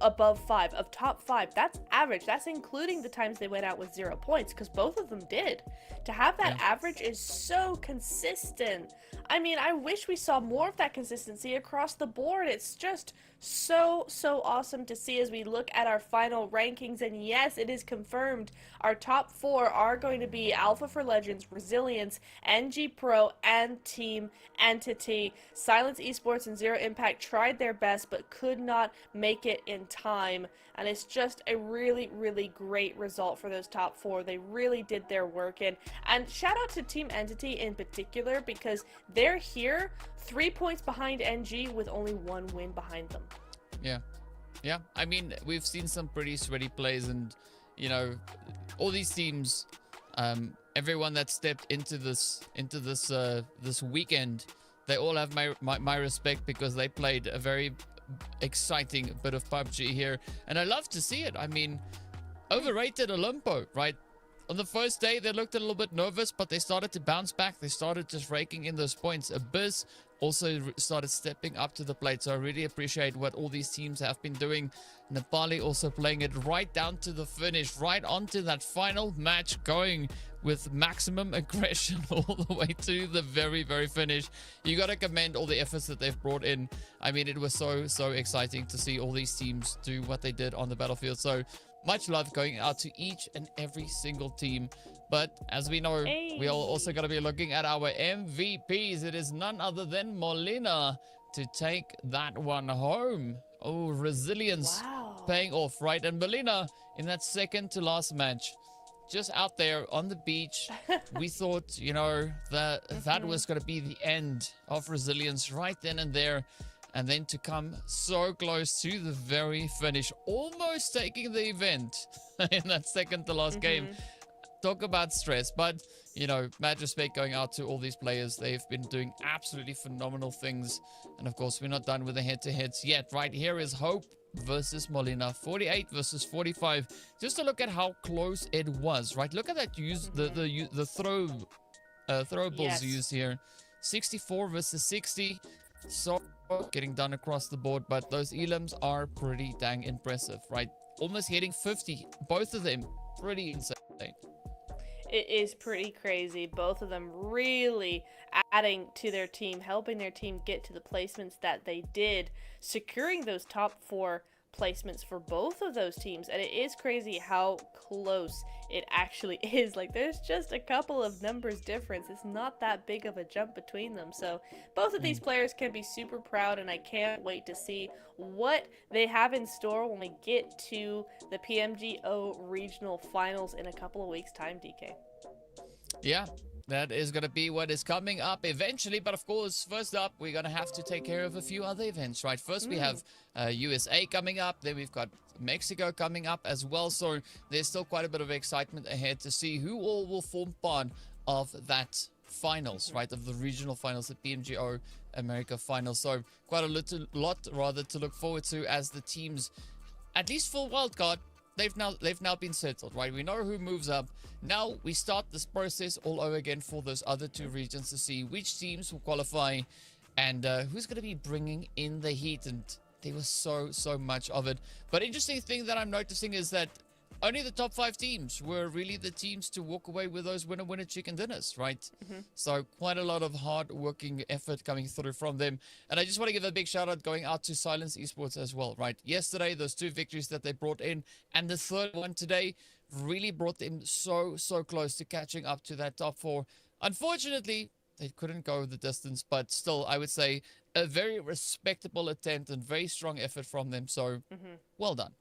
above 5, of top 5, that's average. That's including the times they went out with 0 points, because both of them did. To have that average is so consistent. I mean, I wish we saw more of that consistency across the board. It's just so awesome to see as we look at our final rankings. And yes, it is confirmed. Our top 4 are going to be Alpha for Legends, Resilience, NG Pro, and Team Entity. Silence Esports and Zero Impact tried their best but could not make it in time. And it's just a really great result for those top 4. They really did their work in. And shout out to Team Entity in particular, because they're here 3 points behind NG with only 1 win behind them. Yeah, I mean, we've seen some pretty sweaty plays, and you know, all these teams, everyone that stepped into this weekend, they all have my respect, because they played a very exciting bit of PUBG here, and I love to see it. I mean, overrated Olympo, right? On the first day, they looked a little bit nervous, but they started to bounce back. They started just raking in those points. Abyss also started stepping up to the plate. So I really appreciate what all these teams have been doing. Nepali also playing it right down to the finish, right onto that final match, going with maximum aggression all the way to the very, very finish. You got to commend all the efforts that they've brought in. I mean, it was so exciting to see all these teams do what they did on the battlefield. So much love going out to each and every single team. But as we know, we are also going to be looking at our MVPs. It is none other than Molina to take that one home. Oh, resilience paying off, right? And Molina in that second to last match, just out there on the beach, we thought, you know, that was going to be the end of resilience right then and there. And then to come so close to the very finish, almost taking the event in that second to last game. Talk about stress. But, you know, mad respect going out to all these players. They've been doing absolutely phenomenal things. And, of course, we're not done with the head-to-heads yet. Right here is Hope versus Molina. 48 versus 45. Just to look at how close it was, right? Look at that the throwables used here. 64 versus 60. So getting done across the board, but those elims are pretty dang impressive, right? Almost hitting 50, both of them. Pretty insane. It is pretty crazy. Both of them really adding to their team, helping their team get to the placements that they did, securing those top 4 placements for both of those teams. And it is crazy how close it actually is. Like, there's just a couple of numbers difference. It's not that big of a jump between them. So both of these players can be super proud, and I can't wait to see what they have in store when we get to the PMGO regional finals in a couple of weeks time, DK. Yeah, that is going to be what is coming up eventually. But of course, first up, we're going to have to take care of a few other events, right? First, we have USA coming up. Then we've got Mexico coming up as well. So there's still quite a bit of excitement ahead to see who all will form part of that finals, right? Of the regional finals, the PMGO America Finals. So quite a lot rather to look forward to as the teams, at least for wildcard, they've now been settled, right? We know who moves up. Now we start this process all over again for those other 2 regions to see which teams will qualify and who's going to be bringing in the heat. And there was so much of it. But interesting thing that I'm noticing is that only the top 5 teams were really the teams to walk away with those winner chicken dinners, right? So quite a lot of hard working effort coming through from them. And I just want to give a big shout out going out to Silence Esports as well, right? Yesterday, those 2 victories that they brought in, and the third one today really brought them so close to catching up to that top 4. Unfortunately, they couldn't go the distance, but still, I would say a very respectable attempt and very strong effort from them. So well done.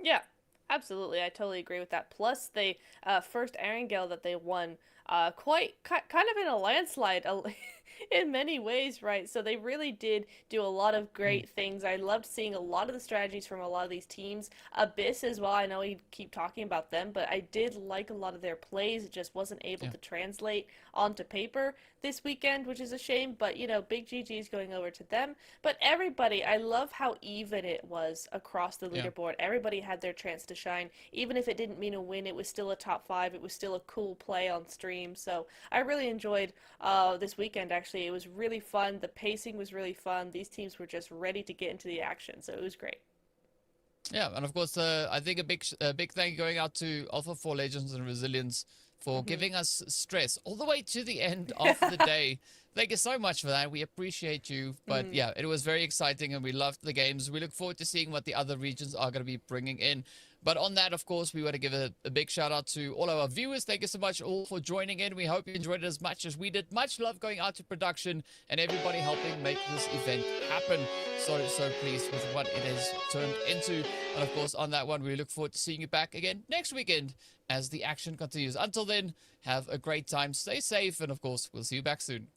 Yeah. Absolutely, I totally agree with that. Plus, the first Erangel that they won, kind of in a landslide in many ways, right? So they really did do a lot of great things. I loved seeing a lot of the strategies from a lot of these teams. Abyss as well, I know we keep talking about them, but I did like a lot of their plays. It just wasn't able to translate onto paper this weekend, which is a shame, but, you know, big GG's going over to them. But everybody, I love how even it was across the leaderboard. Everybody had their chance to shine. Even if it didn't mean a win, it was still a top 5. It was still a cool play on stream. So I really enjoyed this weekend, actually. It was really fun. The pacing was really fun. These teams were just ready to get into the action, so it was great. Yeah, and of course, I think a big thank you going out to Alpha 4 Legends and Resilience for giving us stress all the way to the end of the day. Thank you so much for that. We appreciate you. But yeah, it was very exciting and we loved the games. We look forward to seeing what the other regions are going to be bringing in. But on that, of course, we want to give a big shout out to all our viewers. Thank you so much all for joining in. We hope you enjoyed it as much as we did. Much love going out to production and everybody helping make this event happen. So pleased with what it has turned into. And of course, on that one, we look forward to seeing you back again next weekend as the action continues. Until then, have a great time. Stay safe. And of course, we'll see you back soon.